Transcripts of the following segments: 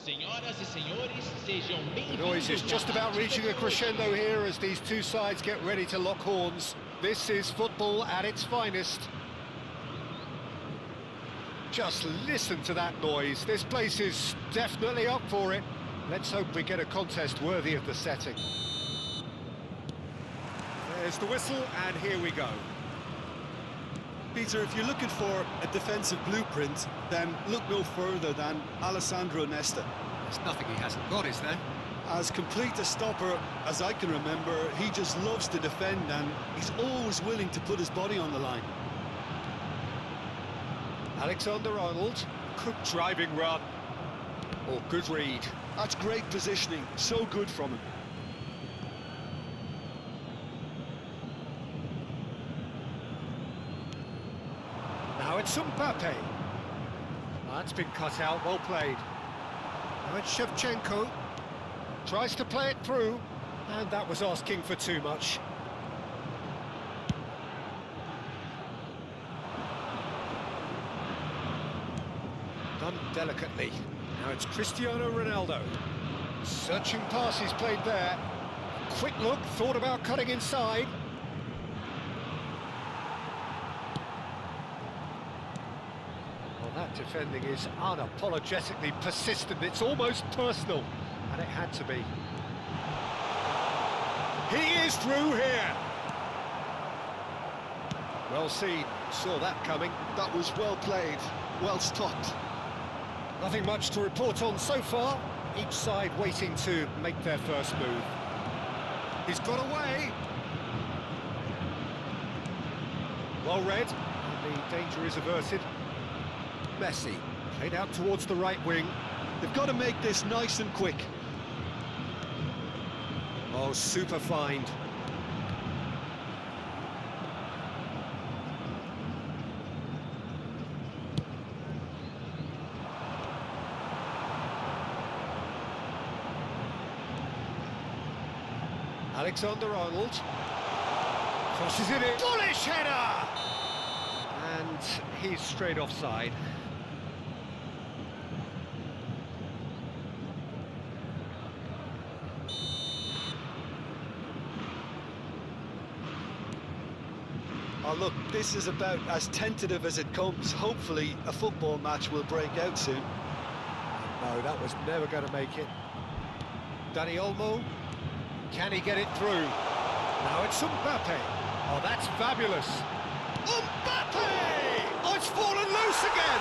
Senhoras e senhores, sejam The bem-vindos. noise is just about reaching a crescendo here as these two sides get ready to lock horns. This is football at its finest. Just listen to that noise. This place is definitely up for it. Let's hope we get a contest worthy of the setting. There's the whistle, and here we go. Peter, if you're looking for a defensive blueprint, then look no further than Alessandro Nesta. There's nothing he hasn't got, is there? As complete a stopper as I can remember, he just loves to defend and he's always willing to put his body on the line. Alexander-Arnold. Good driving run. Oh, good read. That's great positioning, so good from him. Now it's Mbappe. That's been cut out, well played. Now it's Shevchenko. Tries to play it through, and that was asking for too much. Done delicately. Now it's Cristiano Ronaldo. Searching passes played there. Quick look, thought about cutting inside. Well, that defending is unapologetically persistent. It's almost personal, and it had to be. He is through here. Well seen, saw that coming. That was well played, well stopped. Nothing much to report on so far. Each side waiting to make their first move. He's got away. Well read, and the danger is averted. Messi, played out towards the right wing. They've got to make this nice and quick. Oh, super find. Alexander-Arnold crosses it in. Bullish header! And he's straight offside. Oh look, this is about as tentative as it comes. Hopefully a football match will break out soon. No, that was never going to make it. Dani Olmo. Can he get it through? Now it's Mbappe. Oh, that's fabulous. Mbappe! Oh, it's fallen loose again.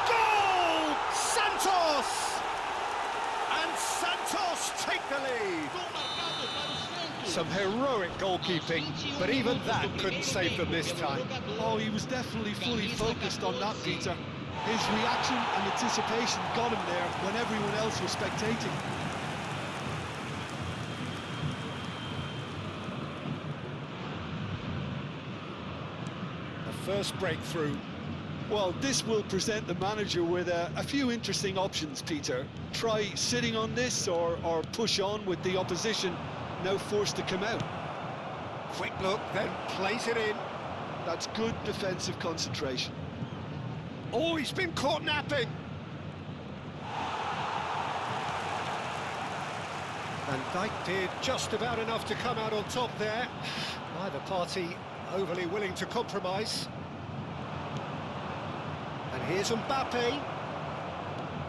Goal! Santos! And Santos take the lead. Some heroic goalkeeping, but even that couldn't save them this time. Oh, he was definitely fully focused on that, Peter. His reaction and anticipation got him there when everyone else was spectating. First breakthrough. Well, this will present the manager with a few interesting options, Peter. Try sitting on this or push on with the opposition now forced to come out. Quick look, then plays it in. That's good defensive concentration. Oh, he's been caught napping. Van Dijk did just about enough to come out on top there. Neither party overly willing to compromise. And here's Mbappe.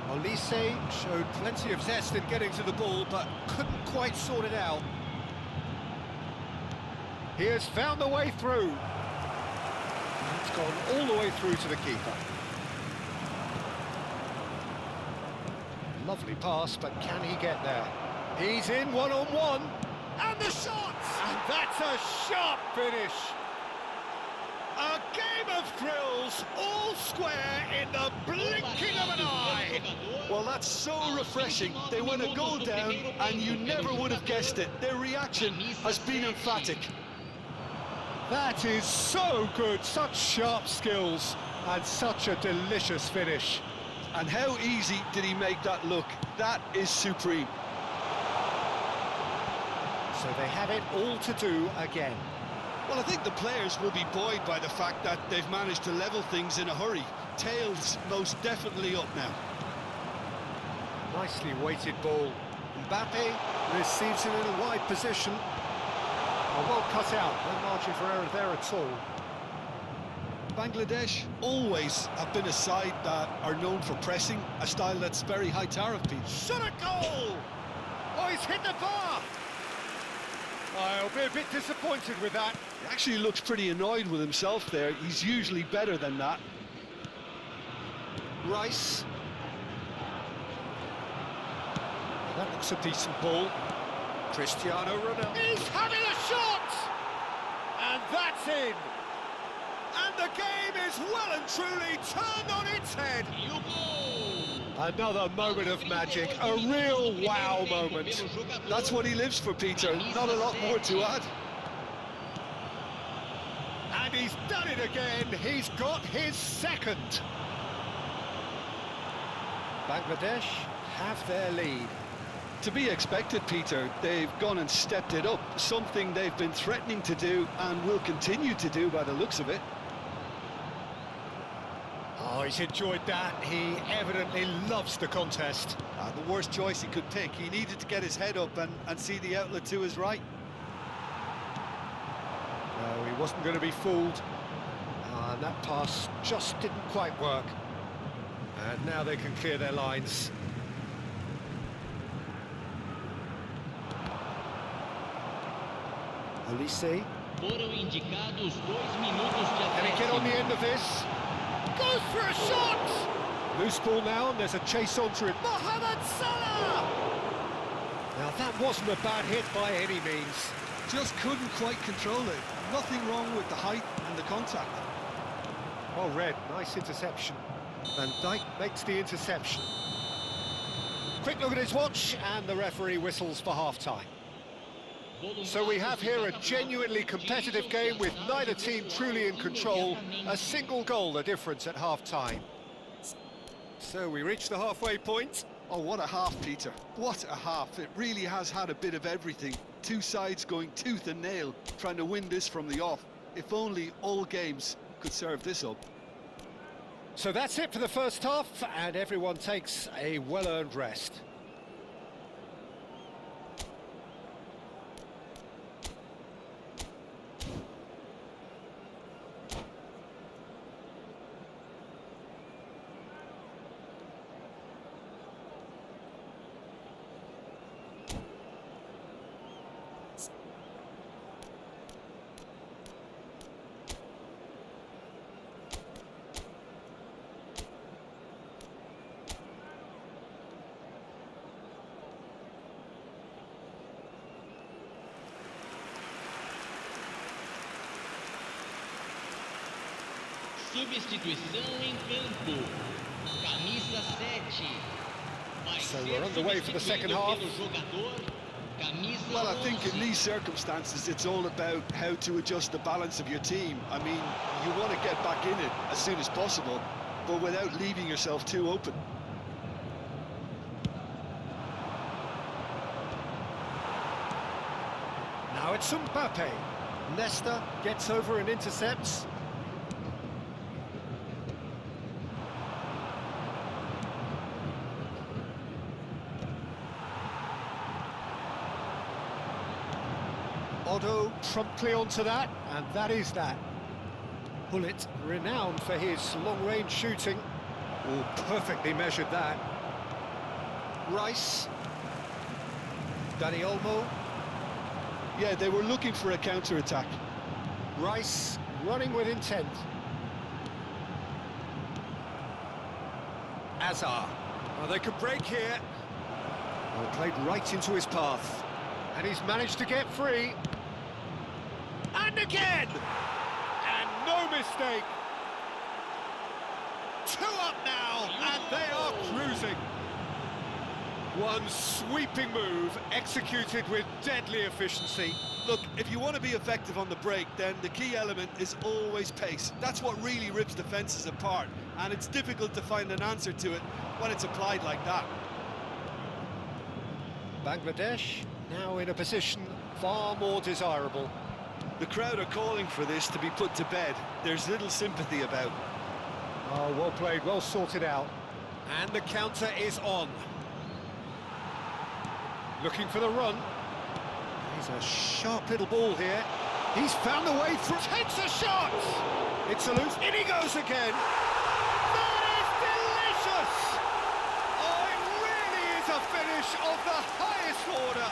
Olise showed plenty of zest in getting to the ball, but couldn't quite sort it out. He has found the way through. It's gone all the way through to the keeper. Lovely pass, but can he get there? He's in one-on-one. And the shot! And that's a sharp finish. A game of thrills, all square in the blinking of an eye. Well, that's so refreshing. They went a goal down and you never would have guessed it. Their reaction has been emphatic. That is so good, such sharp skills and such a delicious finish. And how easy did he make that look? That is supreme. So they have it all to do again. Well, I think the players will be buoyed by the fact that they've managed to level things in a hurry. Tails most definitely up now. Nicely weighted ball. Mbappe receives it in a wide position. Oh, well cut out, no margin for error there at all. Bangladesh always have been a side that are known for pressing, a style that's very high tariff, Pete. Shot a goal! Oh, he's hit the bar! I'll be a bit disappointed with that. He actually looks pretty annoyed with himself there. He's usually better than that. Rice. That looks a decent ball. Cristiano Ronaldo. He's having a shot! And that's in! And the game is well and truly turned on its head. Another moment of magic, a real wow moment. That's what he lives for, Peter. Not a lot more to add. And he's done it again. He's got his second. Bangladesh have their lead. To be expected, Peter. They've gone and stepped it up, something they've been threatening to do and will continue to do by the looks of it. Oh, he's enjoyed that. He evidently loves the contest. The worst choice he could pick. He needed to get his head up and see the outlet to his right. No, he wasn't going to be fooled. And that pass just didn't quite work. And now they can clear their lines. Olise. Foram indicados 2 minutos de Can he get on the acréscimo. end of this? Goes for a shot! Loose ball now, and there's a chase onto it. Mohamed Salah! Now that wasn't a bad hit by any means. Just couldn't quite control it. Nothing wrong with the height and the contact. Oh, Red, nice interception. Van Dijk makes the interception. Quick look at his watch, and the referee whistles for half-time. So we have here a genuinely competitive game with neither team truly in control. A single goal the difference at half-time. So we reach the halfway point. Oh, what a half, Peter. What a half. It really has had a bit of everything. Two sides going tooth and nail, trying to win this from the off. If only all games could serve this up. So that's it for the first half, and everyone takes a well-earned rest. Substituição em campo. Camisa 7. Vai So ser we're underway for the second substituído half. pelo jogador, camisa Well, I think in 11. these circumstances, it's all about how to adjust the balance of your team. I mean, you want to get back in it as soon as possible, but without leaving yourself too open. Now it's Mbappe. Nesta gets over and intercepts. Otto promptly onto that, and that is that. Bullet, renowned for his long-range shooting. Oh, perfectly measured that. Rice. Dani Olmo. Yeah, they were looking for a counter-attack. Rice running with intent. Azar. Oh, they could break here. Oh, played right into his path. And he's managed to get free. And again! And no mistake. 2 up now, and they are cruising. One sweeping move, executed with deadly efficiency. Look, if you want to be effective on the break, then the key element is always pace. That's what really rips defences apart, and it's difficult to find an answer to it when it's applied like that. Bangladesh now in a position far more desirable. The crowd are calling for this to be put to bed. There's little sympathy about. Oh, well played, well sorted out. And the counter is on. Looking for the run. He's a sharp little ball here. He's found the way through. Takes a shot! It's a loose. In he goes again. That is delicious! Oh, it really is a finish of the highest order.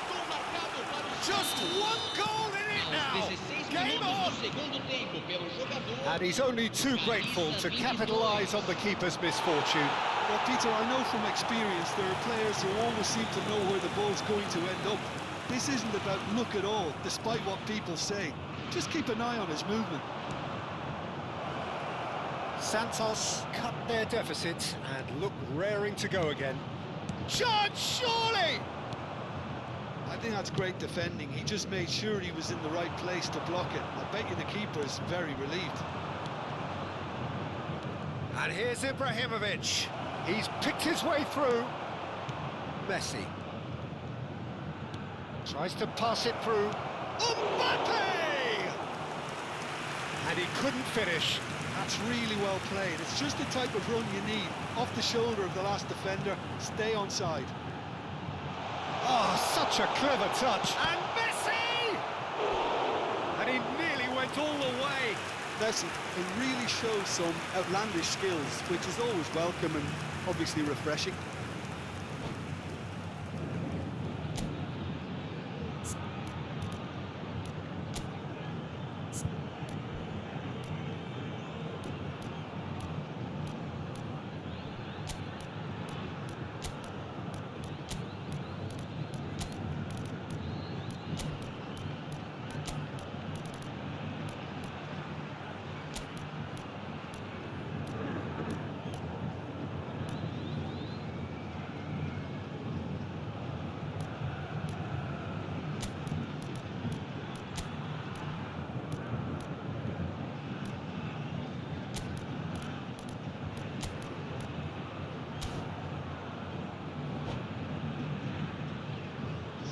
Just one goal in it now. Game on! And he's only too grateful to capitalise on the keeper's misfortune. Well, Peter, I know from experience there are players who always seem to know where the ball's going to end up. This isn't about luck at all, despite what people say. Just keep an eye on his movement. Santos cut their deficit and look raring to go again. Chance, surely! I think that's great defending. He just made sure he was in the right place to block it. I bet you the keeper is very relieved. And here's Ibrahimovic. He's picked his way through. Messi. Tries to pass it through. Mbappe! And he couldn't finish. That's really well played. It's just the type of run you need. Off the shoulder of the last defender, stay onside. Oh, such a clever touch. And Messi! And he nearly went all the way. Listen, it really shows some outlandish skills, which is always welcome and obviously refreshing.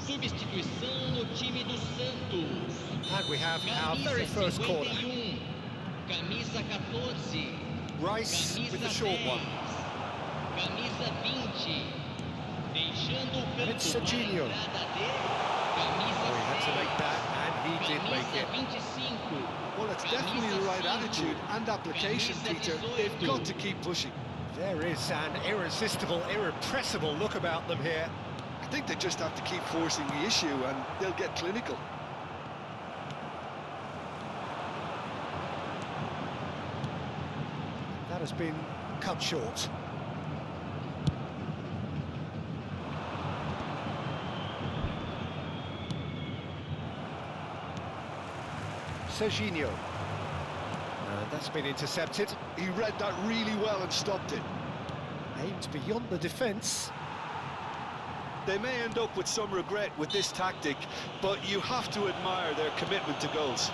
Substituição no time do Santos. And we have our very first corner. Camisa 14. Rice with the short one. Camisa 20. Deixando o And it's campo Serginho. para a entrada de camisa He had to make that, and he did make Camisa it. 25. Well, it's definitely the right attitude and application, Peter. They've got to keep pushing. There is an irresistible, irrepressible look about them here. I think they just have to keep forcing the issue and they'll get clinical. That has been cut short. Serginho. And that's been intercepted. He read that really well and stopped it. Aimed beyond the defence. They may end up with some regret with this tactic, but you have to admire their commitment to goals.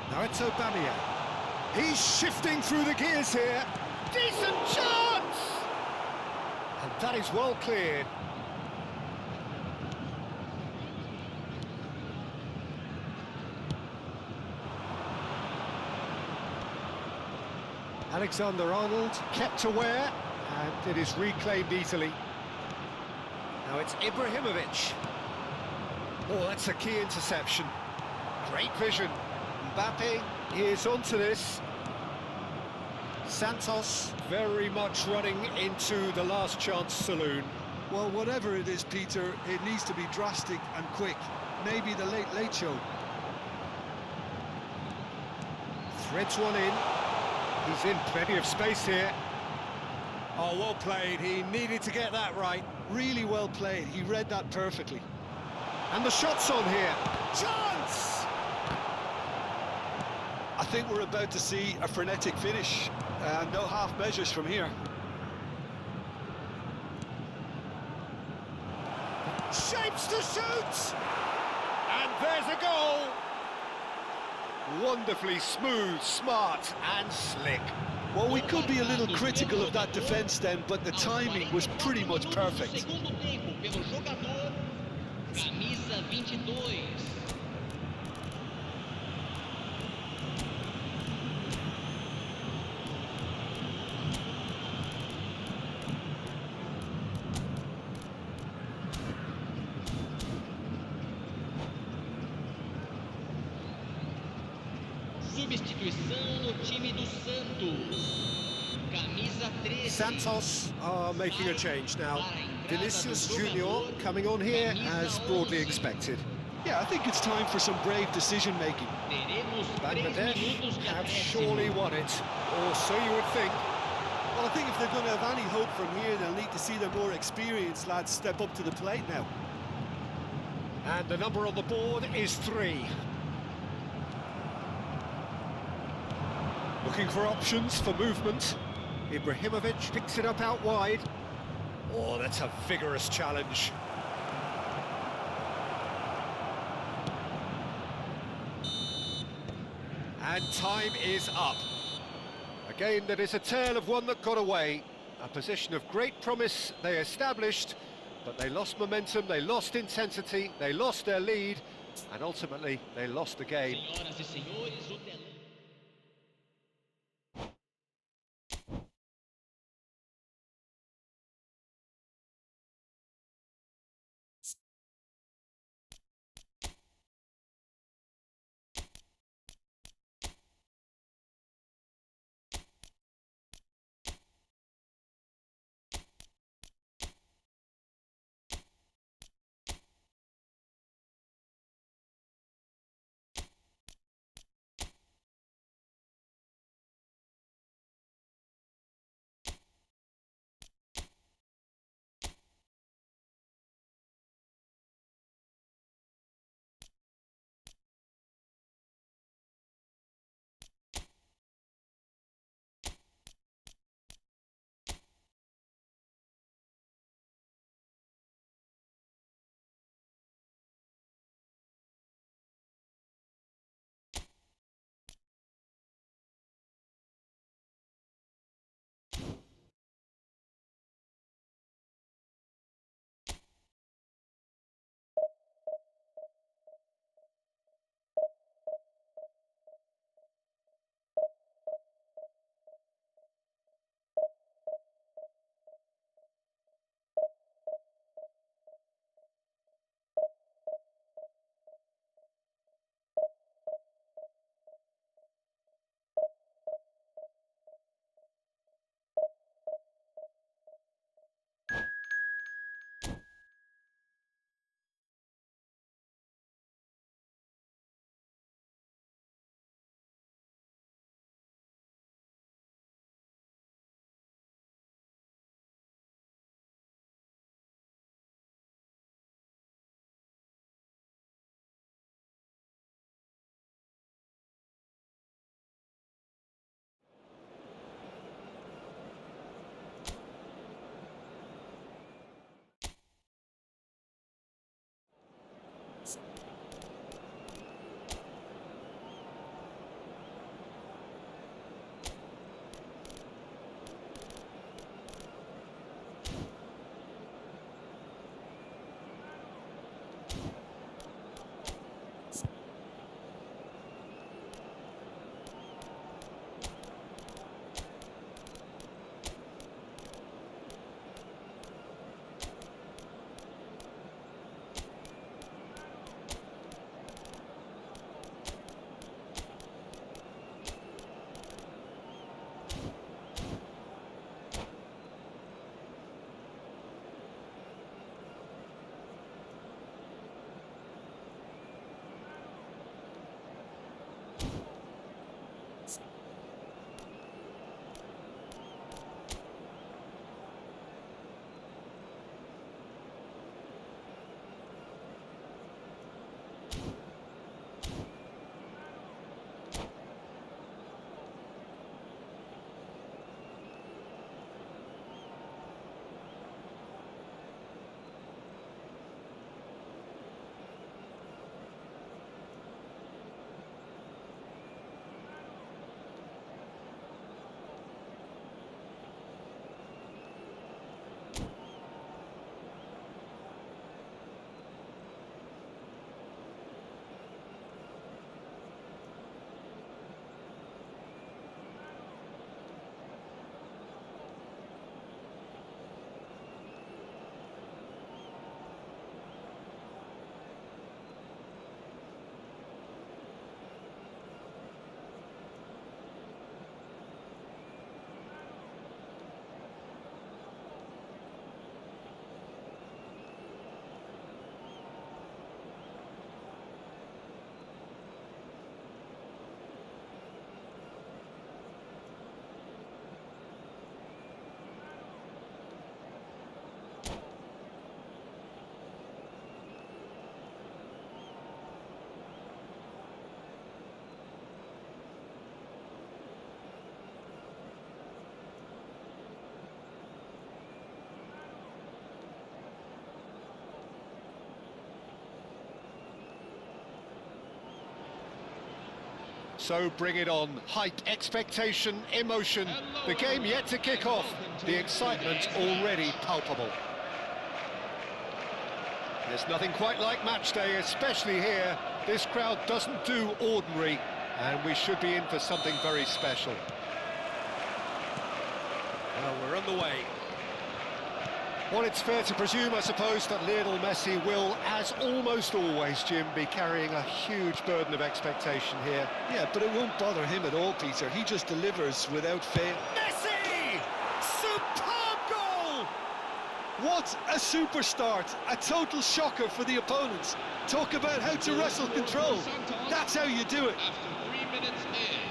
Now it's Aubameyang. He's shifting through the gears here. Decent chance! And that is well cleared. Alexander-Arnold kept aware, and it is reclaimed easily. Now it's Ibrahimovic. Oh, that's a key interception. Great vision. Mbappe is onto this. Santos very much running into the last chance saloon. Well, whatever it is, Peter, it needs to be drastic and quick. Maybe the late show. Threads one in. He's in plenty of space here. Oh, well played. He needed to get that right. Really well played. He read that perfectly. And the shot's on here. Chance! I think we're about to see a frenetic finish. No half measures from here. Shapes to shoot! And there's a goal! Wonderfully smooth, smart and slick. Well, we could be a little critical of that defence then, but the timing was pretty much perfect. Segundo tempo pelo jogador camisa 22. substituição no time do Santos. Camisa 13. Santos are making a change now. Para a entrada Vinicius do Junior jogador, coming on here camisa as broadly 11. expected. Yeah, I think it's time for some brave decision-making. Teremos 3 Bangladesh minutos de have acréscimo. surely won it, or so you would think. Well, I think if they're going to have any hope from here, they'll need to see their more experienced lads step up to the plate now. And the number on the board is 3. Looking for options for movement. Ibrahimovic picks it up out wide. Oh, that's a vigorous challenge. And time is up. A game that is a tale of one that got away. A position of great promise they established, but they lost momentum, they lost intensity, they lost their lead, and ultimately they lost the game. Senhoras e senhores, o telão. So bring it on. Hype, expectation, emotion. The game yet to kick off. The excitement already palpable. There's nothing quite like match day, especially here. This crowd doesn't do ordinary, and we should be in for something very special. Well, we're on the way. Well, it's fair to presume, I suppose, that Lionel Messi will, as almost always, Jim, be carrying a huge burden of expectation here. Yeah, but it won't bother him at all, Peter. He just delivers without fail. Messi! Superb goal! What a super start! A total shocker for the opponents. Talk about how to wrestle control. That's how you do it. After 3 minutes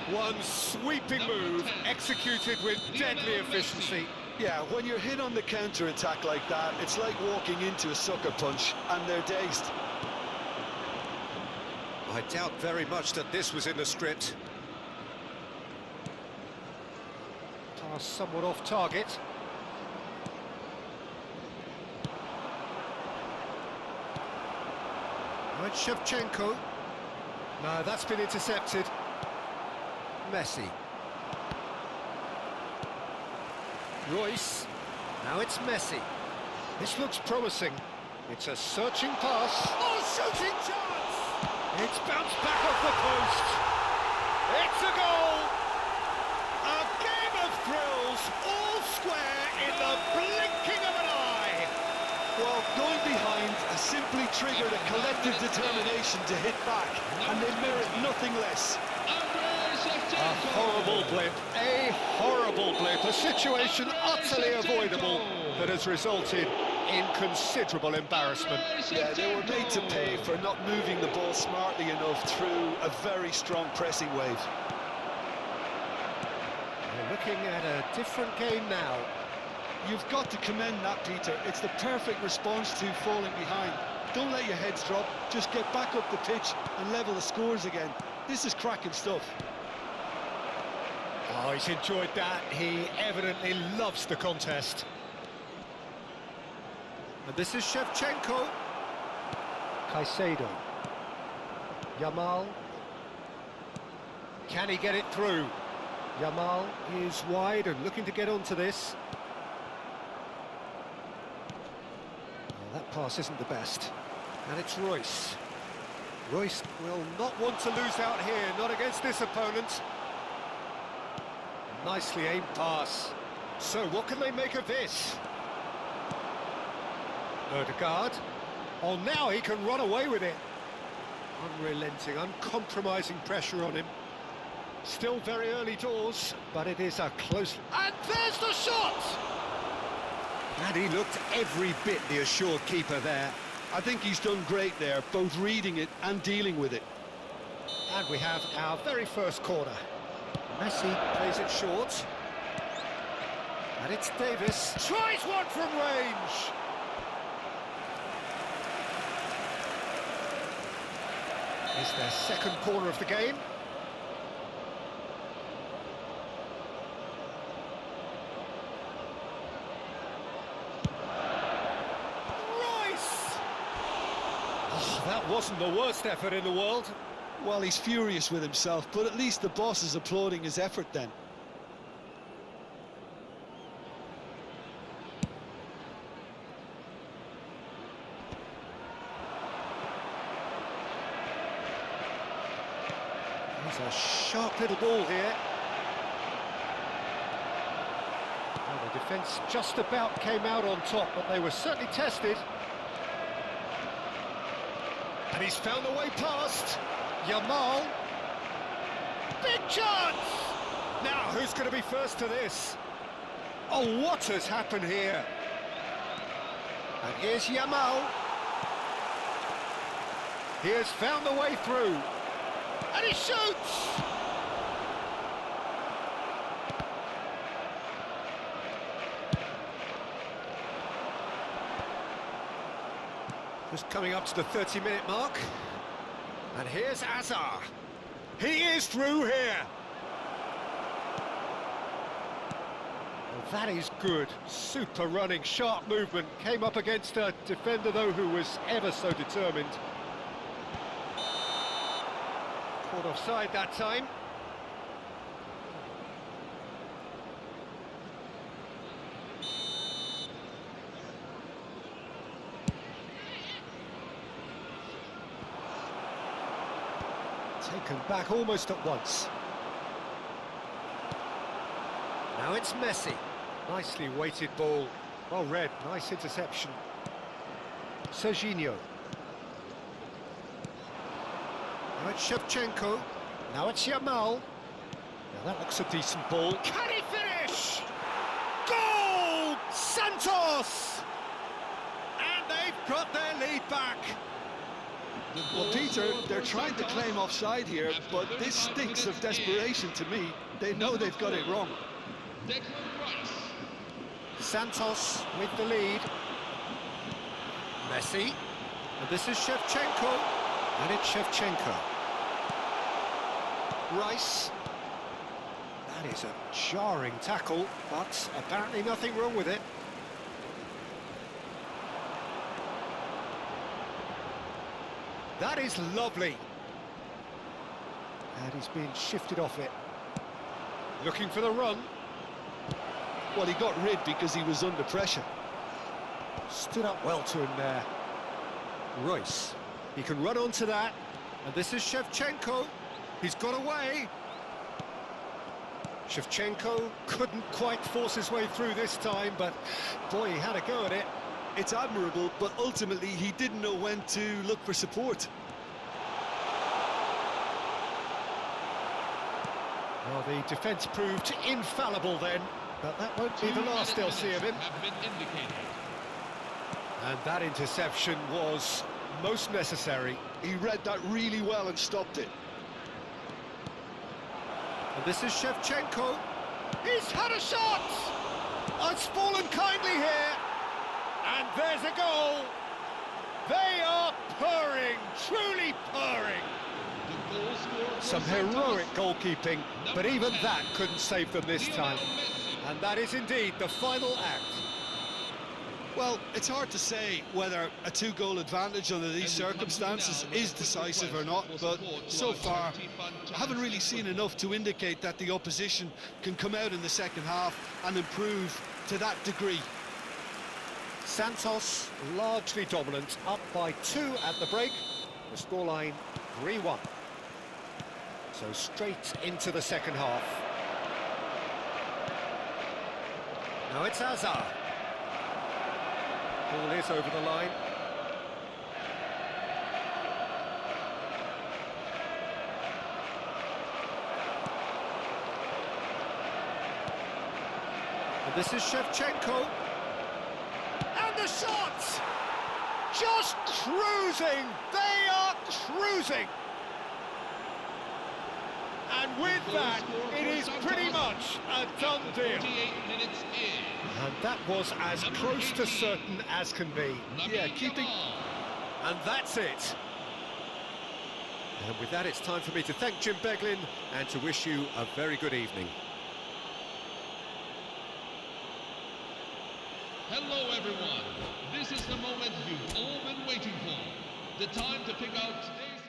in. One sweeping move, executed with deadly efficiency. Yeah, when you're hit on the counter-attack like that, it's like walking into a sucker punch, and they're dazed. I doubt very much that this was in the script. Pass somewhat off target. Right, Shevchenko. No, that's been intercepted. Messi. Royce. Now it's Messi. This looks promising. It's a searching pass. Oh, shooting chance! It's bounced back off the post. It's a goal! A game of thrills, all square in the blinking of an eye. Well, going behind has simply triggered a collective determination to hit back, and they merit nothing less. A horrible blip, a situation utterly avoidable that has resulted in considerable embarrassment. Yeah, they were made to pay for not moving the ball smartly enough through a very strong pressing wave. We're looking at a different game now. You've got to commend that, Peter. It's the perfect response to falling behind. Don't let your heads drop, just get back up the pitch and level the scores again. This is cracking stuff. Oh, he's enjoyed that. He evidently loves the contest. And this is Shevchenko. Caicedo. Yamal. Can he get it through? Yamal is wide and looking to get onto this. Well, that pass isn't the best. And it's Royce. Royce will not want to lose out here, not against this opponent. Nicely aimed pass. So what can they make of this? Odegaard. Oh, now he can run away with it. Unrelenting, uncompromising pressure on him. Still very early doors, but it is a close... And there's the shot! And he looked every bit the assured keeper there. I think he's done great there, both reading it and dealing with it. And we have our very first corner. Messi plays it short. And it's Davis. Tries one from range. It's their second corner of the game. Royce! Oh, that wasn't the worst effort in the world. Well, he's furious with himself, but at least the boss is applauding his effort then. There's a sharp little ball here. Well, the defence just about came out on top, but they were certainly tested. And he's found a way past. Yamal. Big chance! Now, who's going to be first to this? Oh, what has happened here? And here's Yamal. He has found the way through. And he shoots! Just coming up to the 30-minute mark. And here's Azar. He is through here. Well, that is good. Super running, sharp movement. Came up against a defender, though, who was ever so determined. Caught offside that time. Taken back almost at once. Now it's Messi. Nicely weighted ball. Well read, nice interception. Serginho. Now it's Shevchenko. Now it's Yamal. Now that looks a decent ball. Can he finish? Goal! Santos! And they've got their lead back. Well, Peter, they're trying to claim offside here, but this stinks of desperation to me. They know they've got it wrong. Santos with the lead. Messi. And this is Shevchenko. And it's Shevchenko. Rice. That is a jarring tackle, but apparently nothing wrong with it. That is lovely. And he's being shifted off it. Looking for the run. Well, he got rid because he was under pressure. Stood up well to him there. Royce. He can run onto that. And this is Shevchenko. He's got away. Shevchenko couldn't quite force his way through this time, but boy, he had a go at it. It's admirable, but ultimately he didn't know when to look for support. Well, the defence proved infallible then, but that won't be the last they'll see of him. And that interception was most necessary. He read that really well and stopped it. And this is Shevchenko. He's had a shot! Oh, it's fallen kindly here. And there's a goal. They are purring, truly purring. Some heroic goalkeeping, but even that couldn't save them this time. And that is indeed the final act. Well, it's hard to say whether a two-goal advantage under these circumstances is decisive or not, but so far I haven't really seen enough to indicate that the opposition can come out in the second half and improve to that degree. Santos largely dominant, up by 2 at the break. The scoreline 3-1. So straight into the second half. Now it's Hazard. Ball is over the line. And this is Shevchenko. And the shot! Just cruising! They are cruising! And with that, it is pretty much a done deal. And that was as close to certain as can be. Yeah, keeping... And that's it. And with that, it's time for me to thank Jim Beglin and to wish you a very good evening. Hello, everyone. This is the moment you've all been waiting for. The time to pick out today's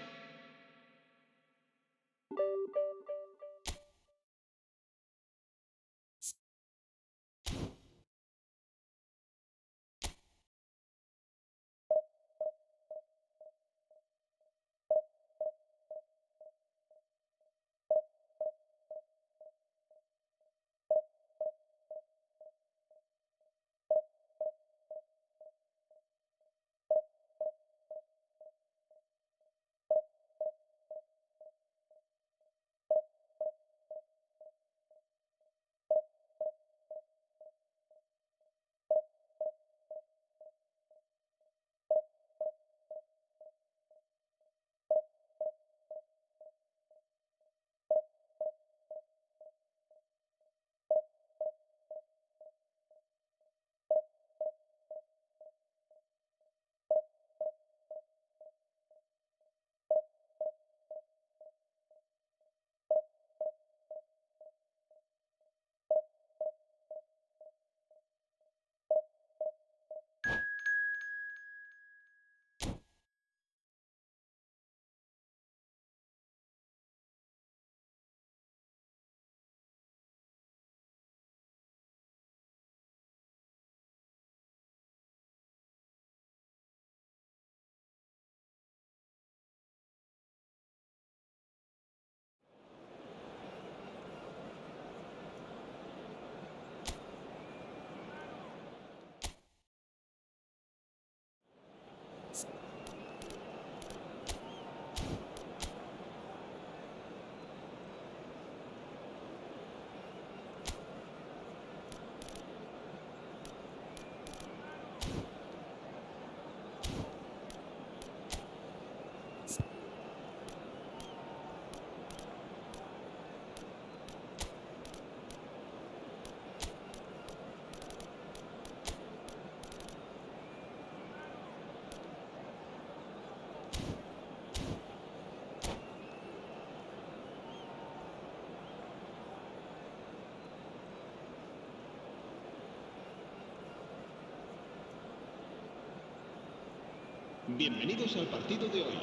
Bienvenidos al partido de hoy.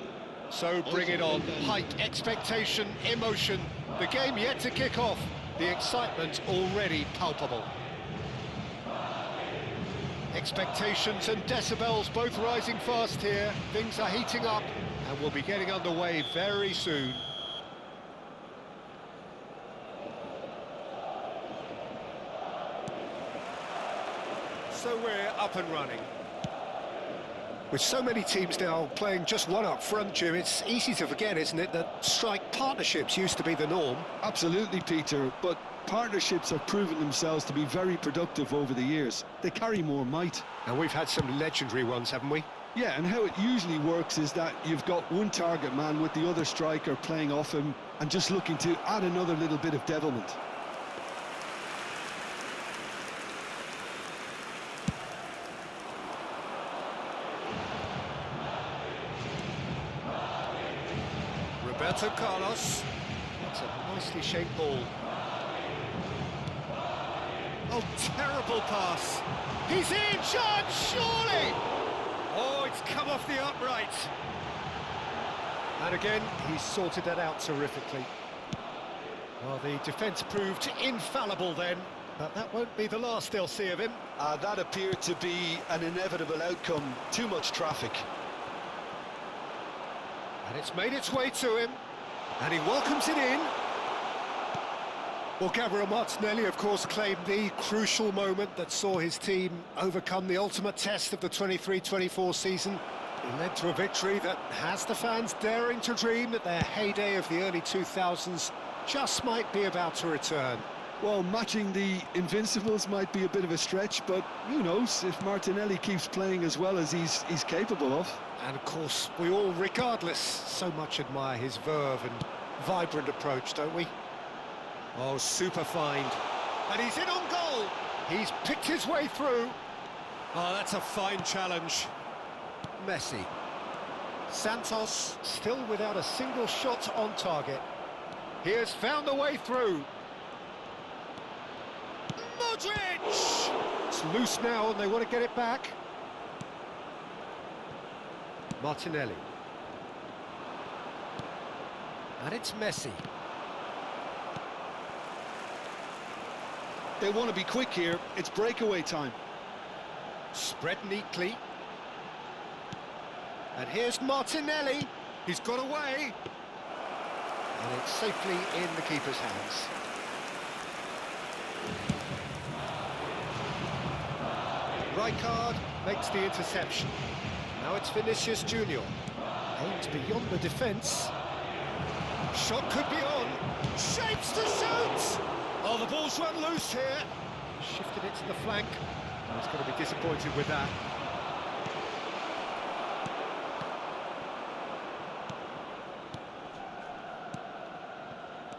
So bring it on. Hype, expectation, emotion. The game yet to kick off. The excitement already palpable. Expectations and decibels both rising fast here. Things are heating up and we'll be getting underway very soon. So we're up and running. With so many teams now playing just one up front, Jim, it's easy to forget, isn't it, that strike partnerships used to be the norm. Absolutely, Peter, but partnerships have proven themselves to be very productive over the years. They carry more might. And we've had some legendary ones, haven't we? Yeah, and how it usually works is that you've got one target man with the other striker playing off him and just looking to add another little bit of devilment. Roberto Carlos. That's a nicely shaped ball. Oh, terrible pass. He's in, John, surely! Oh, it's come off the upright. And again, he's sorted that out terrifically. Well, the defence proved infallible then, but that won't be the last they'll see of him. That appeared to be an inevitable outcome. Too much traffic. And it's made its way to him, and he welcomes it in. Well, Gabriel Martinelli, of course, claimed the crucial moment that saw his team overcome the ultimate test of the 23-24 season. It led to a victory that has the fans daring to dream that their heyday of the early 2000s just might be about to return. Well, matching the Invincibles might be a bit of a stretch, but who knows if Martinelli keeps playing as well as he's capable of. And of course, we all, regardless, so much admire his verve and vibrant approach, don't we? Oh, super find. And he's in on goal. He's picked his way through. Oh, that's a fine challenge. Messi. Santos still without a single shot on target. He has found the way through. Modric! It's loose now and they want to get it back. Martinelli. And it's Messi. They want to be quick here. It's breakaway time. Spread neatly. And here's Martinelli. He's got away. And it's safely in the keeper's hands. Rijkaard makes the interception. Now it's Vinicius Junior. Aims beyond the defence. Shot could be on. Shapes to shoot! Oh, the ball's run loose here. Shifted it to the flank. He's going to be disappointed with that.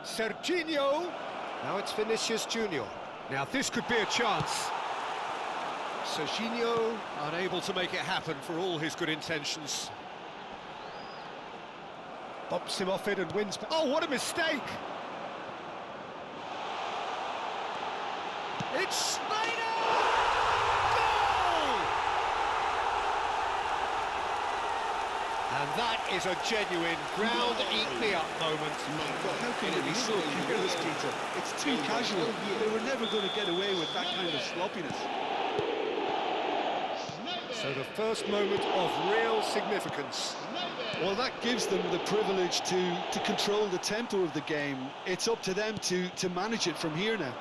Serginho. Now it's Vinicius Junior. Now this could be a chance. Serginho unable to make it happen for all his good intentions. Bumps him off it and wins. Oh, what a mistake! It's Schneider! Goal! And that is a genuine ground-eat-me-up moment. How can you be so careless, Peter? It's too casual. They were never going to get away with that kind of sloppiness. So the first moment of real significance. Well, that gives them the privilege to control the tempo of the game. It's up to them to manage it from here now.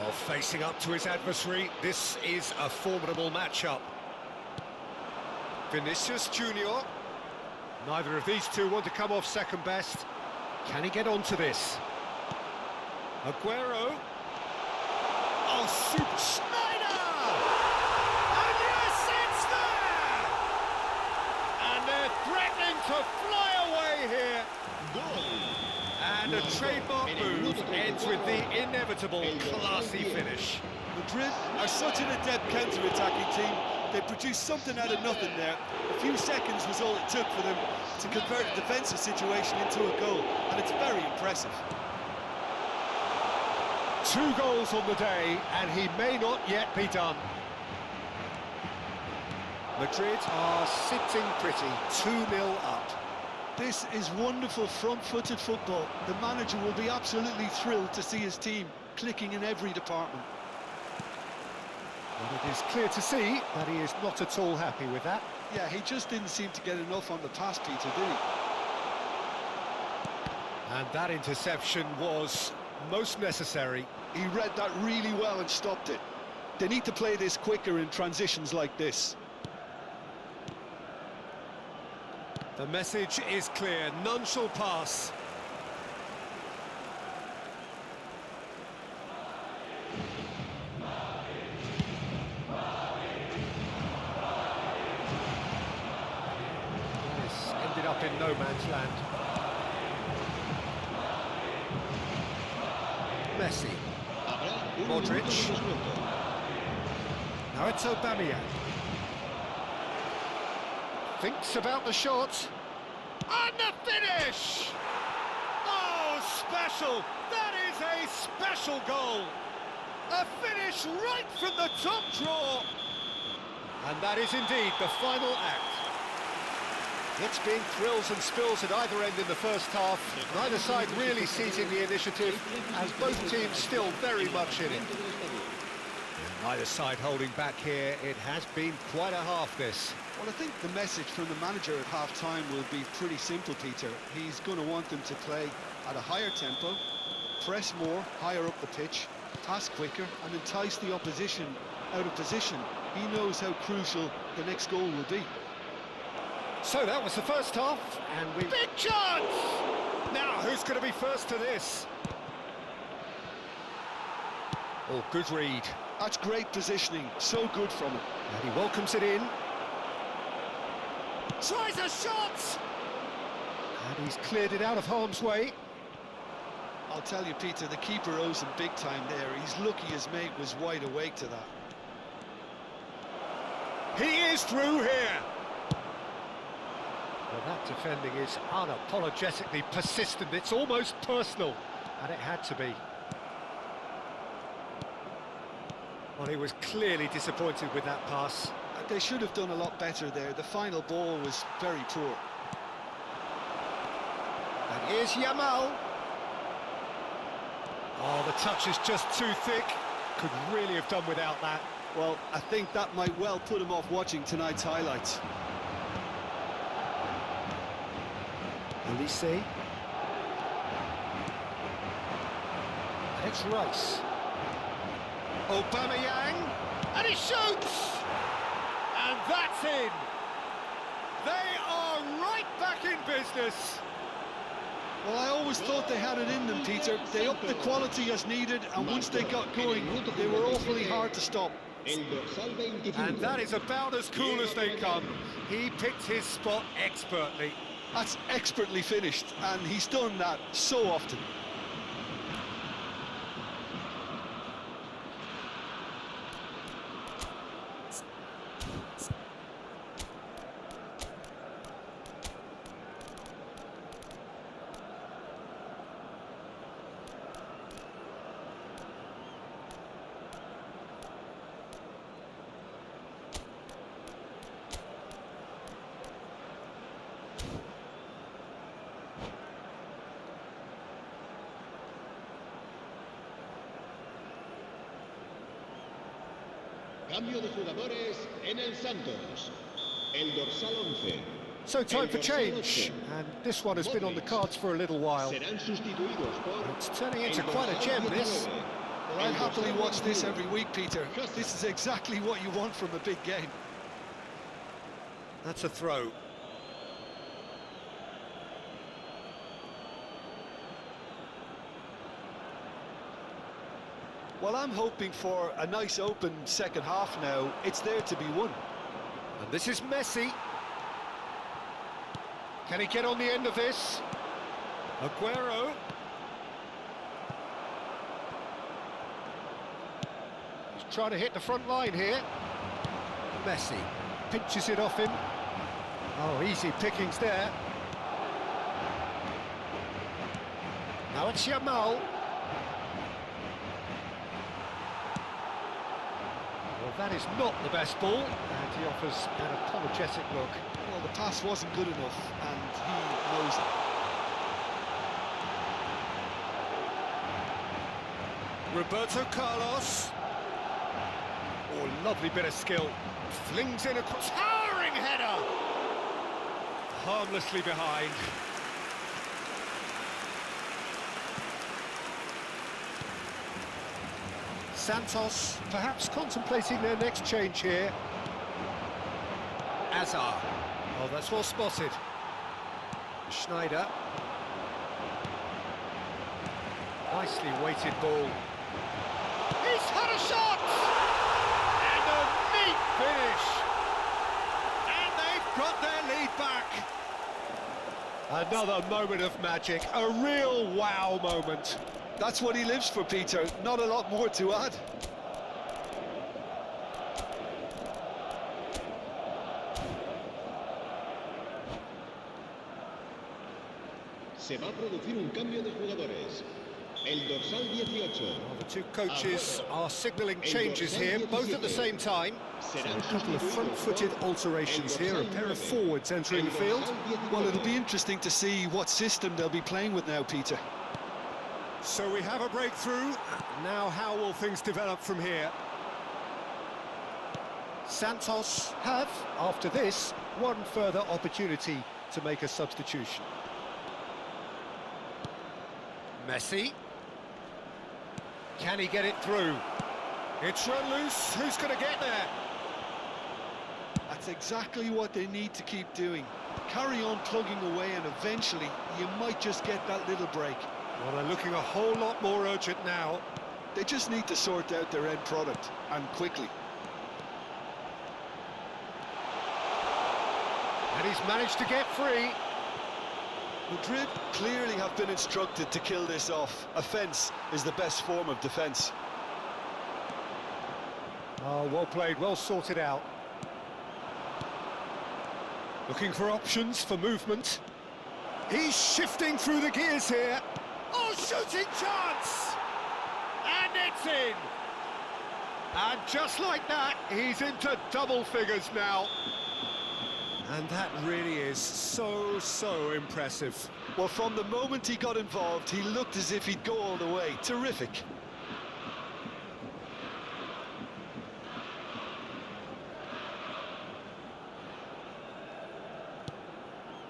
Oh, facing up to his adversary, this is a formidable matchup. Vinicius Junior. Neither of these two want to come off second best. Can he get onto this? Aguero. Oh, super Schneider! And yes, it's there! And they're threatening to fly away here. And a trademark move ends with the inevitable classy finish. Madrid are such an adept counter-attacking team. They produced something out of nothing there. A few seconds was all it took for them to convert a defensive situation into a goal, and it's very impressive. 2 goals on the day, and he may not yet be done. Madrid are sitting pretty, 2-0 up. This is wonderful front-footed football. The manager will be absolutely thrilled to see his team clicking in every department. And it is clear to see that he is not at all happy with that. Yeah, he just didn't seem to get enough on the pass, Peter, did he? And that interception was most necessary. He read that really well and stopped it. They need to play this quicker in transitions like this. The message is clear, none shall pass. This ended up in no man's land. Messi. Modric. Now it's Aubameyang. Thinks about the shot. And the finish! Oh, special! That is a special goal! A finish right from the top draw! And that is indeed the final act. It's been thrills and spills at either end in the first half. Neither side really seizing the initiative, as both teams still very much in it. Neither side holding back here. It has been quite a half, this. Well, I think the message from the manager at half-time will be pretty simple, Peter. He's going to want them to play at a higher tempo, press more, higher up the pitch, pass quicker, and entice the opposition out of position. He knows how crucial the next goal will be. So that was the first half, and we... Big chance! Now, who's going to be first to this? Oh, good read. That's great positioning, so good from him. And he welcomes it in. Tries a shot! And he's cleared it out of harm's way. I'll tell you, Peter, the keeper owes him big time there. He's lucky his mate was wide awake to that. He is through here! Well, that defending is unapologetically persistent. It's almost personal, and it had to be. Well, he was clearly disappointed with that pass. They should have done a lot better there. The final ball was very poor. And here's Yamal. Oh, the touch is just too thick. Could really have done without that. Well, I think that might well put him off watching tonight's highlights. Olise. It's Rice. Aubameyang. And he shoots! And that's in! They are right back in business! Well, I always thought they had it in them, Peter. They upped the quality as needed, and once they got going, they were awfully hard to stop. And that is about as cool as they come. He picked his spot expertly. That's expertly finished, and he's done that so often. Cambio de jugadores en el Santos. El dorsal 11. So time for change, and this one has been on the cards for a little while. Serán sustituidos por It's turning into quite a gem, this. Well, I'd happily watch this every week, Peter. This is exactly what you want from a big game. That's a throw. Well, I'm hoping for a nice open second half now. It's there to be won. And this is Messi. Can he get on the end of this? Aguero. He's trying to hit the front line here. Messi pinches it off him. Oh, easy pickings there. Now it's Yamal. Well, That is not the best ball, and he offers an apologetic look. Well, the pass wasn't good enough, and he knows it. Roberto Carlos. Oh, lovely bit of skill. Flings in a towering header. Harmlessly behind. Santos perhaps contemplating their next change here. Azar. Oh, that's well spotted. Schneider. Nicely weighted ball. He's had a shot! And a neat finish! And they've got their lead back. Another moment of magic, a real wow moment. That's what he lives for, Peter. Not a lot more to add. Se va a producir un cambio de jugadores. El dorsal 18. Well, the two coaches are signalling changes here, both at the same time. So a couple of front-footed alterations here, a pair of forwards entering the field. Well, it'll be interesting to see what system they'll be playing with now, Peter. So we have a breakthrough. Now how will things develop from here? Santos have, after this, one further opportunity to make a substitution. Messi. Can he get it through? It's run loose. Who's going to get there? That's exactly what they need to keep doing. Carry on plugging away, and eventually you might just get that little break. Well, they're looking a whole lot more urgent now. They just need to sort out their end product, and quickly. And he's managed to get free. Madrid clearly have been instructed to kill this off. Offence is the best form of defence. Oh, well played, well sorted out. Looking for options for movement. He's shifting through the gears here. Oh, shooting chance! And it's in! And just like that, he's into double figures now. And that really is so impressive. Well, from the moment he got involved, he looked as if he'd go all the way. Terrific.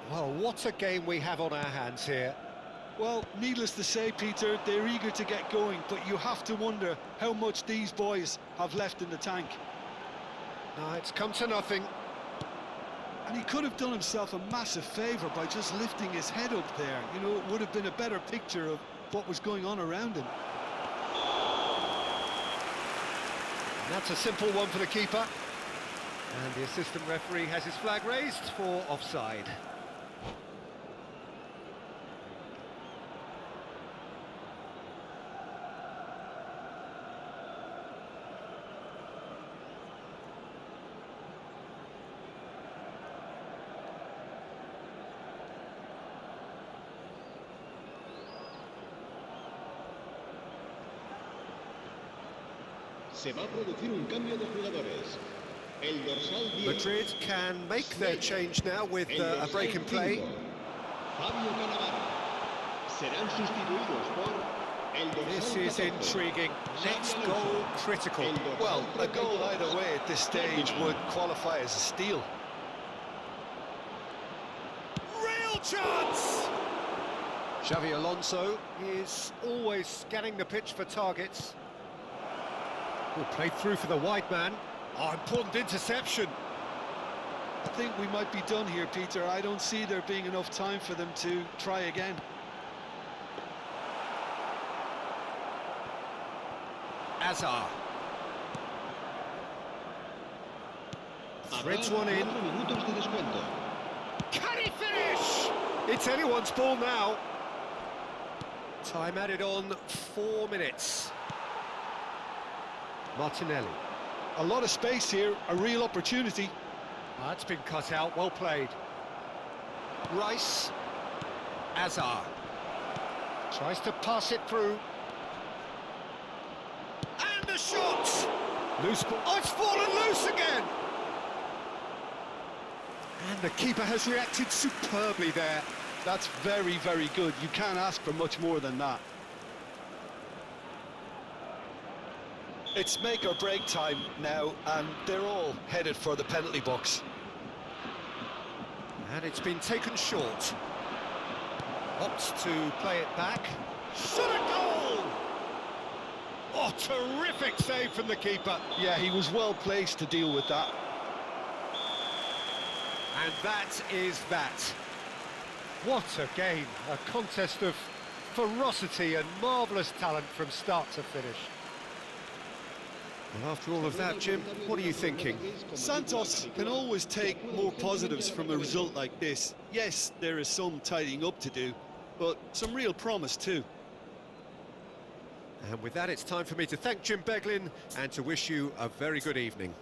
Well, what a game we have on our hands here. Well, needless to say, Peter, they're eager to get going, but you have to wonder how much these boys have left in the tank. No, it's come to nothing. And he could have done himself a massive favour by just lifting his head up there. You know, it would have been a better picture of what was going on around him. And that's a simple one for the keeper. And the assistant referee has his flag raised for offside. Se va a producir un cambio de jugadores. El dorsal 10. Madrid can make their change now with a break in play. Fabio Cannavaro. Serán sustituidos por el dorsal This is 14. intriguing. Next Xavi goal Alonso. critical. El dorsal Well, a goal 32. either way at this stage would qualify as a steal. Real chance! Xavi Alonso is always scanning the pitch for targets. Will play through for the wide man. Oh, important interception. I think we might be done here, Peter. I don't see there being enough time for them to try again. Azar. Threads one in. 4 minutos de descuento. Can he finish? It's anyone's ball now. Time added on 4 minutes. Martinelli. A lot of space here, a real opportunity. That's been cut out, well played. Rice. Azar. Tries to pass it through. And the shot! Loose ball. Oh, it's fallen loose again! And the keeper has reacted superbly there. That's very, very good. You can't ask for much more than that. It's make or break time now, and they're all headed for the penalty box. And it's been taken short. Opts to play it back. Shot a goal! Oh, terrific save from the keeper. Yeah, he was well placed to deal with that. And that is that. What a game. A contest of ferocity and marvellous talent from start to finish. Well, after all of that, Jim, what are you thinking? Santos can always take more positives from a result like this. Yes, there is some tidying up to do, but some real promise too. And with that, it's time for me to thank Jim Beglin and to wish you a very good evening.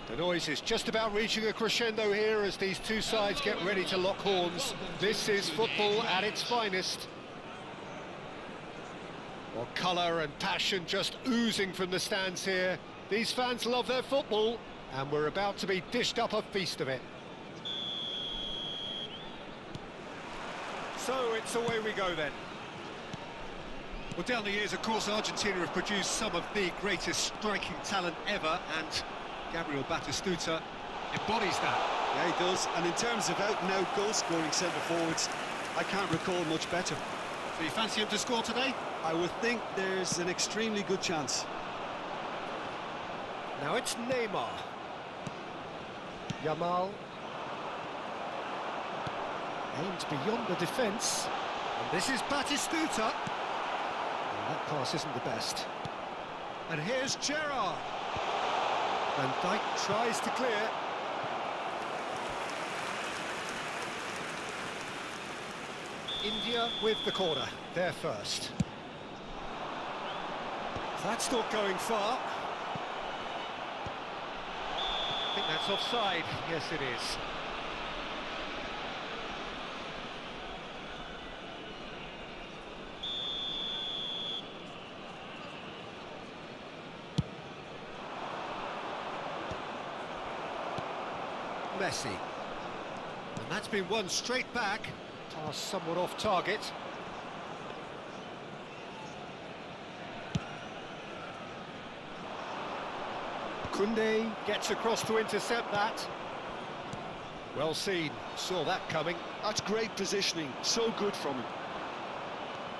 The noise is just about reaching a crescendo here as these two sides get ready to lock horns. This is football at its finest. Well, colour and passion just oozing from the stands here. These fans love their football, and we're about to be dished up a feast of it. So it's away we go then. Well, down the years, of course, Argentina have produced some of the greatest striking talent ever, and Gabriel Batistuta embodies that. Yeah, he does. And in terms of out-and-out goal-scoring centre-forwards, I can't recall much better. So you fancy him to score today? I would think there's an extremely good chance. Now it's Neymar. Yamal. Aimed beyond the defence. And this is Batistuta. And that pass isn't the best. And here's Gerrard. Van Dijk tries to clear. India with the corner, they're first. That's not going far. I think that's offside. Yes, it is. Messi. And that's been won straight back. Pass somewhat off target. Kunde gets across to intercept that. Well seen, saw that coming. That's great positioning, so good from him.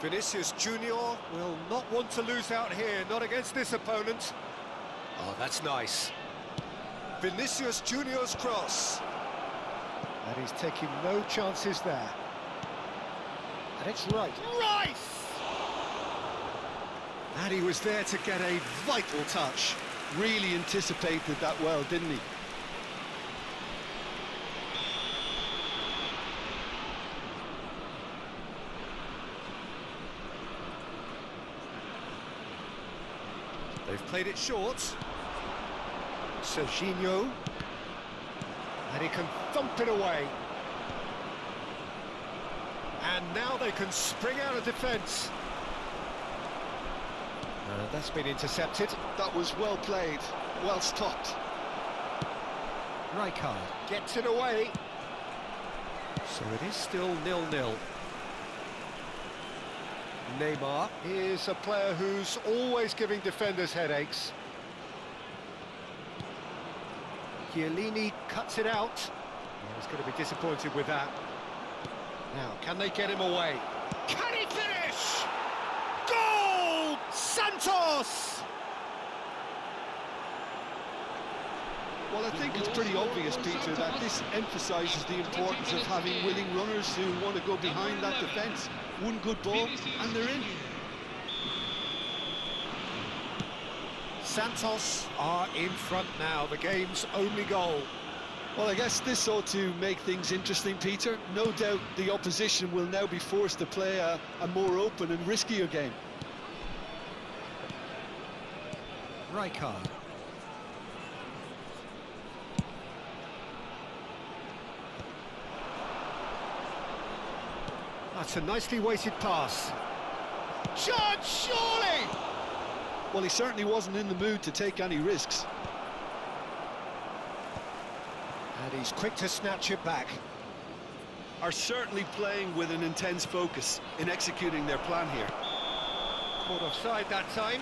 Vinicius Junior will not want to lose out here, not against this opponent. Oh, that's nice. Vinicius Junior's cross. And he's taking no chances there. And it's right. Rice! And he was there to get a vital touch. Really anticipated that well, didn't he? They've played it short. Serginho. And he can thump it away. And now they can spring out of defence. That's been intercepted. That was well played, well stopped. Rijkaard gets it away. So it is still 0-0. Neymar is a player who's always giving defenders headaches. Chiellini cuts it out. He's going to be disappointed with that. Now, can they get him away? Can he finish? Goal! Santos! Well, I think it's pretty obvious, Peter, that this emphasises the importance of having willing runners who want to go behind that defence. One good ball, and they're in. Santos are in front now, the game's only goal. Well, I guess this ought to make things interesting, Peter. No doubt the opposition will now be forced to play a more open and riskier game. Rijkaard. That's a nicely weighted pass. Chance, surely! Well, he certainly wasn't in the mood to take any risks. And he's quick to snatch it back. Are certainly playing with an intense focus in executing their plan here. Caught offside that time.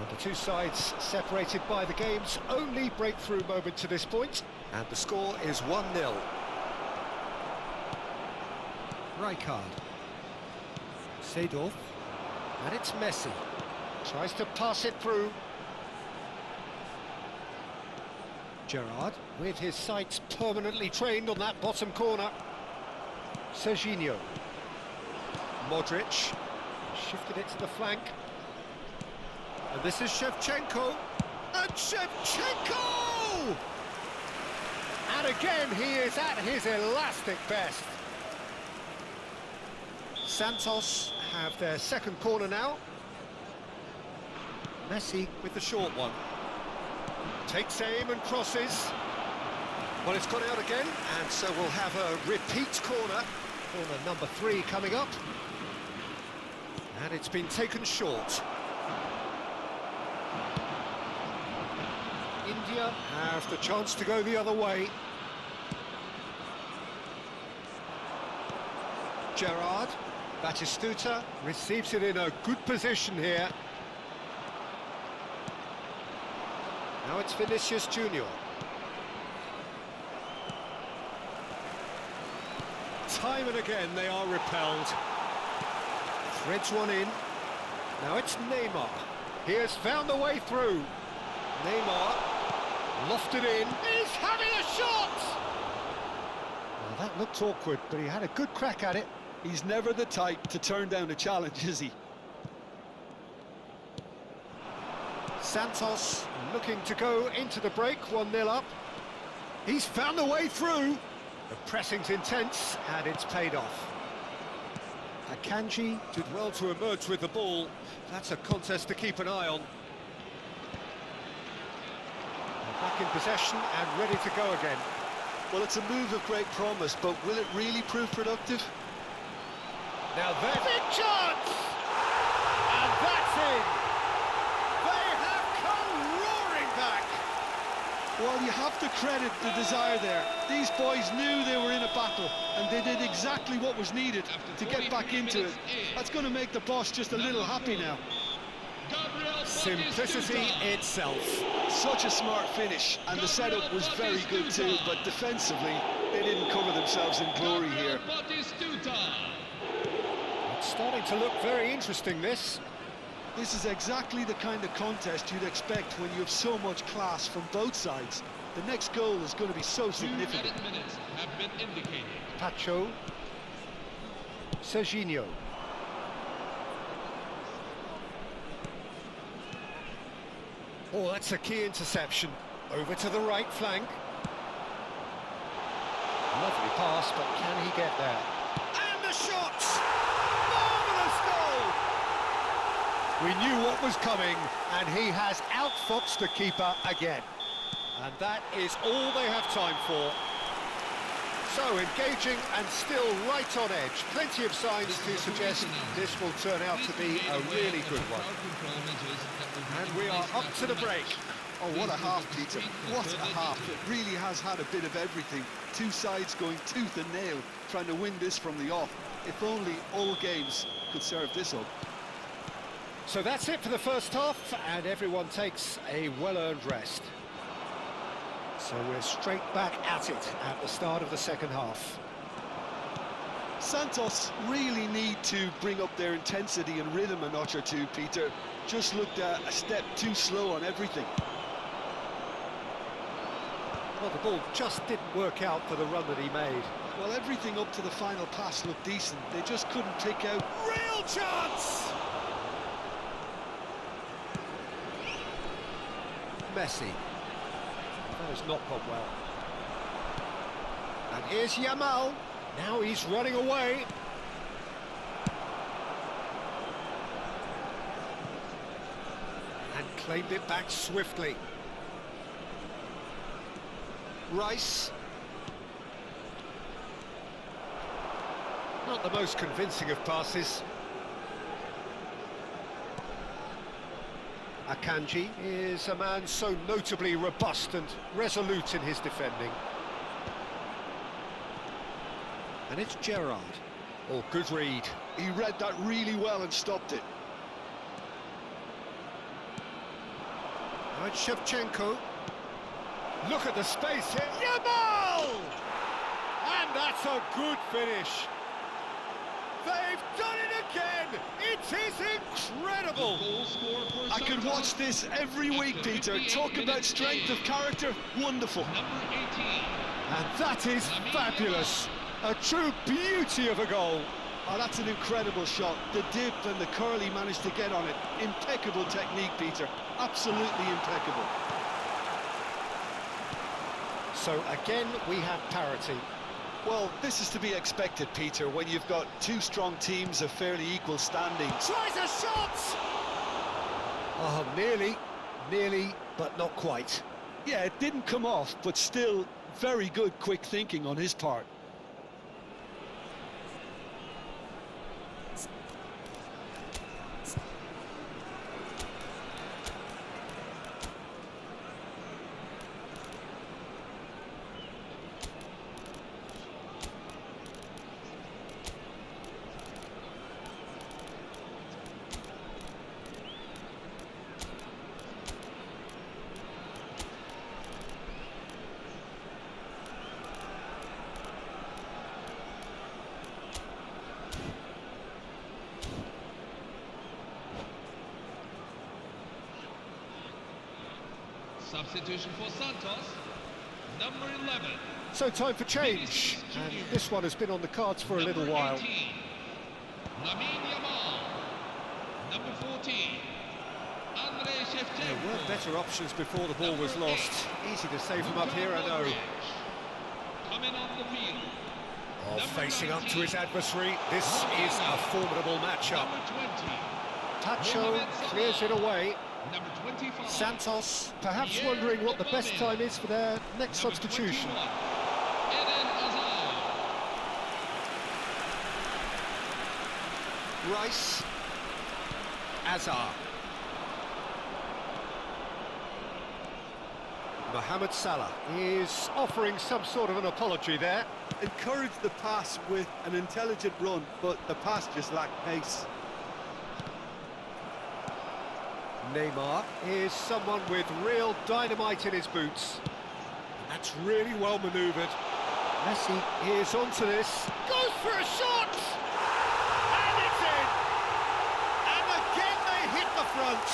The two sides separated by the game's only breakthrough moment to this point, and the score is 1-0. Rijkaard. Seedorf. And it's Messi. Tries to pass it through. Gerrard, with his sights permanently trained on that bottom corner. Serginho. Modric. Shifted it to the flank. And this is Shevchenko, and Shevchenko! And again, he is at his elastic best. Santos have their second corner now. Messi with the short one. Takes aim and crosses. Well, it's gone out again, and so we'll have a repeat corner. Corner number 3 coming up. And it's been taken short. India have the chance to go the other way. Gerrard, Batistuta receives it in a good position here. Now it's Vinicius Junior. Time and again they are repelled. Threads one in. Now it's Neymar. He has found a way through. Neymar lofted in. He's having a shot! Well, that looked awkward, but he had a good crack at it. He's never the type to turn down a challenge, is he? Santos looking to go into the break, 1-0 up. He's found a way through. The pressing's intense, and it's paid off. Akanji did well to emerge with the ball. That's a contest to keep an eye on. Back in possession and ready to go again. Well, it's a move of great promise, but will it really prove productive? Now there's a chance! And that's in! They have come roaring back! Well, you have to credit the desire there. These boys knew they were in a battle, and they did exactly what was needed to get back into it. That's going to make the boss just a little happy now. Simplicity itself. Such a smart finish, and the setup was very good too, but defensively, they didn't cover themselves in glory here. It's starting to look very interesting, this. This is exactly the kind of contest you'd expect when you have so much class from both sides. The next goal is going to be so significant. 2 minutes have been indicated. Pacho. Serginho. Oh, that's a key interception. Over to the right flank. Lovely pass, but can he get there? And the shot! Marvellous goal! We knew what was coming, and he has outfoxed the keeper again. And that is all they have time for. So engaging and still right on edge. Plenty of signs to suggest this will turn out to be a really good one. And we are up to the break. Oh, what a half, Peter. What a half. It really has had a bit of everything. Two sides going tooth and nail, trying to win this from the off. If only all games could serve this up. So that's it for the first half, and everyone takes a well-earned rest. So we're straight back at it at the start of the second half. Santos really need to bring up their intensity and rhythm a notch or two, Peter. Just looked a step too slow on everything. Well, the ball just didn't work out for the run that he made. Well, everything up to the final pass looked decent. They just couldn't pick out... Real chance! Messi. That has not gone well. And here's Yamal. Now he's running away. And claimed it back swiftly. Rice. Not the most convincing of passes. Akanji is a man so notably robust and resolute in his defending. And it's Gerrard. Oh, good read. He read that really well and stopped it. Now it's Shevchenko. Look at the space here. Yamal! And that's a good finish. They've done it again! It is incredible! I could watch this every week, Peter. Talk about strength of character. Wonderful. And that is fabulous. A true beauty of a goal. Oh, that's an incredible shot. The dip and the curl he managed to get on it. Impeccable technique, Peter. Absolutely impeccable. So again, we have parity. Well, this is to be expected, Peter, when you've got two strong teams of fairly equal standing. Tries a shot! Oh, nearly, but not quite. Yeah, it didn't come off, but still very good quick thinking on his part. Substitution for Santos, number 11. So time for change, and this one has been on the cards for a little while. 18, Lamine Yamal. Number 14, Andre Shevchenko. There were better options before the ball was Number lost. Easy to say from up here, I know. Coming on the field. Oh, Number facing up to 19. his adversary, this is a formidable matchup. Number 20, Tacho clears it away. number 25. Santos perhaps wondering what the best time is for their next Number substitution. 21, Eden Hazard. Rice. Azar. Mohamed Salah is offering some sort of an apology there. Encouraged the pass with an intelligent run, but the pass just lacked pace. Neymar is someone with real dynamite in his boots. That's really well manoeuvred. Messi is onto this, goes for a shot! And it's in! And again they hit the front.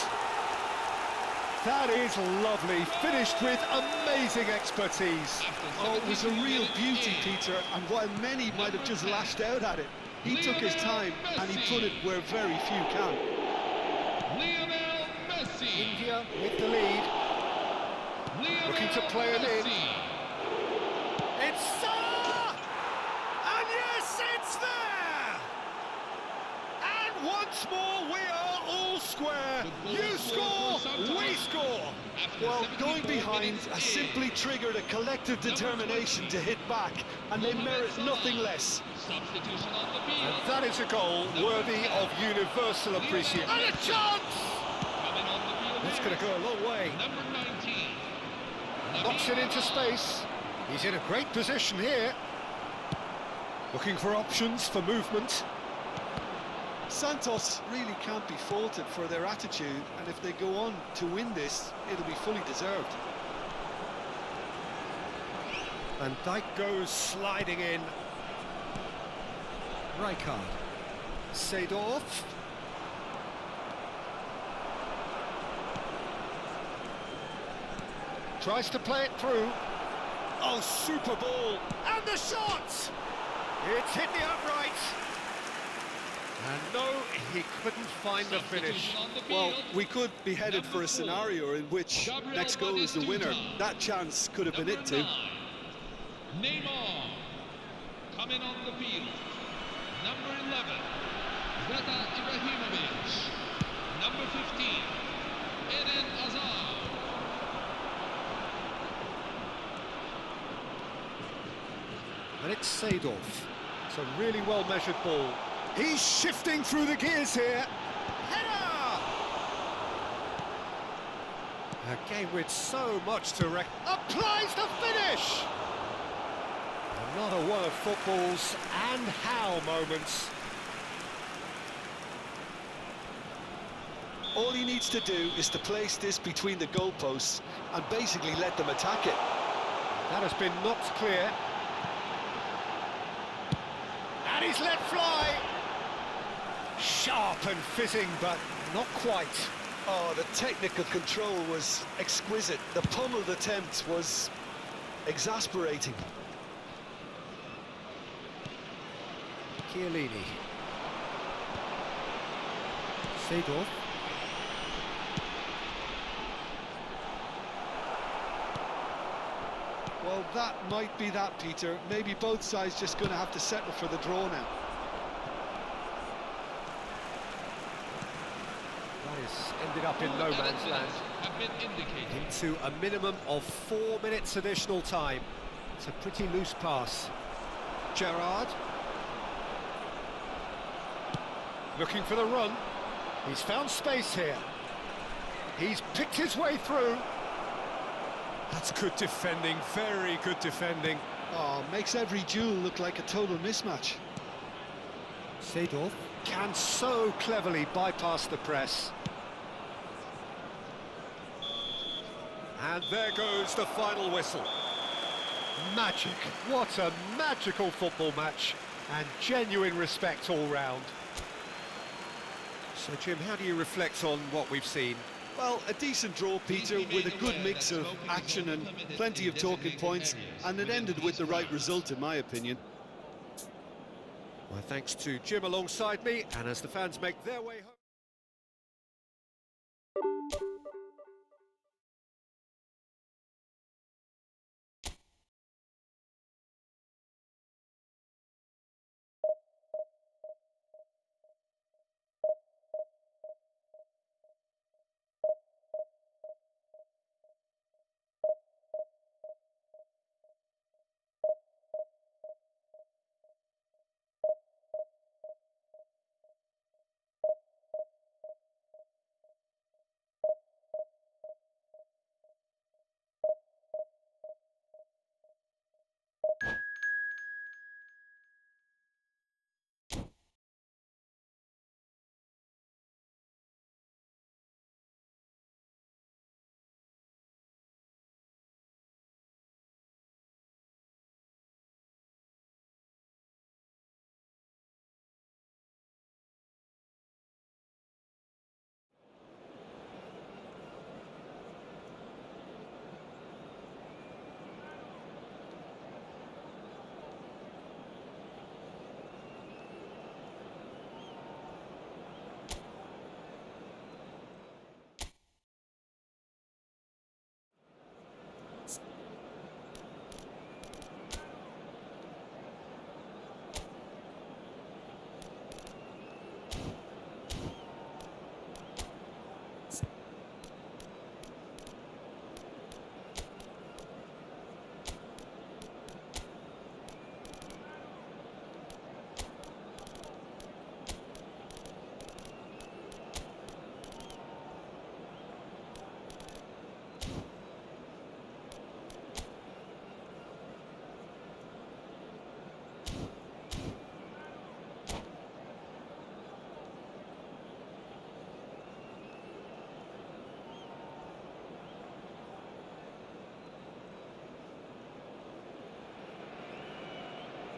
That is lovely, finished with amazing expertise. Oh, it was a real beauty, Peter, and while many might have just lashed out at it, he took his time and he put it where very few can. Lionel Messi. India with the lead, looking to play it in. It's Salah! And yes, it's there! And once more we are all square. You score, we score. Well, going behind has simply triggered a collective determination to hit back, and they merit nothing less. Substitution on the field. And that is a goal worthy of universal appreciation. And a chance! Coming on the field. That's going to go a long way. Number 19. Knocks it into space. He's in a great position here. Looking for options for movement. Santos really can't be faulted for their attitude, and if they go on to win this, it'll be fully deserved. Van Dijk goes sliding in. Rijkaard. Seedorf. Tries to play it through. Oh, super ball. And the shot! It's hit the upright. And no, he couldn't find the finish. Well, we could be headed for a scenario in which next goal is the winner. That chance could have been it too. Neymar. Coming on the field. Number 11. Zlatan Ibrahimovic. Number 15. Eden Hazard. And it's Seedorf. It's a really well-measured ball. He's shifting through the gears here. Header! A game with so much to applies the finish! Another one of football's and how moments. All he needs to do is to place this between the goalposts and basically let them attack it. That has been knocked clear. And he's let fly. Sharp and fitting, but not quite. Oh, the technical control was exquisite. The pummeled attempt was exasperating. Chiellini. Seedorf. Well, that might be that, Peter. Maybe both sides just going to have to settle for the draw now. That has ended up in no man's land. Have been indicated. Into a minimum of 4 minutes additional time. It's a pretty loose pass. Gerrard. Looking for the run. He's found space here. He's picked his way through. That's good defending, very good defending. Oh, makes every duel look like a total mismatch. Seedorf can so cleverly bypass the press. And there goes the final whistle. Magic. What a magical football match. And genuine respect all round. So, Jim, how do you reflect on what we've seen? Well, a decent draw, Peter, with a good mix of action and plenty of talking points, and it ended with the right result, in my opinion. My thanks to Jim alongside me, and as the fans make their way home.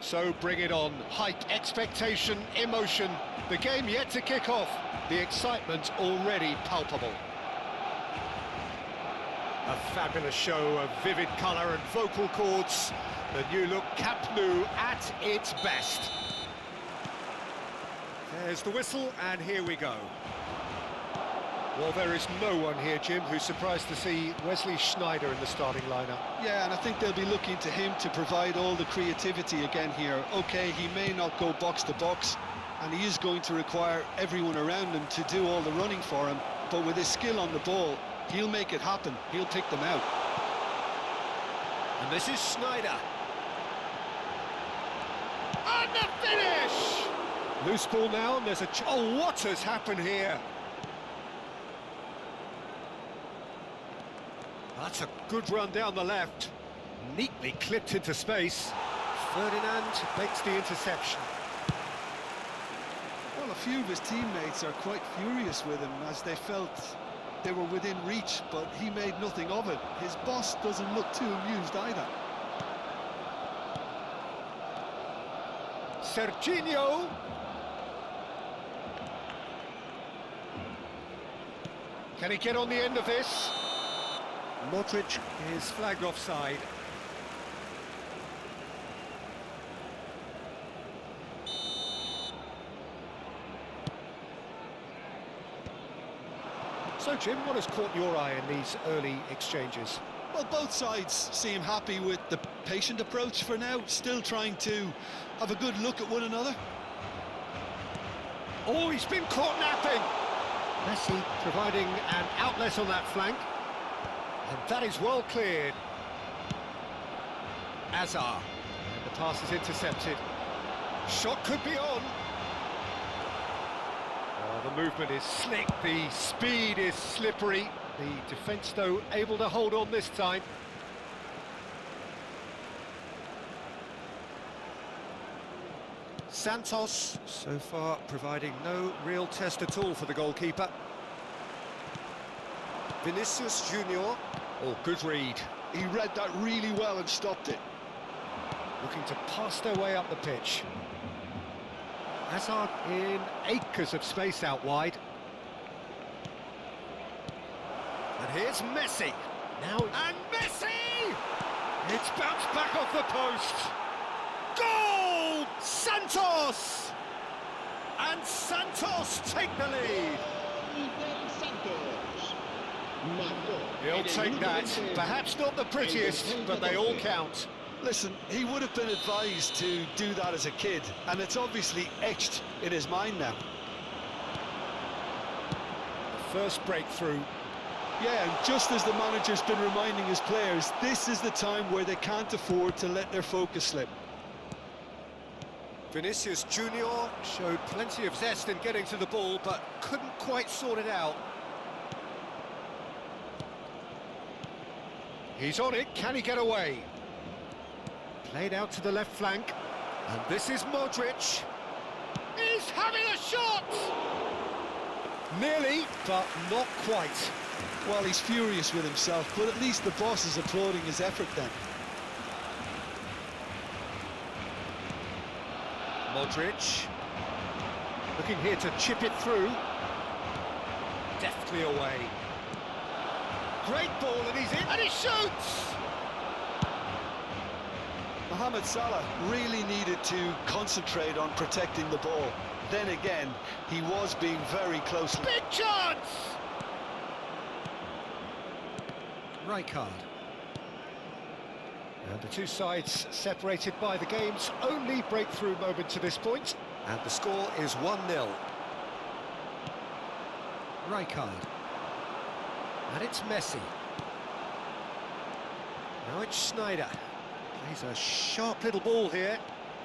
So bring it on. Height, expectation, emotion. The game yet to kick off. The excitement already palpable. A fabulous show of vivid colour and vocal cords. The new look Camp Nou at its best. There's the whistle, and here we go. Well, there is no one here, Jim, who's surprised to see Wesley Sneijder in the starting lineup. Yeah, and I think they'll be looking to him to provide all the creativity again here. OK, he may not go box to box, and he is going to require everyone around him to do all the running for him, but with his skill on the ball, he'll make it happen. He'll pick them out. And this is Sneijder. And the finish! Loose ball now, and there's a... Oh, what has happened here? That's a good run down the left. Neatly clipped into space. Ferdinand makes the interception. Well, a few of his teammates are quite furious with him as they felt they were within reach, but he made nothing of it. His boss doesn't look too amused either. Serginho. Can he get on the end of this? Modric is flagged offside. So, Jim, what has caught your eye in these early exchanges? Well, both sides seem happy with the patient approach for now, still trying to have a good look at one another. Oh, he's been caught napping! Messi providing an outlet on that flank. And that is well cleared. Azar. And the pass is intercepted. Shot could be on. Oh, the movement is slick, the speed is slippery. The defence, though, able to hold on this time. Santos, so far, providing no real test at all for the goalkeeper. Vinicius Junior. Oh, good read. He read that really well and stopped it. Looking to pass their way up the pitch. Hazard in acres of space out wide. And here's Messi. Now, and Messi! It's bounced back off the post. Goal! Santos! And Santos take the lead. He'll take that. Perhaps not the prettiest, but they all count. Listen, he would have been advised to do that as a kid, and it's obviously etched in his mind now. The first breakthrough. Yeah, and just as the manager's been reminding his players, this is the time where they can't afford to let their focus slip. Vinicius Junior showed plenty of zest in getting to the ball, but couldn't quite sort it out. He's on it, can he get away? Played out to the left flank, and this is Modric. He's having a shot! Nearly, but not quite. Well, he's furious with himself, but at least the boss is applauding his effort then. Modric, looking here to chip it through. Deftly away. Great ball, and he's in, and he shoots! Mohamed Salah really needed to concentrate on protecting the ball. Then again, he was being very close. Big chance! Rijkaard. And the two sides separated by the game's only breakthrough moment to this point. And the score is 1-0. Rijkaard. And it's Messi. Now it's Sneijder. Plays a sharp little ball here.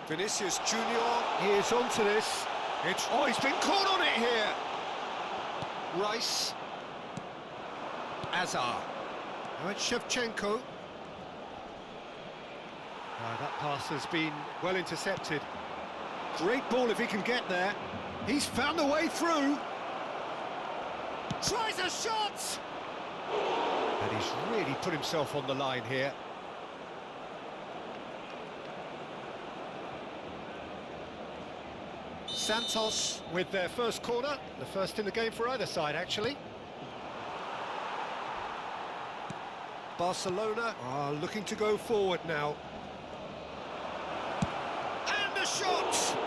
Vinicius Junior, he is onto this. Oh, he's been caught on it here. Rice. Azar. Now it's Shevchenko. That pass has been well intercepted. Great ball if he can get there. He's found a way through. Tries a shot! And he's really put himself on the line here. Santos with their first corner, the first in the game for either side, actually. Barcelona are looking to go forward now. And the shot!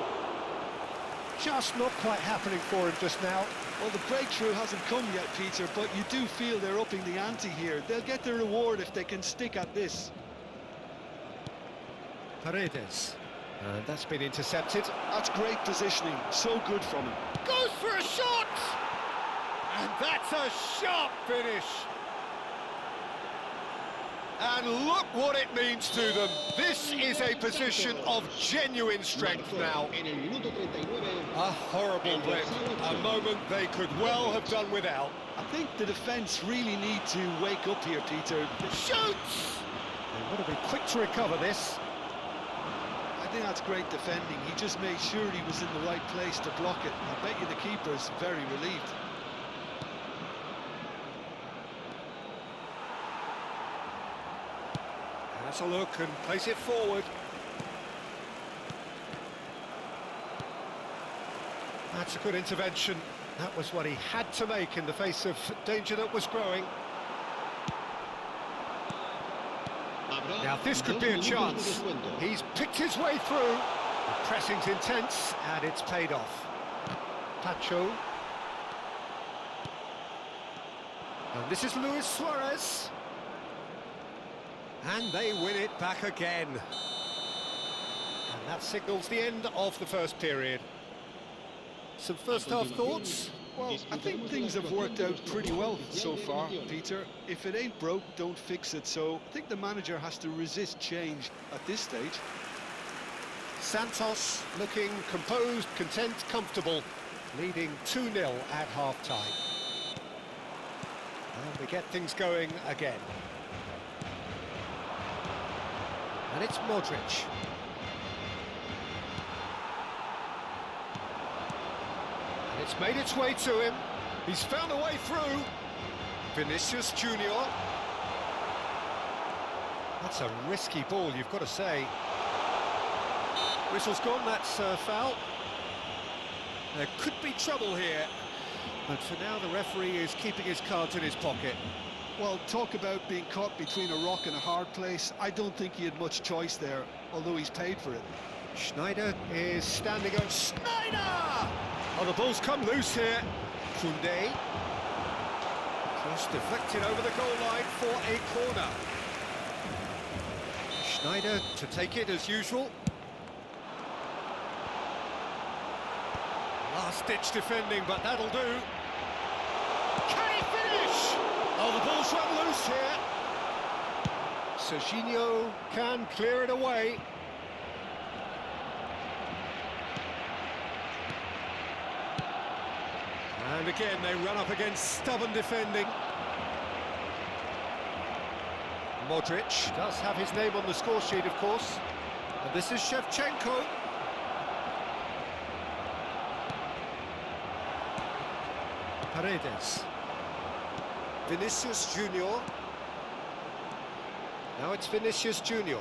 Just not quite happening for him just now. Well, the breakthrough hasn't come yet, Peter, but you do feel they're upping the ante here. They'll get the reward if they can stick at this. Paredes. And that's been intercepted. That's great positioning, so good from him. Goes for a shot! And that's a sharp finish. And look what it means to them. This is a position of genuine strength now. En el minuto 39. A horrible blip, a moment they could well have done without. I think the defence really need to wake up here, Peter. Shoots! They would have been quick to recover this. I think that's great defending. He just made sure he was in the right place to block it. I bet you the keeper's very relieved. Has a look and plays it forward. That's a good intervention. That was what he had to make in the face of danger that was growing. Now this could be a chance. He's picked his way through. The pressing's intense and it's paid off. Pacho. And this is Luis Suarez. And they win it back again. And that signals the end of the first period. Some first-half thoughts? Well, I think things have worked out pretty well so far, Peter. If it ain't broke, don't fix it. So I think the manager has to resist change at this stage. Santos looking composed, content, comfortable, leading 2-0 at half-time. And we get things going again. And it's Modric. And it's made its way to him. He's found a way through. Vinicius Junior. That's a risky ball, you've got to say. Whistle's gone, that's a foul. There could be trouble here. But for now, the referee is keeping his cards in his pocket. Well, talk about being caught between a rock and a hard place. I don't think he had much choice there, although he's paid for it. Schneider is standing on Schneider! Oh, the ball's come loose here. Koundé. Cross deflected over the goal line for a corner. Schneider to take it as usual. Last-ditch defending, but that'll do. Can he finish? Oh, the ball's run loose here. Serginho can clear it away. And again, they run up against stubborn defending. Modric does have his name on the score sheet, of course. And this is Shevchenko. Paredes. Vinicius Junior. Now it's Vinicius Junior.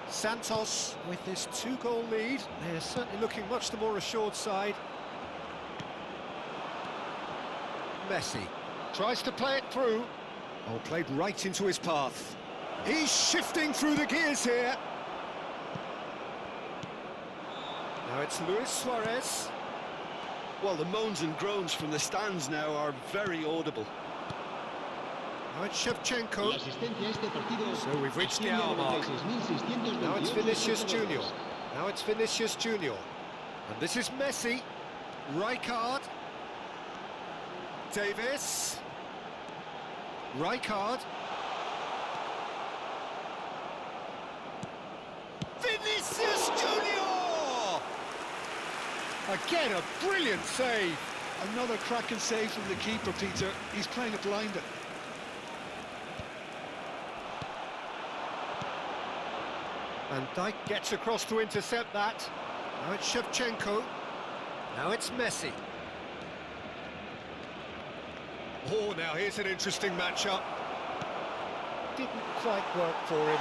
Santos with this 2-goal lead. They're certainly looking much the more assured side. Messi tries to play it through. Oh, played right into his path. He's shifting through the gears here. Now it's Luis Suarez. Well, the moans and groans from the stands now are very audible. Now it's Shevchenko. So we've reached the hour mark. Now it's Vinicius Junior. Now it's Vinicius Junior. And this is Messi. Rijkaard. Davis. Rijkaard. Vinicius Junior! Again, a brilliant save. Another cracking save from the keeper, Peter. He's playing it blinded. Van Dijk gets across to intercept that. Now it's Shevchenko. Now it's Messi. Oh, now here's an interesting matchup. Didn't quite work for him.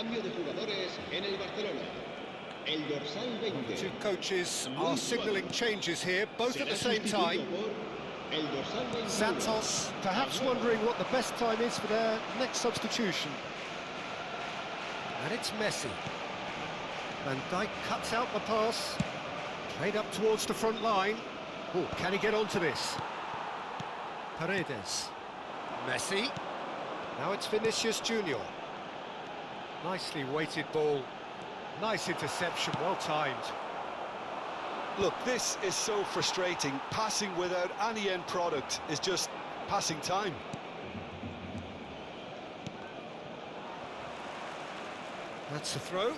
Cambio de jugadores en el Barcelona. El dorsal 20. Two coaches are signalling changes here, both at the same time. El dorsal 21. Santos perhaps wondering what the best time is for their next substitution. And it's Messi. Van Dijk cuts out the pass. Played up towards the front line. Oh, can he get onto this? Paredes. Messi. Now it's Vinicius Junior. Nicely weighted ball. Nice interception, well timed. Look, this is so frustrating. Passing without any end product is just passing time. That's a throw.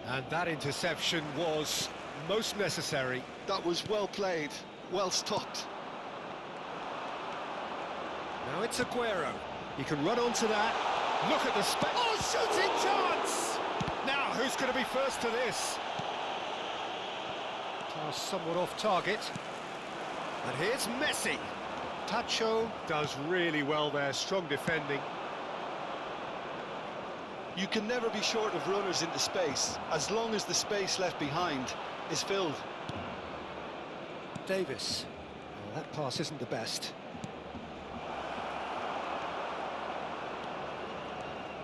And that interception was most necessary. That was well played, well stopped. Now it's Aguero. He can run onto that. Look at the space. Oh, shooting chance! Now, who's going to be first to this? Pass somewhat off target. And here's Messi. Tacho does really well there, strong defending. You can never be short of runners into space, as long as the space left behind is filled. Davis. Well, that pass isn't the best.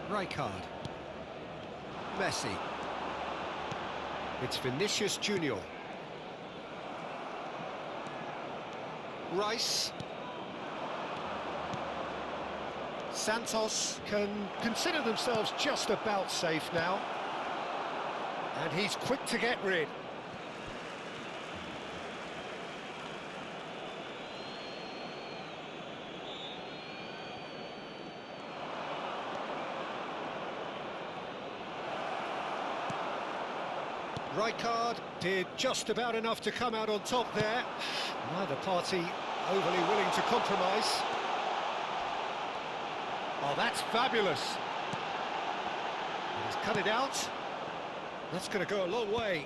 Rijkaard. Messi. It's Vinicius Junior. Rice. Santos can consider themselves just about safe now. And he's quick to get rid. Rijkaard did just about enough to come out on top there. Neither party overly willing to compromise. Oh, that's fabulous. He's cut it out. That's going to go a long way.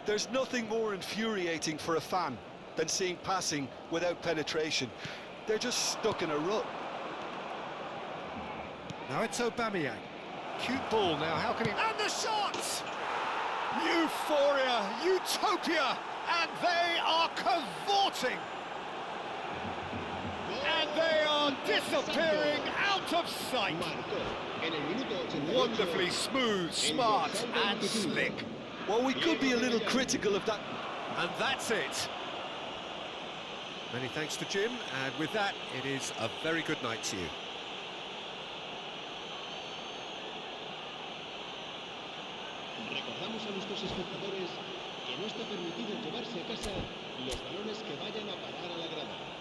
There's nothing more infuriating for a fan than seeing passing without penetration. They're just stuck in a rut. Now it's Aubameyang. Cute ball now, how can he... And the shot! Euphoria, utopia, and they are cavorting. And they are disappearing out of sight. Wonderfully smooth, smart, and slick. Well, we could be a little critical of that. And that's it. Many thanks to Jim, and with that, it is a very good night to you. Recordamos a nuestros espectadores que no está permitido llevarse a casa los balones que vayan a parar a la grada.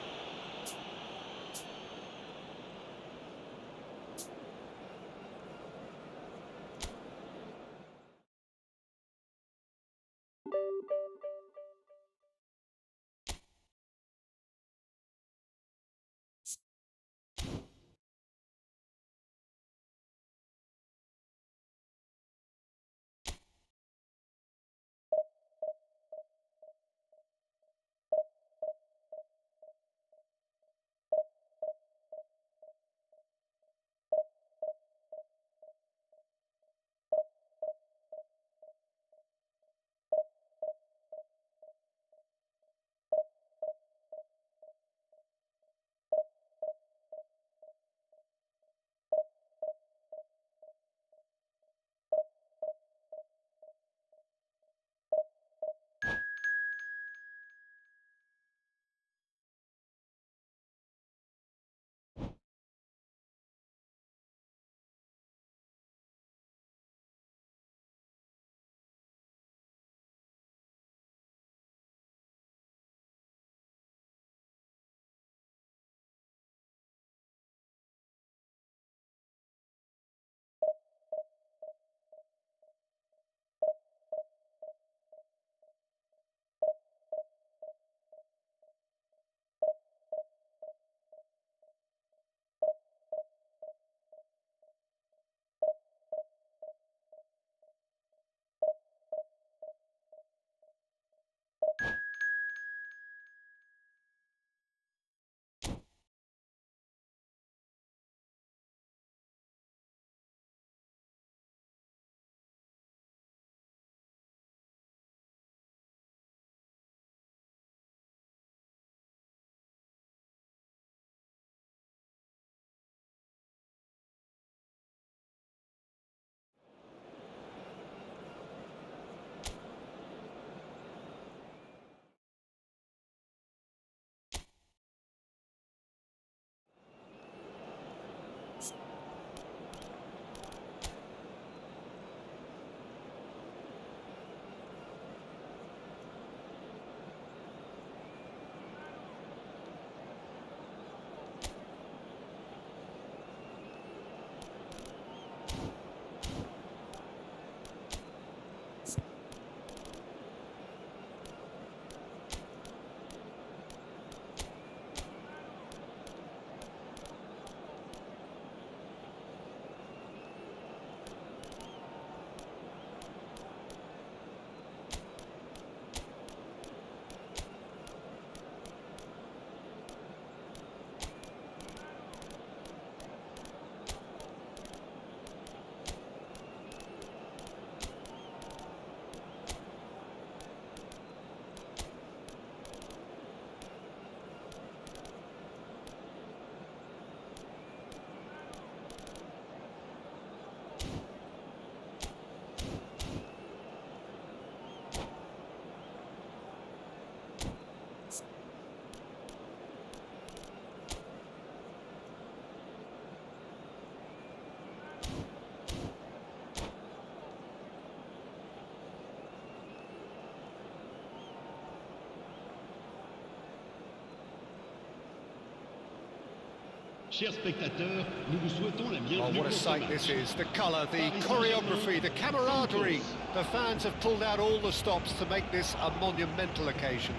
Chers spectateurs, nous vous souhaitons la Oh, bienvenue what a pour ce sight match. this is. The colour, the Paris choreography, Saint-Germain, the camaraderie. Santos. The fans have pulled out all the stops to make this a monumental occasion.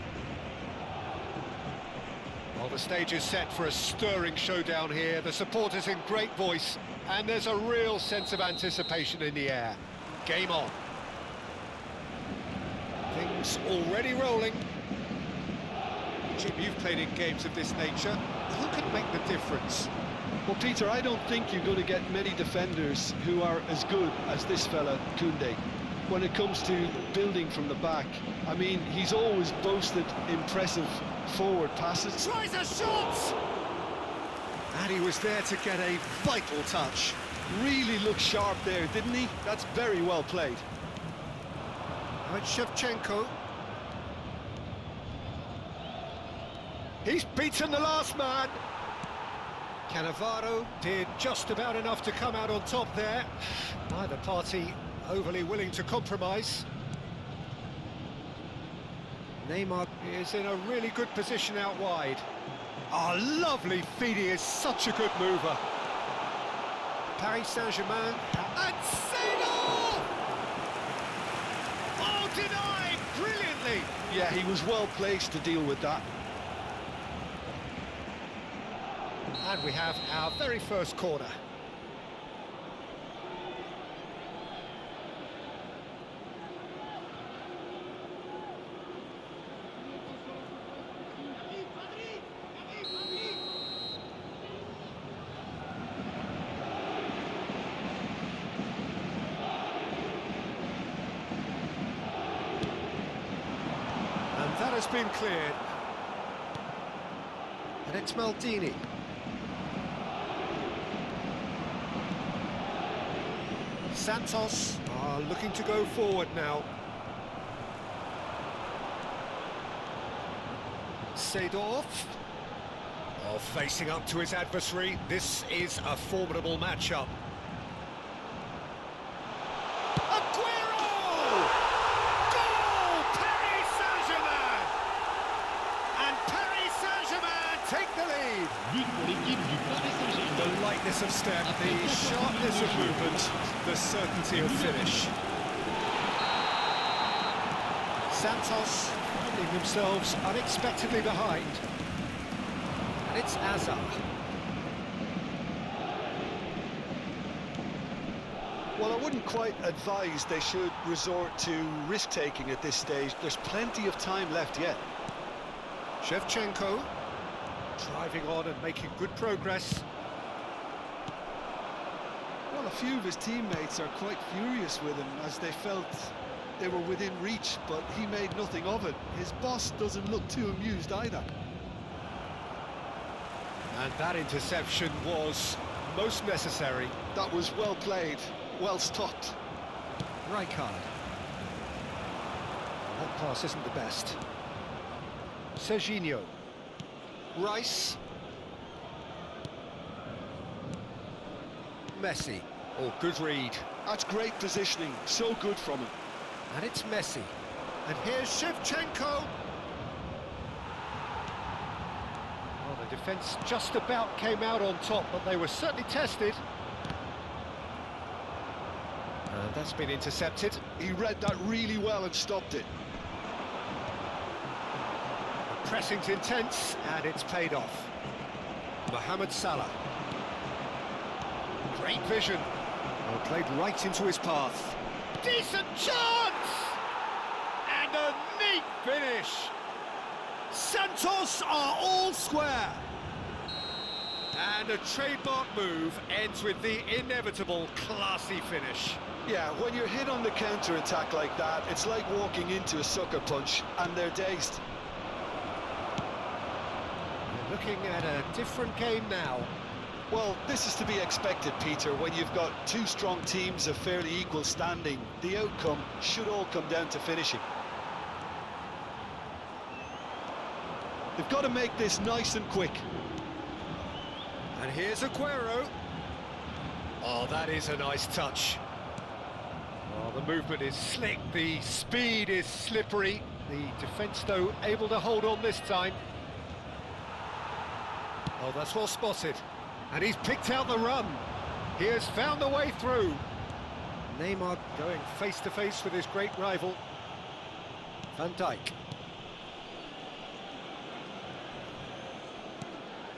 Well, the stage is set for a stirring showdown here. The supporters in great voice, and there's a real sense of anticipation in the air. Game on. Things already rolling. Jim, you've played in games of this nature. Who can make the difference? Well, Peter, I don't think you're going to get many defenders who are as good as this fella, Koundé. When it comes to building from the back, I mean, he's always boasted impressive forward passes. Tries a shot! And he was there to get a vital touch. Really looked sharp there, didn't he? That's very well played. Now it's Shevchenko. He's beaten the last man. Cannavaro did just about enough to come out on top there. Neither party overly willing to compromise. Neymar is in a really good position out wide. Oh, lovely feed, he is such a good mover. Paris Saint-Germain, and Seydorf! Oh, denied brilliantly! Yeah, he was well placed to deal with that. And we have our very first corner. And that has been cleared. And it's Maldini. Santos are looking to go forward now. Seydorf. Oh, facing up to his adversary. This is a formidable matchup. Aguero! Goal! Paris Saint-Germain! And Paris Saint-Germain take the lead. But pour l'équipe du Paris Saint-Germain. The lightness of step, the sharpness of movement, the certainty of finish. Santos finding themselves unexpectedly behind. And it's Azar. Well, I wouldn't quite advise they should resort to risk-taking at this stage. There's plenty of time left yet. Shevchenko driving on and making good progress. Well, a few of his teammates are quite furious with him as they felt they were within reach, but he made nothing of it. His boss doesn't look too amused either. And that interception was most necessary. That was well played, well stopped. Rijkaard. That pass isn't the best. Serginho. Rice. Messi. Oh, good read. That's great positioning, so good from him. And it's Messi. And here's Shevchenko. Well, the defence just about came out on top, but they were certainly tested. And that's been intercepted. He read that really well and stopped it. The pressing's intense, and it's paid off. Mohamed Salah. Great vision. Well, played right into his path. Decent chance! And a neat finish. Santos are all square. And a trademark move ends with the inevitable classy finish. Yeah, when you're hit on the counter-attack like that, it's like walking into a sucker punch, and they're dazed. We're looking at a different game now. Well, this is to be expected, Peter. When you've got two strong teams of fairly equal standing, the outcome should all come down to finishing. They've got to make this nice and quick. And here's Aguero. Oh, that is a nice touch. Oh, the movement is slick, the speed is slippery. The defence, though, able to hold on this time. Oh, that's well spotted. And he's picked out the run. He has found the way through. Neymar going face-to-face with his great rival. Van Dijk.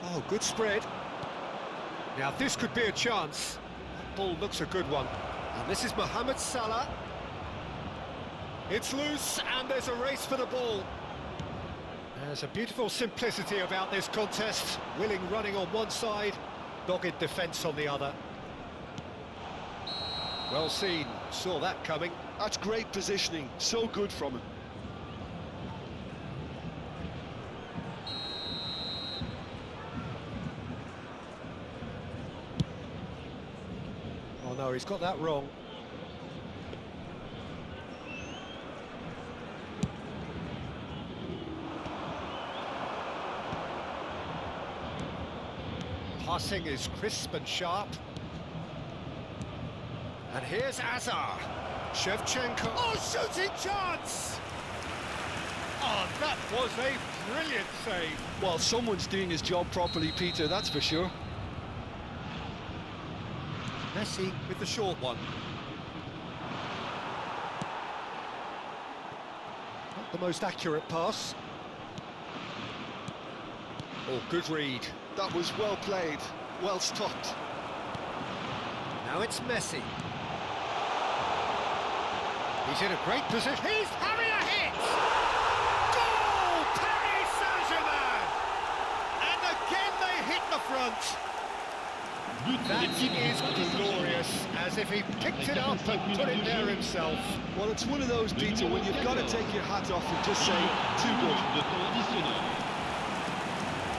Oh, good spread. Now this could be a chance. That ball looks a good one. And this is Mohamed Salah. It's loose and there's a race for the ball. There's a beautiful simplicity about this contest. Willing running on one side, dogged defence on the other. Well seen, saw that coming. That's great positioning, so good from him. Oh no, he's got that wrong. Passing is crisp and sharp. And here's Azar. Shevchenko. Oh, shooting chance! Oh, that was a brilliant save. Well, someone's doing his job properly, Peter, that's for sure. Messi with the short one. Not the most accurate pass. Oh, good read. That was well played, well stopped. Now it's Messi. He's in a great position. He's having a hit! Goal! Paris Saint-Germain! And again they hit the front. That is glorious, as if he picked it up and put it there himself. Well, it's one of those, Peter, when you've got to take your hat off and just say, too good.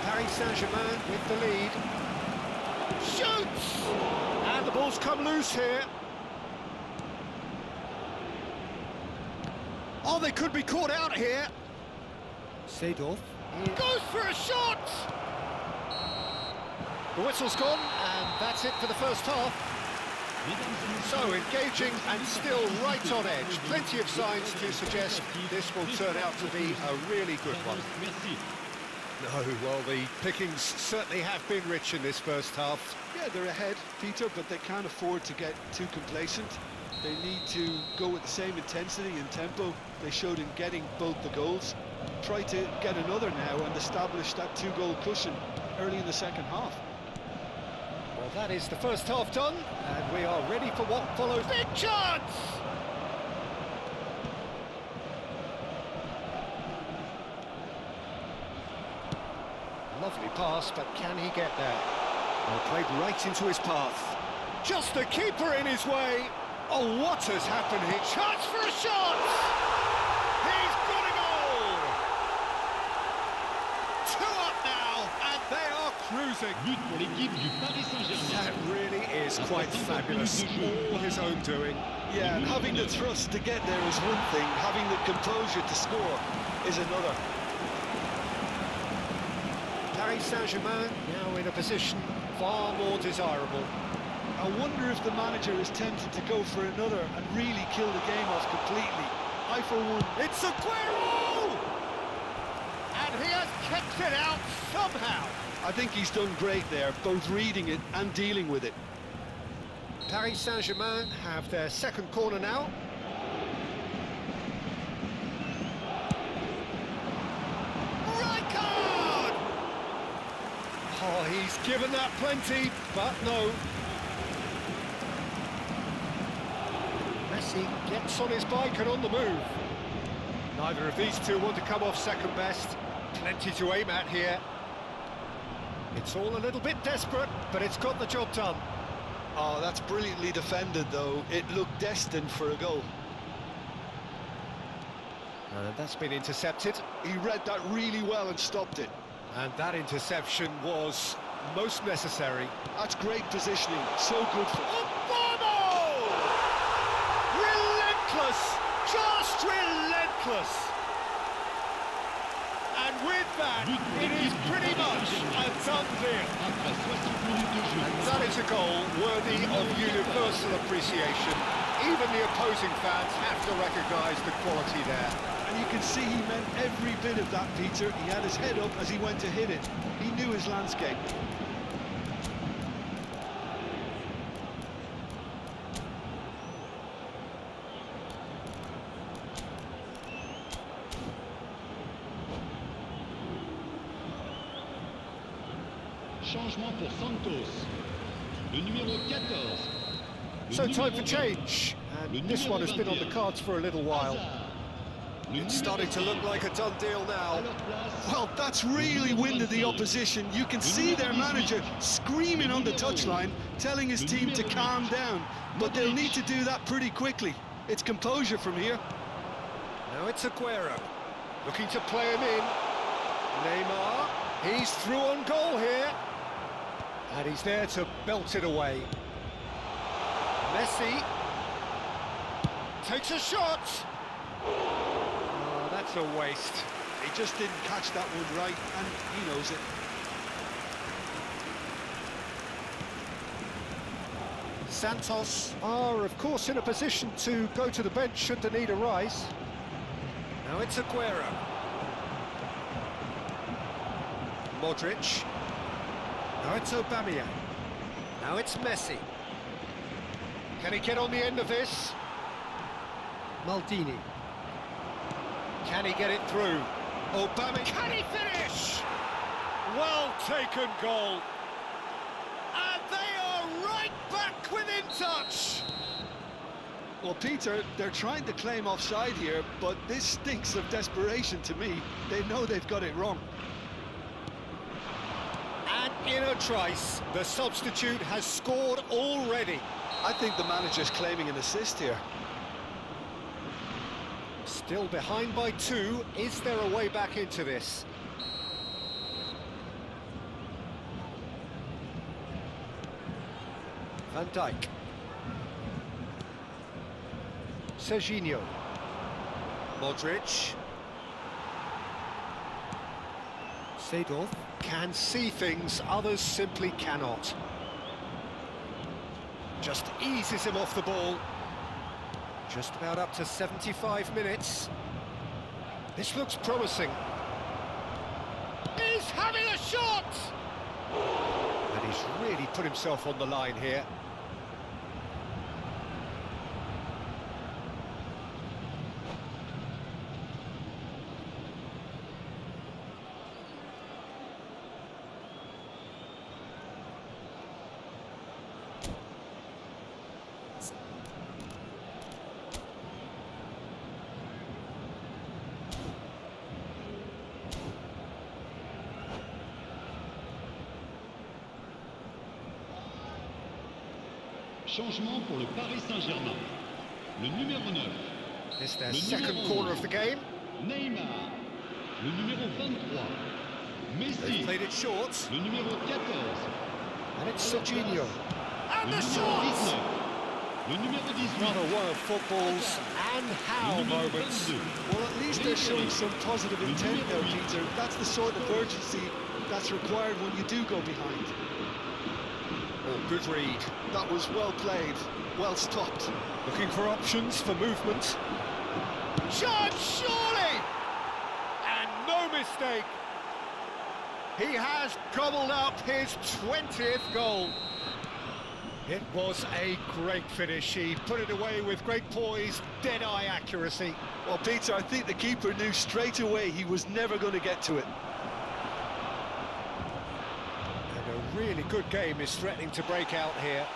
Paris Saint-Germain with the lead. Shoots! And the ball's come loose here. Oh, they could be caught out here. Seedorf goes for a shot! The whistle's gone, and that's it for the first half. So engaging and still right on edge. Plenty of signs to suggest this will turn out to be a really good one. No, well, the pickings certainly have been rich in this first half. Yeah, they're ahead, Peter, but they can't afford to get too complacent. They need to go with the same intensity and tempo they showed in getting both the goals. Try to get another now and establish that two-goal cushion early in the second half. Well, that is the first half done, and we are ready for what follows. Big chance! Lovely pass, but can he get there? Well, played right into his path. Just the keeper in his way. Oh, what has happened here? Chance for a shot! He's got a goal! 2 up now, and they are cruising. That really is quite fabulous. All his own doing. Yeah, and having the thrust to get there is one thing, having the composure to score is another. Paris Saint-Germain now in a position far more desirable. I wonder if the manager is tempted to go for another and really kill the game off completely. I, for one... It's Aguero! And he has kept it out somehow. I think he's done great there, both reading it and dealing with it. Paris Saint-Germain have their second corner now. Oh, he's given that plenty, but no. Messi gets on his bike and on the move. Neither of these two want to come off second best. Plenty to aim at here. It's all a little bit desperate, but it's got the job done. Oh, that's brilliantly defended, though. It looked destined for a goal. And that's been intercepted. He read that really well and stopped it. And that interception was most necessary. That's great positioning, so good for... Obama! Relentless! Just relentless! And with that, it is pretty much a done deal. And that is a goal worthy of universal appreciation. Even the opposing fans have to recognise the quality there. And you can see he meant every bit of that, Peter. He had his head up as he went to hit it. He knew his landscape. Changement pour Santos. Le numéro 14. So time for change, and this one has been on the cards for a little while. It's starting to look like a done deal now. Well, that's really winded the opposition. You can see their manager screaming on the touchline, telling his team to calm down. But they'll need to do that pretty quickly. It's composure from here. Now it's Aguero, looking to play him in. Neymar, he's through on goal here. And he's there to belt it away. Messi takes a shot. Oh, that's a waste. He just didn't catch that one right, and he knows it. Santos are, of course, in a position to go to the bench should the need arise. Now it's Aguero. Modric. Now it's Aubameyang. Now it's Messi. Can he get on the end of this? Maldini. Can he get it through? Aubameyang. Can he finish? Well taken goal. And they are right back within touch. Well, Peter, they're trying to claim offside here, but this stinks of desperation to me. They know they've got it wrong. And in a trice, the substitute has scored already. I think the manager's claiming an assist here. Still behind by 2. Is there a way back into this? Van Dijk. Serginho. Modric. Seedorf can see things others simply cannot. Just eases him off the ball. Just about up to 75 minutes. This looks promising. He's having a shot! And he's really put himself on the line here. Changement pour le Paris Saint-Germain. Le numéro 9. It's their second corner of the game. Neymar. Le numéro 23. They've Messi. played it short. Le numéro 14. And it's Serginho. And Le the numéro 19. shot! Le numéro 18. What a one of football's and how Le numéro moments. 22. Well, at least they're showing some positive intent now, Peter. That's the sort of urgency that's required when you do go behind. Oh, good read. That was well played, well stopped. Looking for options for movement. Shot, surely! And no mistake. He has gobbled up his 20th goal. It was a great finish. He put it away with great poise, dead-eye accuracy. Well, Peter, I think the keeper knew straight away he was never going to get to it. And a really good game is threatening to break out here.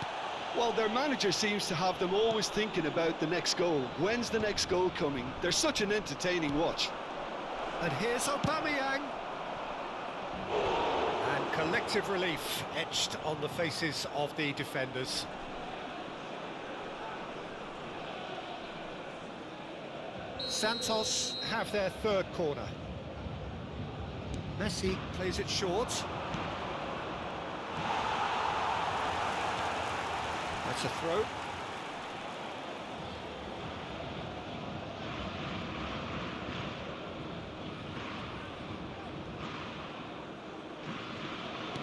Well, their manager seems to have them always thinking about the next goal. When's the next goal coming? They're such an entertaining watch. And here's Aubameyang. And collective relief etched on the faces of the defenders. Santos have their third corner. Messi plays it short. That's a throw.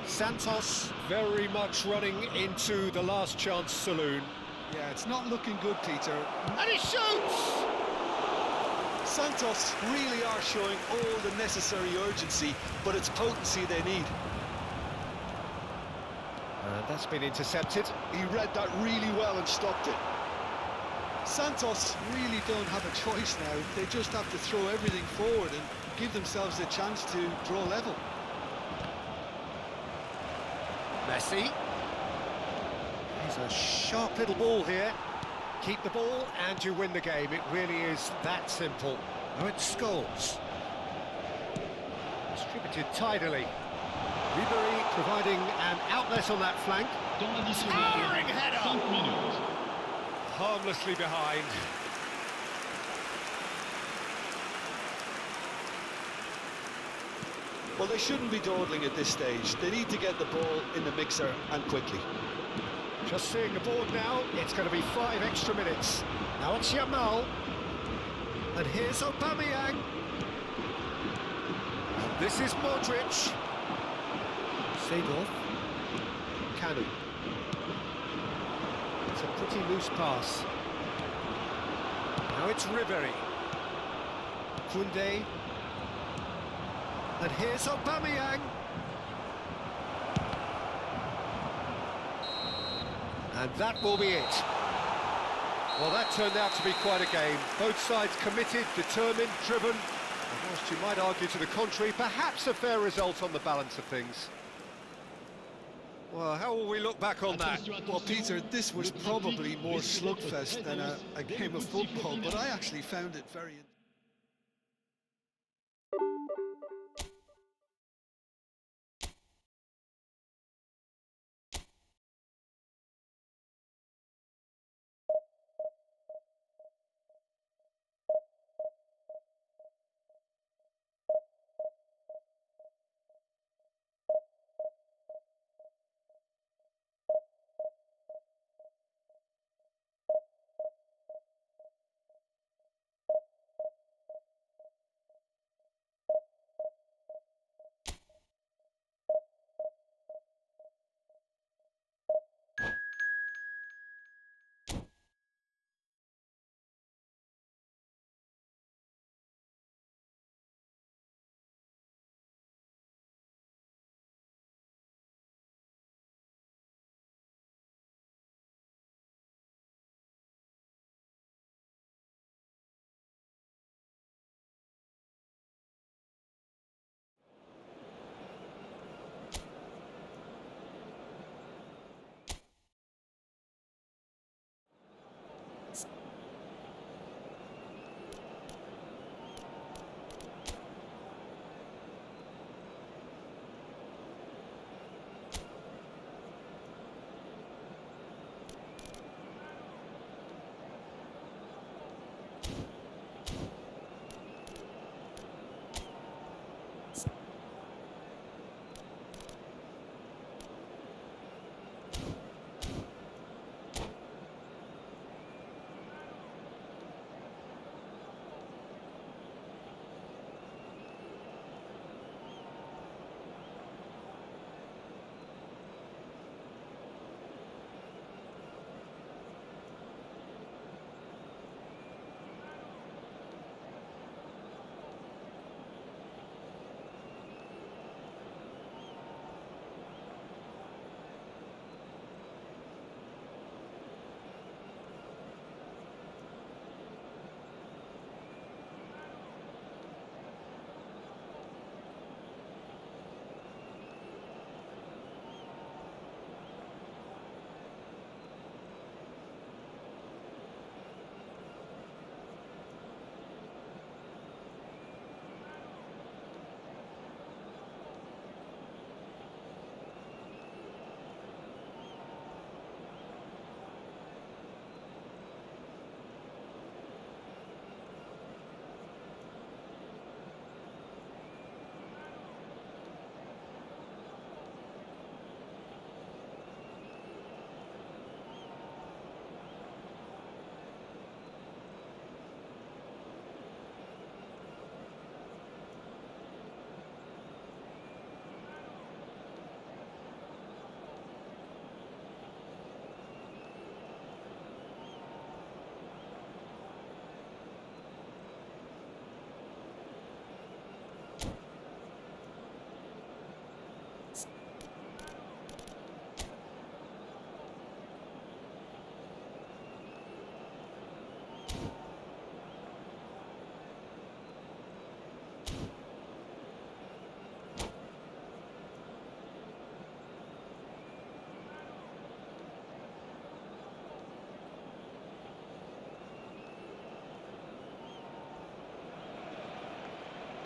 Santos very much running into the last chance saloon. Yeah, it's not looking good, Peter. And he shoots! Santos really are showing all the necessary urgency, but it's potency they need. And that's been intercepted. He read that really well and stopped it. Santos really don't have a choice now. They just have to throw everything forward and give themselves a chance to draw level. Messi. He's a sharp little ball here. Keep the ball and you win the game. It really is that simple. Now it's Scholes. Distributed tidily. Ribery providing an outlet on that flank. Towering header! 5 minutes. Harmlessly behind. Well, they shouldn't be dawdling at this stage. They need to get the ball in the mixer and quickly. Just seeing the board now, it's going to be 5 extra minutes. Now it's Yamal. And here's Aubameyang. And this is Modric. Seedorf. Kanu. It's a pretty loose pass. Now it's Ribery. Koundé. And here's Aubameyang. And that will be it. Well, that turned out to be quite a game. Both sides committed, determined, driven. And whilst you might argue to the contrary, perhaps a fair result on the balance of things. Well, how will we look back on that? Well, Peter, this was probably more slugfest than a game of football, but I actually found it very...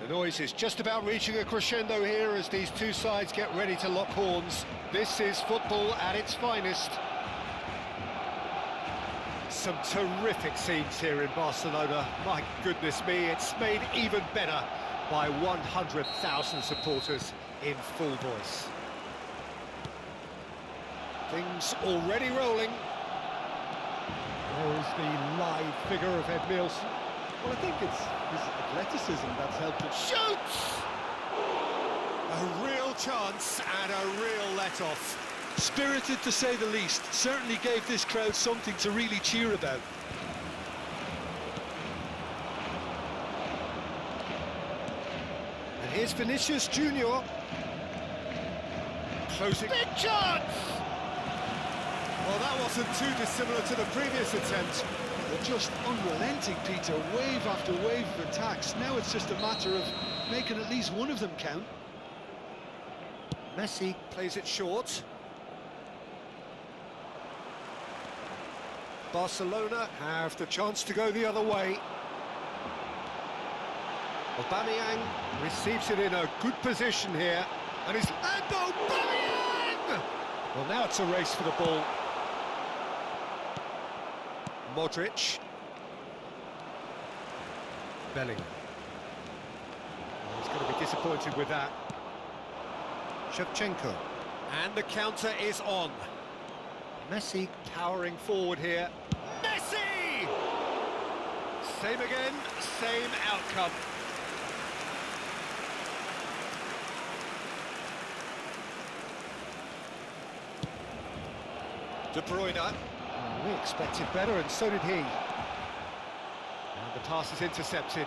The noise is just about reaching a crescendo here as these two sides get ready to lock horns. This is football at its finest. Some terrific scenes here in Barcelona. My goodness me, it's made even better by 100,000 supporters in full voice. Things already rolling. There is the live figure of Ed Nielsen. Well, I think it's his athleticism that's helped him. Shoots! A real chance and a real let-off. Spirited to say the least. Certainly gave this crowd something to really cheer about. And here's Vinicius Junior. Closing. Big chance! Well, that wasn't too dissimilar to the previous attempt. They're just unrelenting, Peter. Wave after wave of attacks. Now it's just a matter of making at least one of them count. Messi plays it short. Barcelona have the chance to go the other way. Aubameyang receives it in a good position here. And Aubameyang! Well, now it's a race for the ball. Modric. Bellingham. Oh, he's going to be disappointed with that. Shevchenko. And the counter is on. Messi powering forward here. Messi! Same again, same outcome. De Bruyne. We expected better, and so did he. And the pass is intercepted.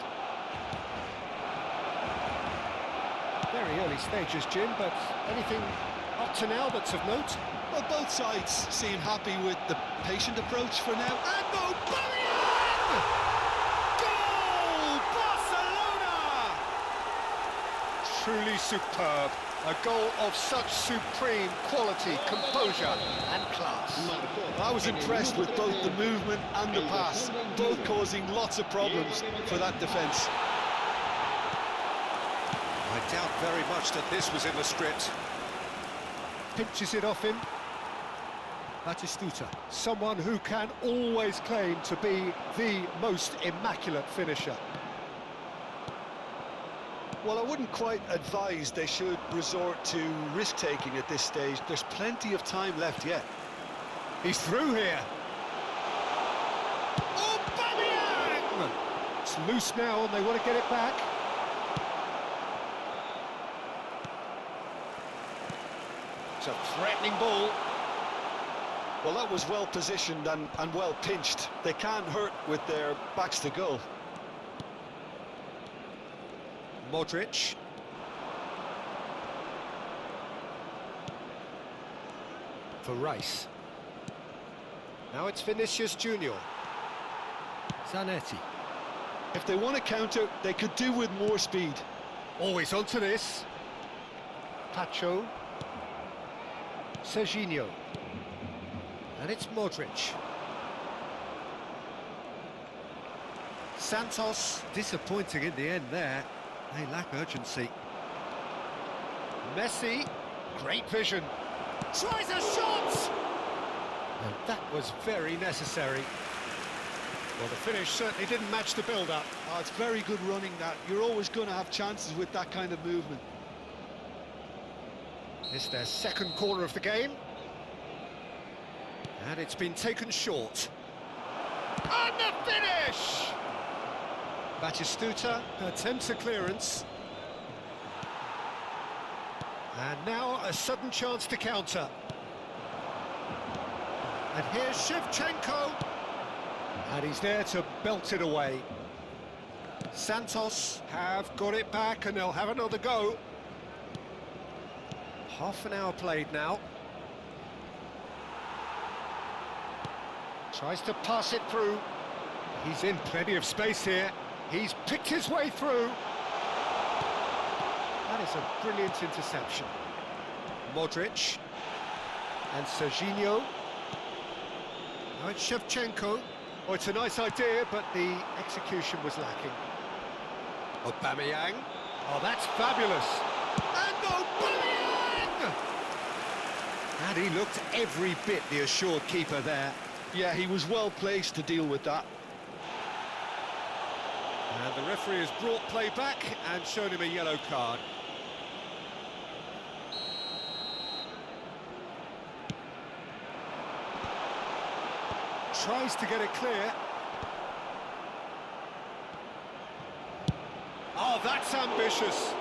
Very early stages, Jim, but anything up to now that's of note? Well, both sides seem happy with the patient approach for now. And Aubameyang! Goal! Barcelona! Truly superb. A goal of such supreme quality, composure and class. I was impressed with both the movement and the pass, both causing lots of problems for that defence. I doubt very much that this was in the script. Pinches it off him. Batistuta, someone who can always claim to be the most immaculate finisher. Well, I wouldn't quite advise they should resort to risk-taking at this stage. There's plenty of time left yet. He's through here. Aubameyang! It's loose now and they want to get it back. It's a threatening ball. Well, that was well positioned and well pinched. They can't hurt with their backs to goal. Modric. For Rice. Now it's Vinicius Junior. Zanetti. If they want to counter, they could do with more speed. Always onto this. Pacho. Serginho. And it's Modric. Santos, disappointing in the end there. They lack urgency. Messi, great vision. Tries a shot! And that was very necessary. Well, the finish certainly didn't match the build-up. Oh, it's very good running, that. You're always going to have chances with that kind of movement. It's their second corner of the game. And it's been taken short. And the finish! Batistuta attempts a clearance. And now a sudden chance to counter. And here's Shevchenko. And he's there to belt it away. Santos have got it back and they'll have another go. Half an hour played now. Tries to pass it through. He's in plenty of space here. He's picked his way through. That is a brilliant interception. Modric. And Serginho. Now it's Shevchenko. Oh, it's a nice idea, but the execution was lacking. Aubameyang. Oh, that's fabulous. And Aubameyang! And he looked every bit the assured keeper there. Yeah, he was well placed to deal with that. And the referee has brought play back and shown him a yellow card. Tries to get it clear. Oh, that's ambitious.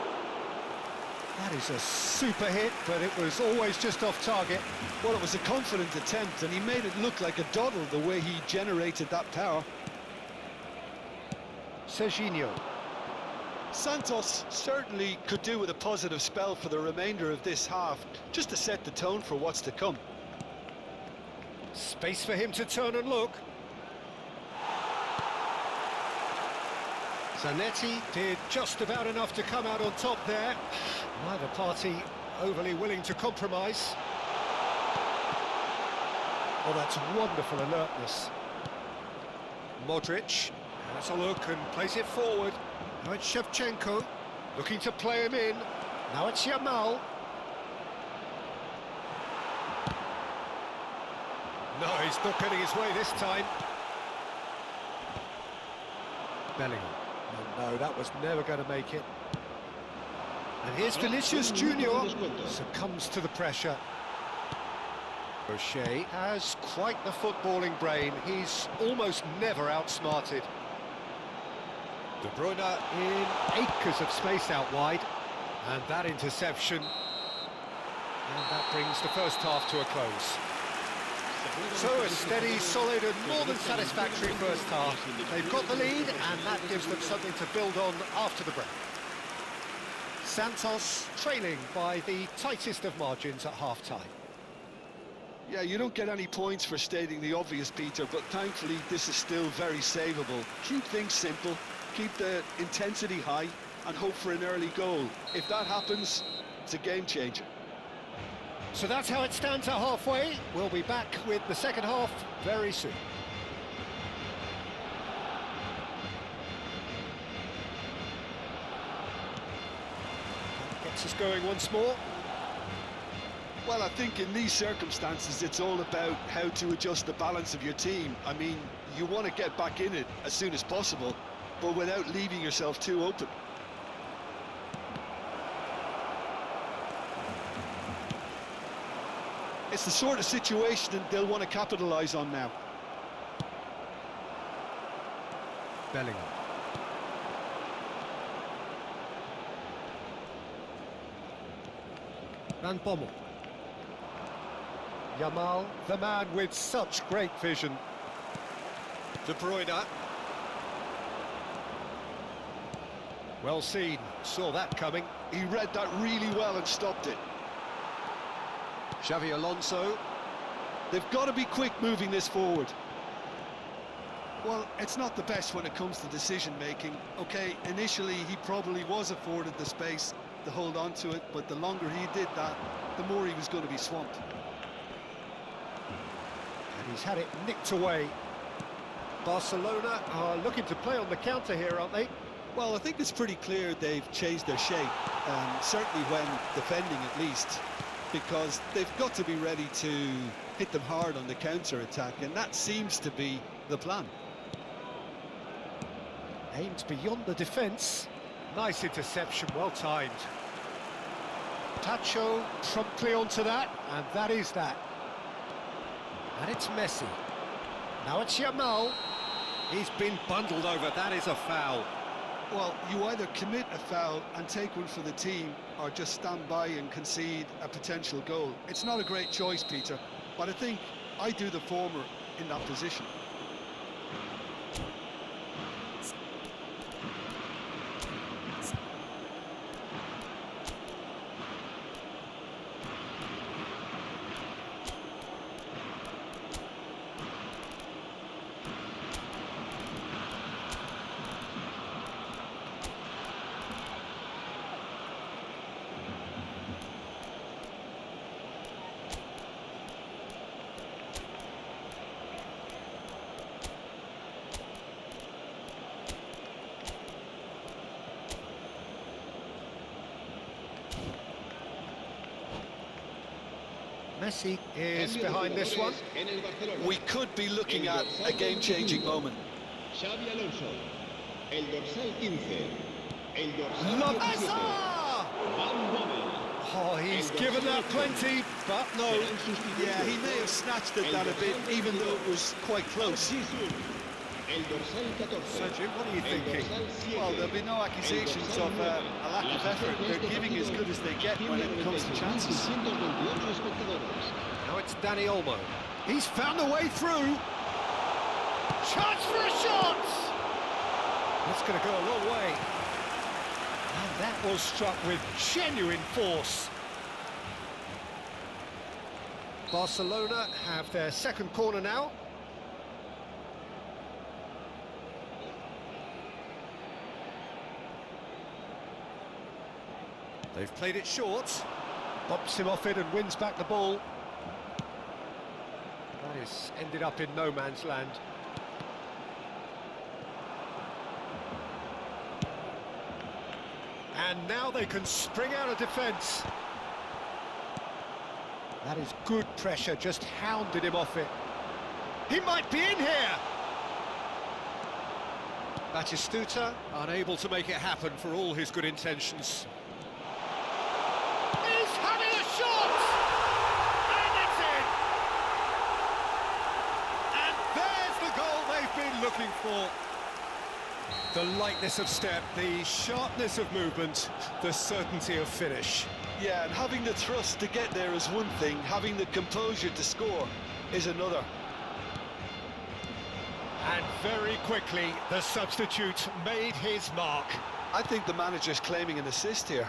That is a super hit, but it was always just off target. Well, it was a confident attempt, and he made it look like a doddle the way he generated that power. Serginho. Santos certainly could do with a positive spell for the remainder of this half, just to set the tone for what's to come. Space for him to turn and look. Zanetti did just about enough to come out on top there. Neither party overly willing to compromise. Oh, that's wonderful alertness. Modric has a look and plays it forward. Now it's Shevchenko, looking to play him in. Now it's Yamal. No, he's not getting his way this time. Bellingham. Oh, no, that was never going to make it. And here's Vinicius Junior. Succumbs to the pressure. O'Shea has quite the footballing brain. He's almost never outsmarted. De Bruyne in acres of space out wide. And that interception. And that brings the first half to a close. So a steady, solid and more than satisfactory first half. They've got the lead and that gives them something to build on after the break. Santos trailing by the tightest of margins at half-time. Yeah, you don't get any points for stating the obvious, Peter, but thankfully this is still very savable. Keep things simple, keep the intensity high and hope for an early goal. If that happens, it's a game changer. So that's how it stands at halfway. We'll be back with the second half very soon. Gets us going once more. Well, I think in these circumstances, it's all about how to adjust the balance of your team. I mean, you want to get back in it as soon as possible, but without leaving yourself too open. It's the sort of situation that they'll want to capitalise on now. Bellingham. Van Bommel. Yamal, the man with such great vision. De Bruyne. Well seen, saw that coming. He read that really well and stopped it. Xavi Alonso. They've got to be quick moving this forward. Well, it's not the best when it comes to decision-making. OK, initially he probably was afforded the space to hold on to it, but the longer he did that, the more he was going to be swamped. And he's had it nicked away. Barcelona are looking to play on the counter here, aren't they? Well, I think it's pretty clear they've changed their shape, certainly when defending at least, because they've got to be ready to hit them hard on the counter-attack, and that seems to be the plan. Aimed beyond the defence. Nice interception, well timed. Tacho promptly onto that, and that is that. And it's Messi. Now it's Yamal. He's been bundled over, that is a foul. Well, you either commit a foul and take one for the team, or just stand by and concede a potential goal. It's not a great choice, Peter, but I think I do the former in that position. Messi is Cambio de behind this one. jugadores en el Barcelona. We could be looking El at dorsal a game-changing 25, moment. Xavi Alonso. El dorsal 15. El dorsal Lopez! 17. Van Bommel. Oh, he's given that plenty, but no. Serán sustituidos Yeah, he may have snatched at el that a bit, dorsal even though 22. it was quite close. Jisoo. El dorsal 14. So, Jim, what are you El thinking? dorsal 7. Well, there'll be no accusations El dorsal of 9. a lack La of effort. afición de They're este giving as partido good as they get when it comes to chances. 196.628 espectadores. Now it's Dani Olmo. He's found a way through. Chance for a shot! That's going to go a long way. And that was struck with genuine force. Barcelona have their second corner now. They've played it short. Bops him off it and wins back the ball. That is ended up in no man's land. And now they can spring out of defence. That is good pressure, just hounded him off it. He might be in here! Batistuta unable to make it happen for all his good intentions. He's having a shot! And it's in! And there's the goal they've been looking for. The lightness of step, the sharpness of movement, the certainty of finish. Yeah, and having the thrust to get there is one thing, having the composure to score is another. And very quickly, the substitute made his mark. I think the manager's claiming an assist here.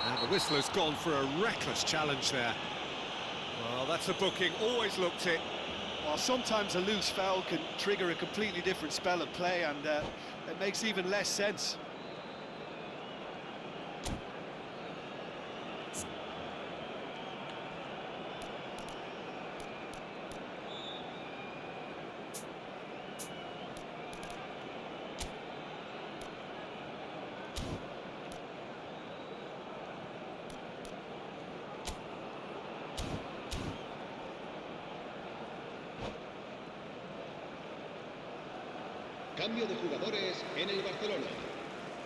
And the whistler's gone for a reckless challenge there. Well, that's a booking, always looked it. Well, sometimes a loose foul can trigger a completely different spell of play, and it makes even less sense. Cambio de jugadores en el Barcelona.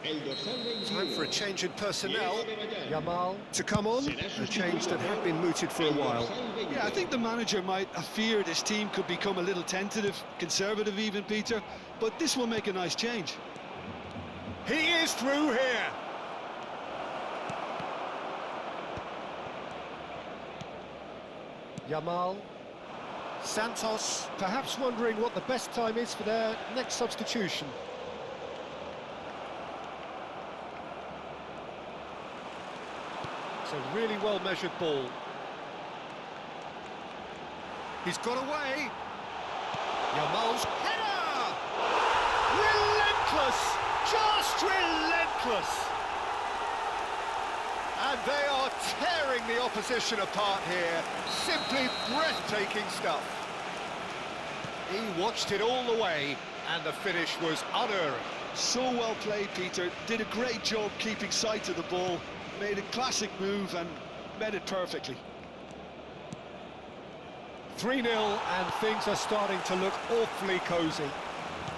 El dorsal 21. Time for a change in personnel. Yamal to come on, a change that had been mooted for a while. Yeah, I think the manager might have feared his team could become a little tentative, conservative even, Peter, but this will make a nice change. He is through here. Yamal. Santos, perhaps wondering what the best time is for their next substitution. It's a really well-measured ball. He's got away. Yamal's header! Relentless! Just relentless! And they are tearing the opposition apart here. Simply breathtaking stuff. He watched it all the way, and the finish was unerring. So well played, Peter. Did a great job keeping sight of the ball. Made a classic move and met it perfectly. 3-0, and things are starting to look awfully cosy.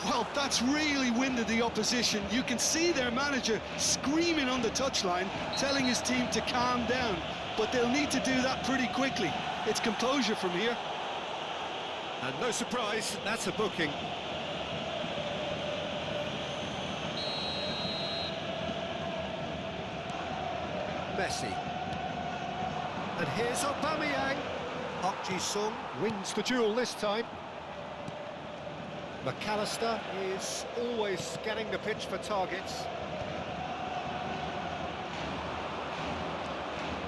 Well, that's really winded the opposition. You can see their manager screaming on the touchline, telling his team to calm down. But they'll need to do that pretty quickly. It's composure from here. And no surprise, that's a booking. Messi. And here's Aubameyang. Park Ji-sung wins the duel this time. McAllister is always scanning the pitch for targets.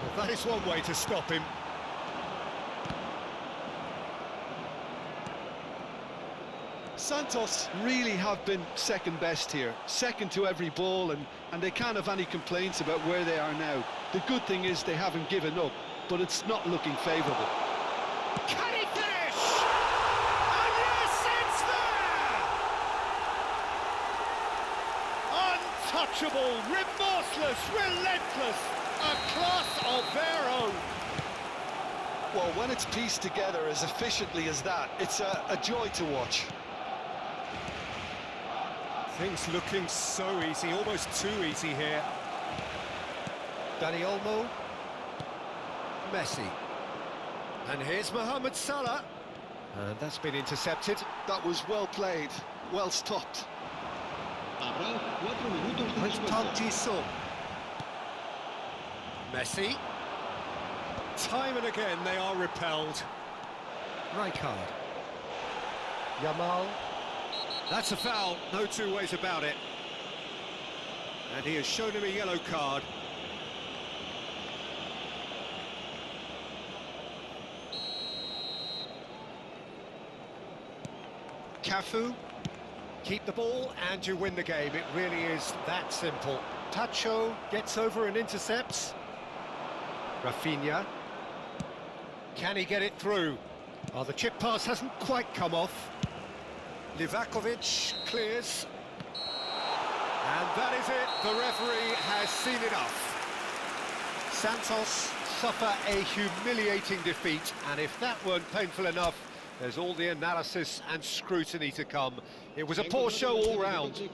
Well, that is one way to stop him. Santos really have been second best here, second to every ball, and they can't have any complaints about where they are now. The good thing is they haven't given up, but it's not looking favourable. Can he finish? And yes, it's there! Untouchable, remorseless, relentless. A class of their own. Well, when it's pieced together as efficiently as that, it's a joy to watch. Things looking so easy, almost too easy here. Dani Olmo. Messi. And here's Mohamed Salah. And that's been intercepted. That was well played, well stopped. Habrá 4 minutos de Park descuento. Ji-sung. Messi. Time and again they are repelled. Rijkaard. Yamal. That's a foul, no two ways about it. And he has shown him a yellow card. Cafu. Keep the ball and you win the game. It really is that simple. Tacho gets over and intercepts. Rafinha. Can he get it through? Oh, the chip pass hasn't quite come off. Livakovic clears. And that is it. The referee has seen enough. Santos suffer a humiliating defeat, and if that weren't painful enough, there's all the analysis and scrutiny to come. It was a poor show all round.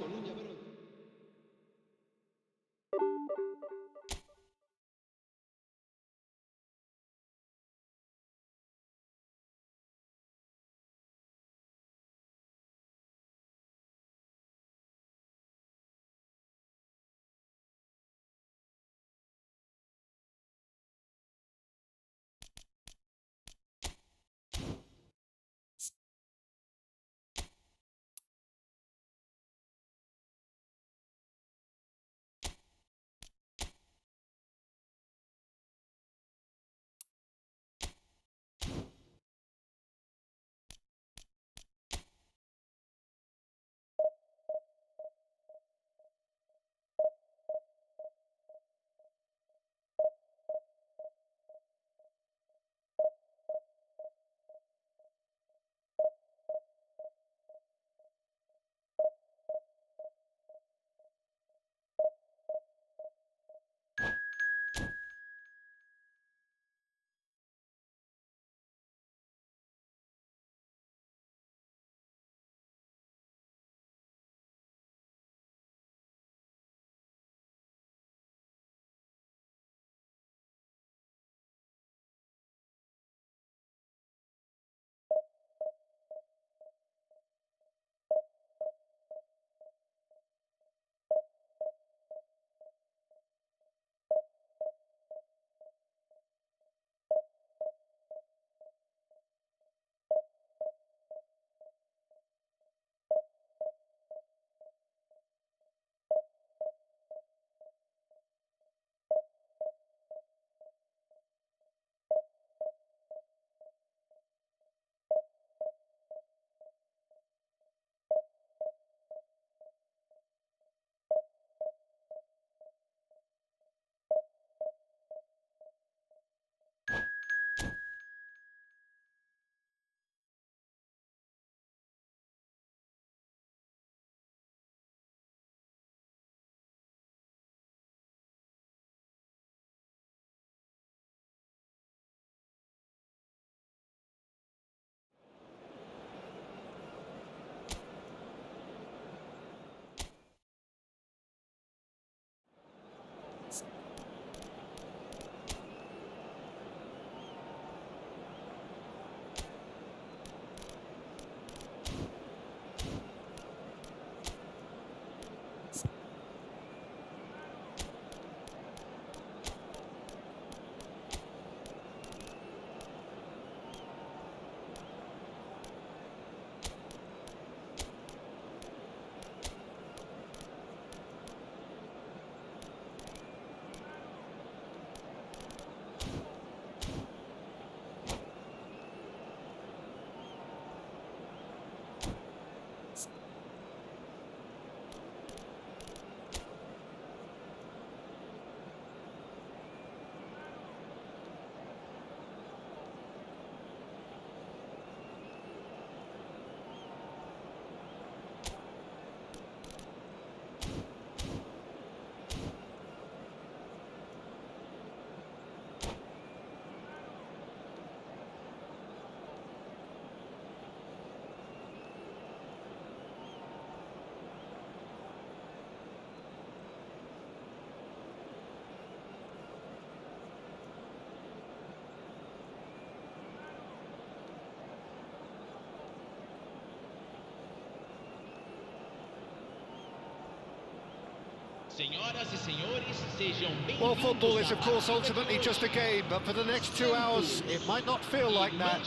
Senhoras e senhores, sejam bem-vindos. Well, football is, of course, ultimately just a game, but for the next 2 hours, it might not feel like that.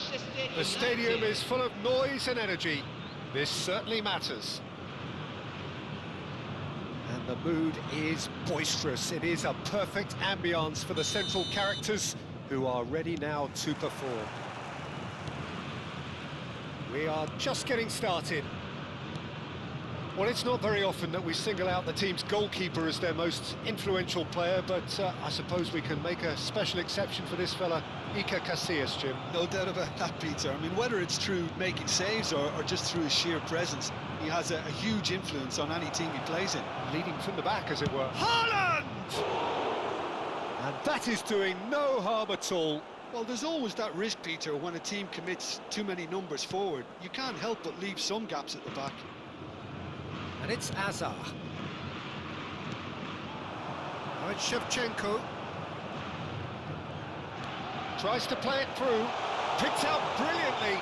The stadium is full of noise and energy. This certainly matters. And the mood is boisterous. It is a perfect ambience for the central characters who are ready now to perform. We are just getting started. Well, it's not very often that we single out the team's goalkeeper as their most influential player, but I suppose we can make a special exception for this fella, Iker Casillas, Jim. No doubt about that, Peter. I mean, whether it's through making saves or just through his sheer presence, he has a huge influence on any team he plays in. Leading from the back, as it were. Haaland! And that is doing no harm at all. Well, there's always that risk, Peter, when a team commits too many numbers forward. You can't help but leave some gaps at the back. And it's Azar. Now it's Shevchenko. Tries to play it through. Picked out brilliantly.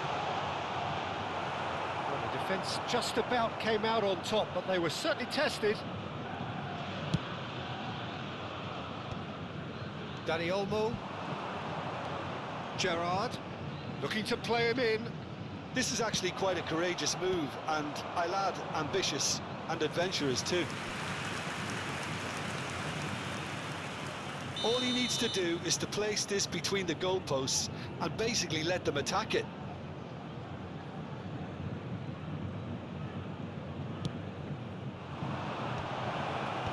Well, the defence just about came out on top, but they were certainly tested. Dani Olmo. Gerrard. Looking to play him in. This is actually quite a courageous move, and I'll add ambitious and adventurous too. All he needs to do is to place this between the goalposts and basically let them attack it.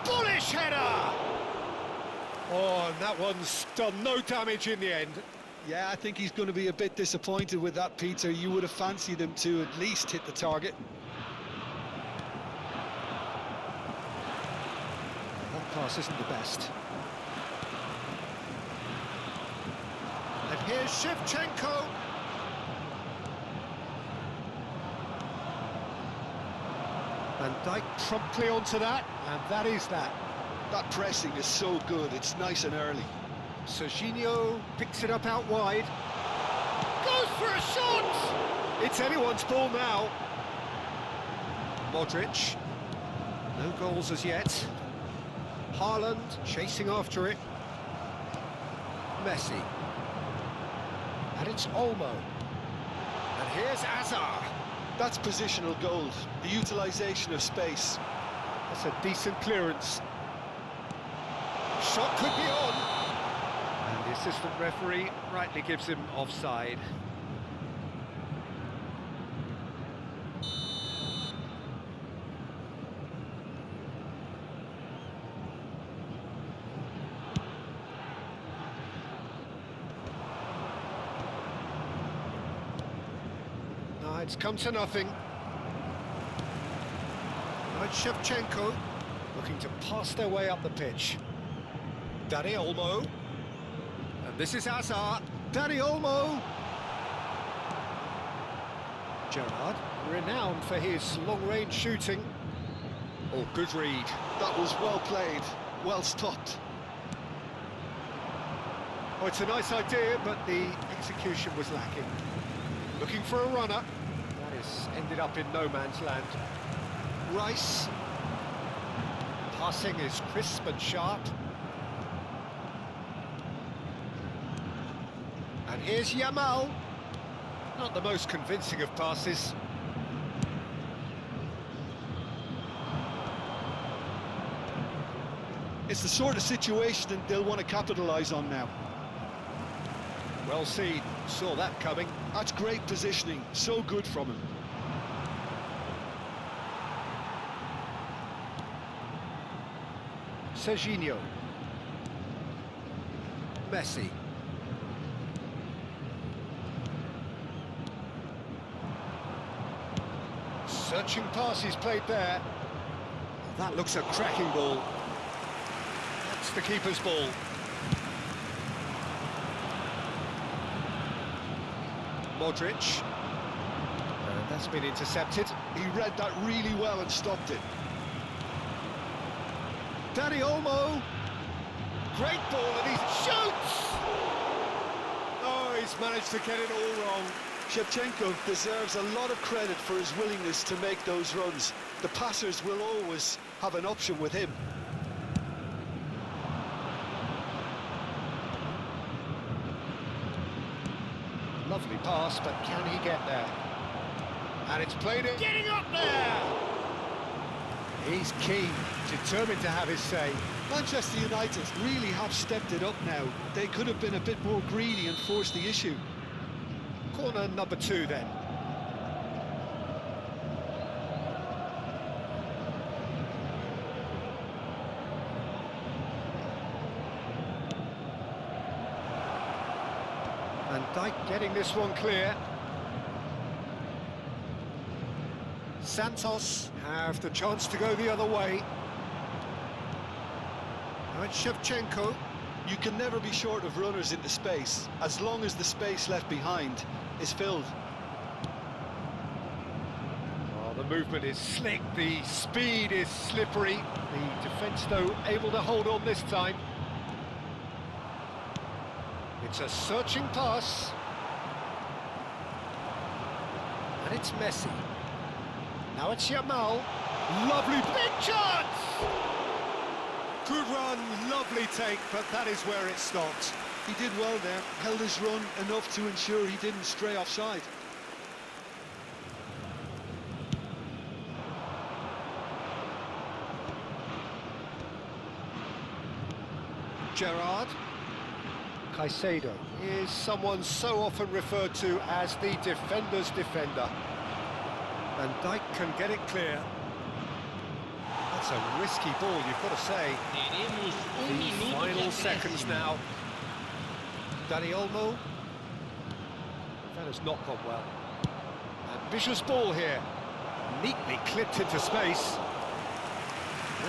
Bullish header! Oh, and that one's done no damage in the end. Yeah, I think he's going to be a bit disappointed with that, Peter. You would have fancied him to at least hit the target. That pass isn't the best. And here's Shevchenko. Van Dijk promptly onto that, and that is that. That pressing is so good, it's nice and early. Serginho picks it up out wide. Goes for a shot! It's anyone's ball now. Modric. No goals as yet. Haaland chasing after it. Messi. And it's Olmo. And here's Azar. That's positional gold, the utilisation of space. That's a decent clearance. Shot could be on. And the assistant referee rightly gives him offside. No, it's come to nothing. Now it's Shevchenko looking to pass their way up the pitch. Dani Olmo. And this is Azar. Dani Olmo. Gerrard, renowned for his long-range shooting. Oh, good read. That was well played, well stopped. Oh, it's a nice idea, but the execution was lacking. Looking for a runner. That has ended up in no man's land. Rice. Passing is crisp and sharp. And here's Yamal. Not the most convincing of passes. It's the sort of situation that they'll want to capitalise on now. Well seen, saw that coming. That's great positioning, so good from him. Serginho. Messi. Searching passes played there. That looks a cracking ball. That's the keeper's ball. Modric. And that's been intercepted. He read that really well and stopped it. Dani Olmo. Great ball and he shoots! Oh, he's managed to get it all wrong. Shevchenko deserves a lot of credit for his willingness to make those runs. The passers will always have an option with him. Lovely pass, but can he get there? And it's played it. Getting up there! He's keen, determined to have his say. Manchester United really have stepped it up now. They could have been a bit more greedy and forced the issue. Corner number 2 then. And Dijk getting this one clear. Santos have the chance to go the other way. Now it's Shevchenko. You can never be short of runners into space, as long as the space left behind is filled. Oh, the movement is slick, the speed is slippery. The defence, though, able to hold on this time. It's a searching pass. And it's Messi. Now it's Yamal. Lovely big chance! Good run, lovely take, but that is where it stopped. He did well there, held his run enough to ensure he didn't stray offside. Gerrard. Caicedo is someone so often referred to as the defender's defender. And Dijk can get it clear. That's a risky ball, you've got to say. The final seconds now. Dani Olmo. That has not gone well. Ambitious ball here. Neatly clipped into space.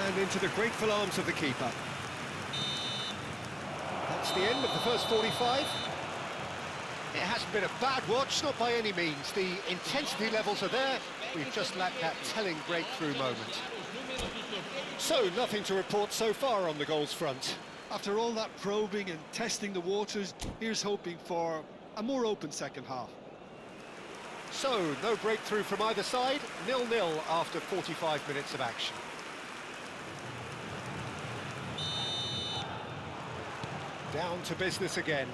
And into the grateful arms of the keeper. That's the end of the first 45. It hasn't been a bad watch, not by any means. The intensity levels are there. We've just lacked that telling breakthrough moment. So, nothing to report so far on the goals front. After all that probing and testing the waters, here's hoping for a more open second half. So, no breakthrough from either side. 0-0 after 45 minutes of action. Down to business again.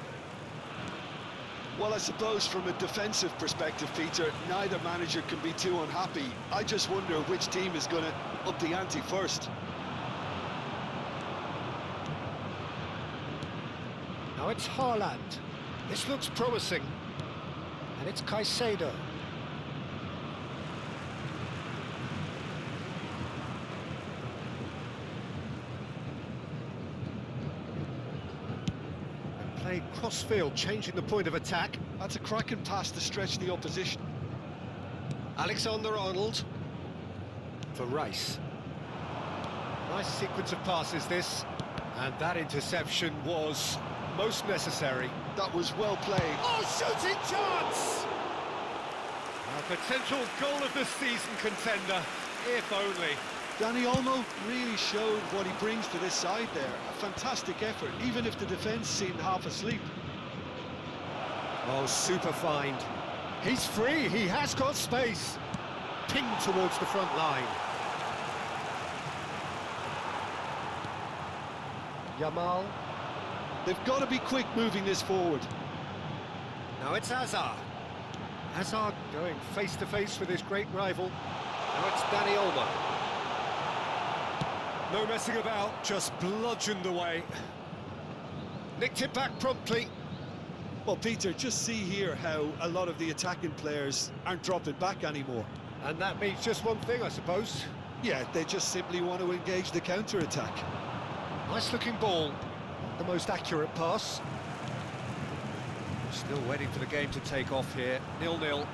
Well, I suppose from a defensive perspective, Peter, neither manager can be too unhappy. I just wonder which team is going to up the ante first. Now it's Haaland. This looks promising. And it's Caicedo. Played cross-field, changing the point of attack. That's a cracking pass to stretch the opposition. Alexander-Arnold for Rice. Nice sequence of passes, this. And that interception was most necessary. That was well played. Oh, shooting chance! A potential goal of the season contender, if only. Dani Olmo really showed what he brings to this side there. A fantastic effort, even if the defence seemed half asleep. Oh, super find. He's free, he has got space. Pinged towards the front line. Yamal. They've got to be quick moving this forward. Now it's Hazard. Hazard going face-to-face with his great rival. Now it's Dani Olmo. No messing about, just bludgeoned away. Nicked it back promptly. Well, Peter, just see here how a lot of the attacking players aren't dropping back anymore. And that means just one thing, I suppose. Yeah, they just simply want to engage the counter-attack. Nice-looking ball. The most accurate pass. Still waiting for the game to take off here. 0-0.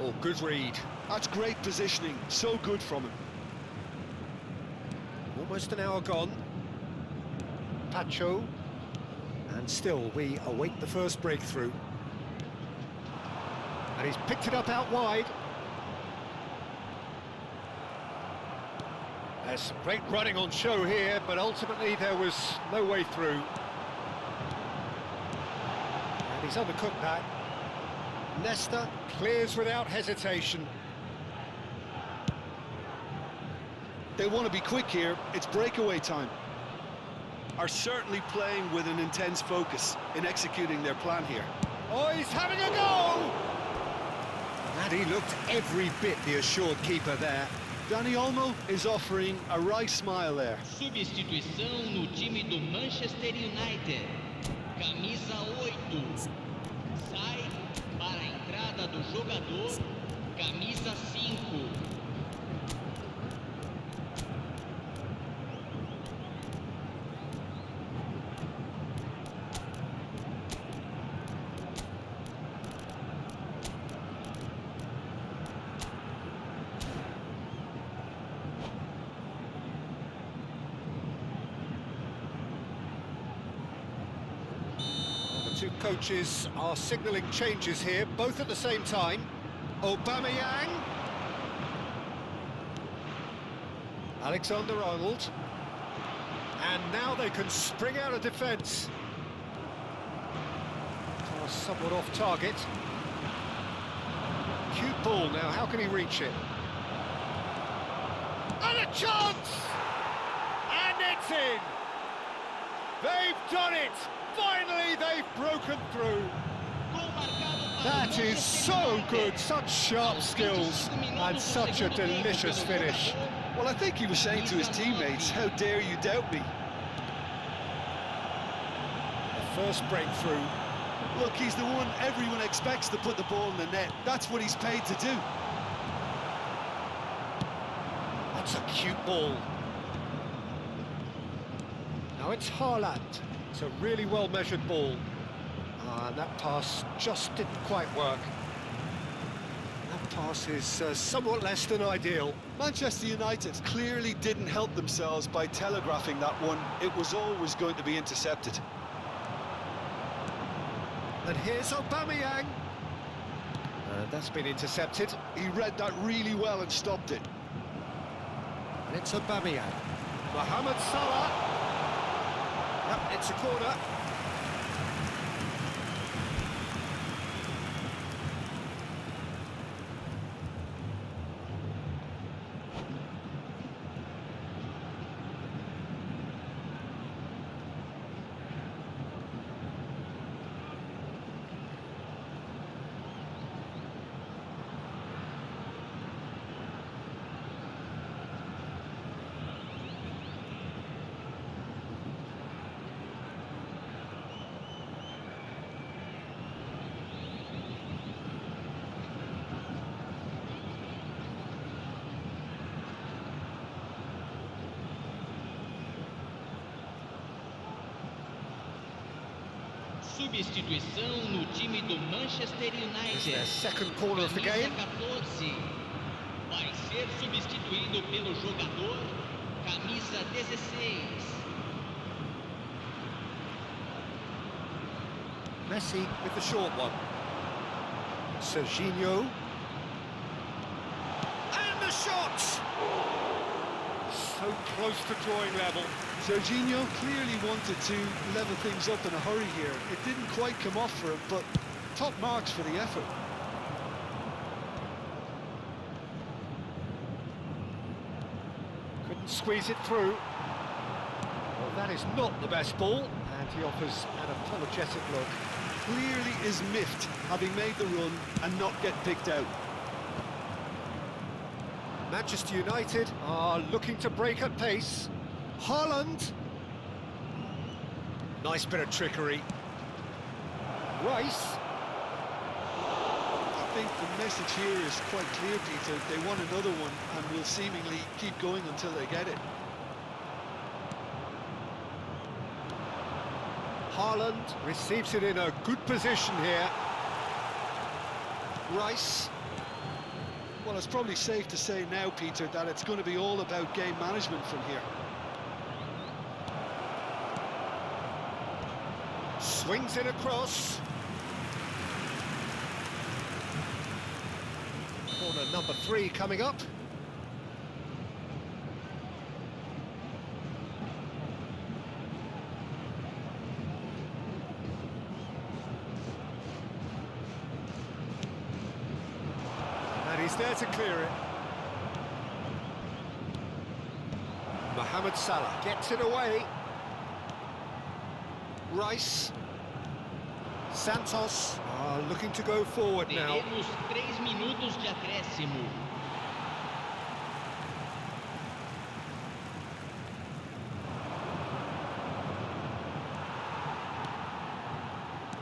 Oh, good read. That's great positioning. So good from him. Almost an hour gone. Pacho. And still, we await the first breakthrough. And he's picked it up out wide. There's some great running on show here, but ultimately there was no way through. And he's undercooked that. Nesta clears without hesitation. They want to be quick here. It's breakaway time. Are certainly playing with an intense focus in executing their plan here. Oh, he's having a go! And he looked every bit the assured keeper there. Dani Olmo is offering a right smile there. Substituição no time do Manchester United. Camisa 8. Sai para a entrada do jogador. Camisa 5. The two coaches are signalling changes here, both at the same time. Aubameyang. Alexander-Arnold. And now they can spring out of defence. Somewhat off target. Cute ball now, how can he reach it? And a chance! And it's in! They've done it! Finally, they've broken through. That is so good, such sharp skills, and such a delicious finish. Well, I think he was saying to his teammates, how dare you doubt me? The first breakthrough. Look, he's the one everyone expects to put the ball in the net. That's what he's paid to do. That's a cute ball. Now it's Haaland. It's a really well-measured ball. And that pass just didn't quite work. That pass is somewhat less than ideal. Manchester United clearly didn't help themselves by telegraphing that one. It was always going to be intercepted. And here's Aubameyang. And that's been intercepted. He read that really well and stopped it. And it's Aubameyang. Mohamed Salah. Yep, it's a corner. Substituição no time do Manchester It's United. their second corner of the Camisa game. 14. Vai ser substituído pelo jogador camisa 16. Messi with the short one. Serginho. And the shot! So close to drawing level. Serginho clearly wanted to level things up in a hurry here. It didn't quite come off for him, but top marks for the effort. Couldn't squeeze it through. Well, that is not the best ball, and he offers an apologetic look. Clearly is miffed, having made the run and not get picked out. Manchester United are looking to break at pace. Haaland. Nice bit of trickery. Rice. I think the message here is quite clear, Peter. They want another one and will seemingly keep going until they get it. Haaland receives it in a good position here. Rice. Well, it's probably safe to say now, Peter, that it's going to be all about game management from here. Swings it across. Corner number 3 coming up. And he's there to clear it. Mohamed Salah gets it away. Rice. Santos. Looking to go forward now. Teremos 3 minutos de acréscimo.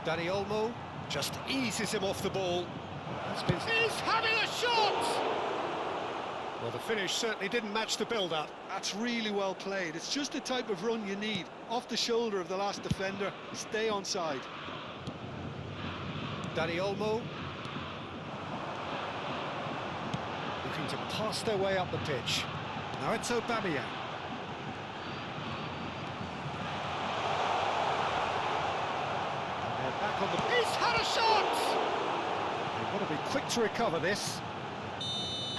Danny Olmo just eases him off the ball. He's having a shot! Well, the finish certainly didn't match the build-up. That's really well played. It's just the type of run you need. Off the shoulder of the last defender, stay onside. Danny Olmo looking to pass their way up the pitch. Now it's Aubameyang. And they're back on the... He's had a shot! They've got to be quick to recover this.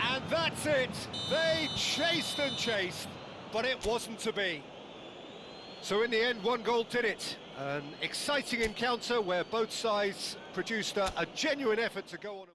And that's it! They chased and chased, but it wasn't to be. So in the end, one goal did it. An exciting encounter where both sides produced a genuine effort to go on.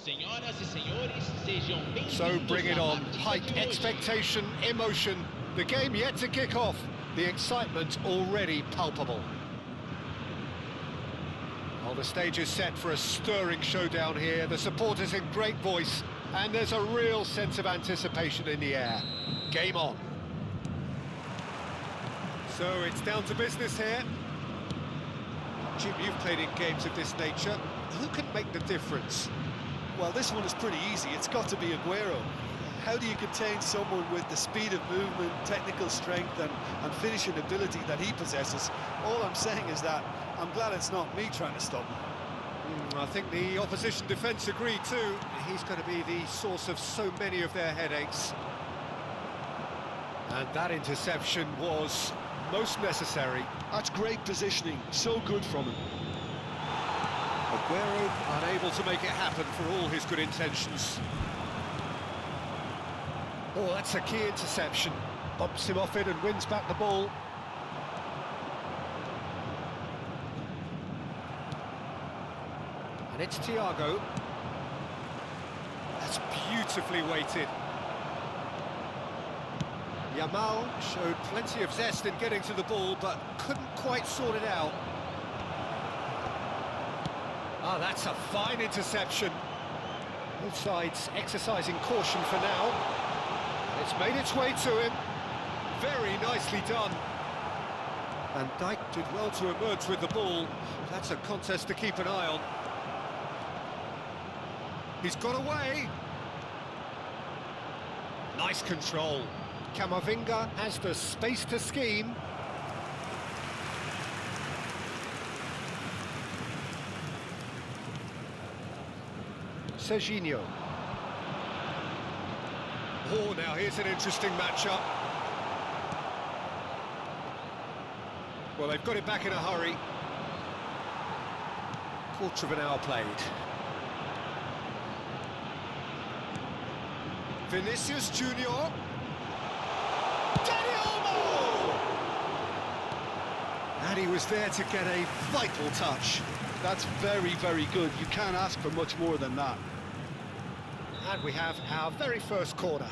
Senhoras e senhores, sejam bem-vindos. So bring it on. à partida Hype, de hoje. expectation, emotion. The game yet to kick off. The excitement already palpable. Well, the stage is set for a stirring showdown here. The supporters in great voice. And there's a real sense of anticipation in the air. Game on. So it's down to business here. Jim, you've played in games of this nature. Who can make the difference? Well, this one is pretty easy. It's got to be Aguero. How do you contain someone with the speed of movement, technical strength and finishing ability that he possesses? All I'm saying is that I'm glad it's not me trying to stop him. I think the opposition defence agreed too. He's going to be the source of so many of their headaches. And that interception was most necessary. That's great positioning, so good from him. Aguero unable to make it happen for all his good intentions. Oh, that's a key interception. Bumps him off it and wins back the ball. And it's Thiago. That's beautifully weighted. Yamal showed plenty of zest in getting to the ball, but couldn't quite sort it out. Ah, that's a fine interception. Both sides exercising caution for now. It's made its way to him. Very nicely done. Van Dijk did well to emerge with the ball. That's a contest to keep an eye on. He's got away. Nice control. Camavinga has the space to scheme. Serginho. Oh, now here's an interesting matchup. Well, they've got it back in a hurry. Quarter of an hour played. Vinicius Junior. And he was there to get a vital touch. That's very, very good. You can't ask for much more than that. And we have our very first corner.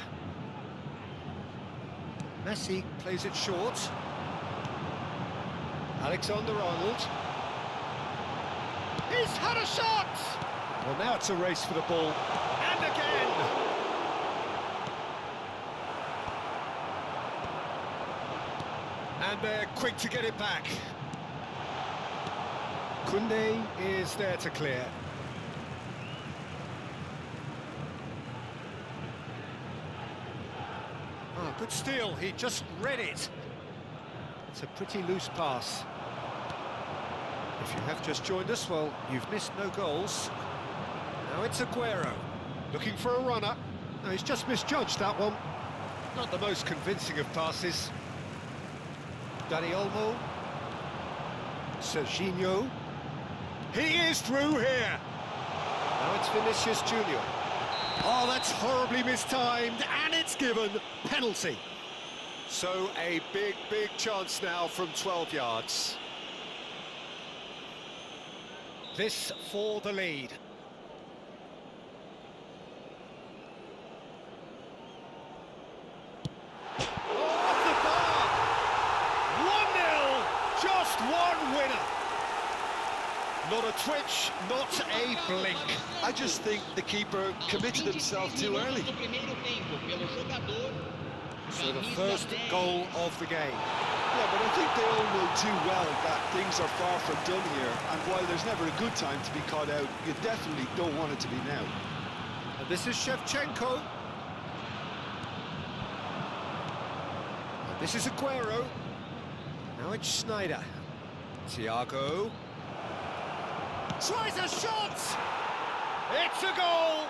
Messi plays it short. Alexander-Arnold. He's had a shot! Well, now it's a race for the ball. And again! And they're quick to get it back. Koundé is there to clear. Oh, good steal, he just read it. It's a pretty loose pass. If you have just joined us, well, you've missed no goals. Now it's Aguero, looking for a runner. No, he's just misjudged that one. Not the most convincing of passes. Dani Olmo. Serginho. He is through here. Now it's Vinicius Junior. Oh, that's horribly mistimed, and it's given penalty. So a big, big chance now from 12 yards. This for the lead. Off the bar! 1-0, just one winner. Not a twitch, not a blink. I just think the keeper committed himself too early. So the first goal of the game. Yeah, but I think they all know too well that things are far from done here, and while there's never a good time to be caught out, you definitely don't want it to be now. And this is Shevchenko. And this is Aguero. Now it's Schneider. Thiago. Tries a shot! It's a goal!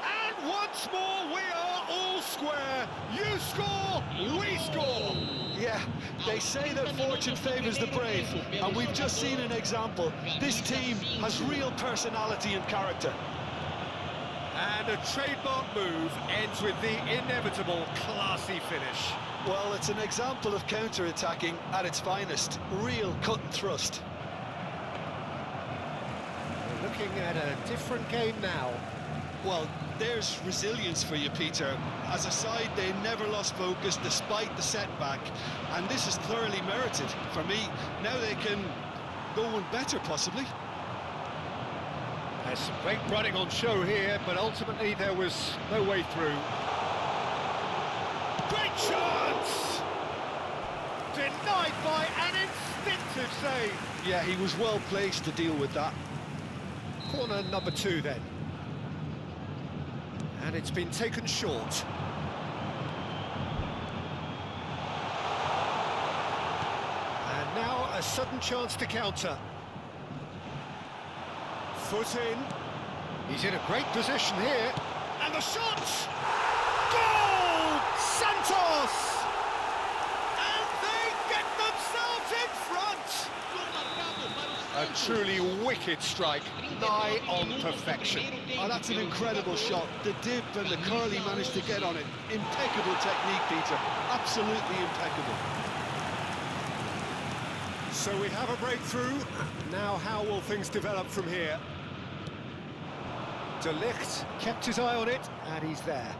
And once more we are all square. You score, we score! Yeah, they say that fortune favours the brave, and we've just seen an example. This team has real personality and character. And a trademark move ends with the inevitable classy finish. Well, it's an example of counter-attacking at its finest. Real cut and thrust. We're looking at a different game now. Well, there's resilience for you, Peter. As a side, they never lost focus despite the setback, and this is thoroughly merited. For me, now they can go one better, possibly. There's some great running on show here, but ultimately there was no way through. Great chance! Denied by an instinctive save. Yeah, he was well placed to deal with that. Corner number 2 then. And it's been taken short. And now a sudden chance to counter. Foot in. He's in a great position here. And the shot! Goal! Santos! And they get themselves in front! A truly wicked strike, nigh on perfection. Oh, that's an incredible shot. The dip and the curl he managed to get on it. Impeccable technique, Peter. Absolutely impeccable. So we have a breakthrough. Now how will things develop from here? De Ligt kept his eye on it, and he's there.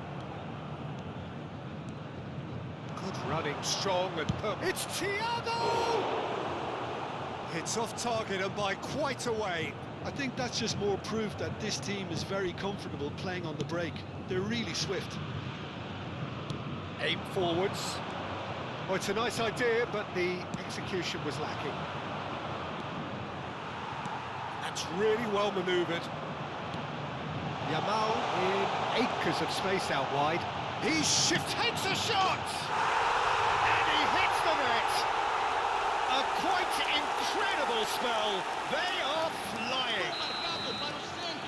Good running, strong and it's Thiago! It's off target and by quite a way. I think that's just more proof that this team is very comfortable playing on the break. They're really swift. Aim forwards. Well, it's a nice idea, but the execution was lacking. That's really well manoeuvred. Yamal in acres of space out wide. He takes a shot! And he hits the net! A quite incredible spell. They are flying.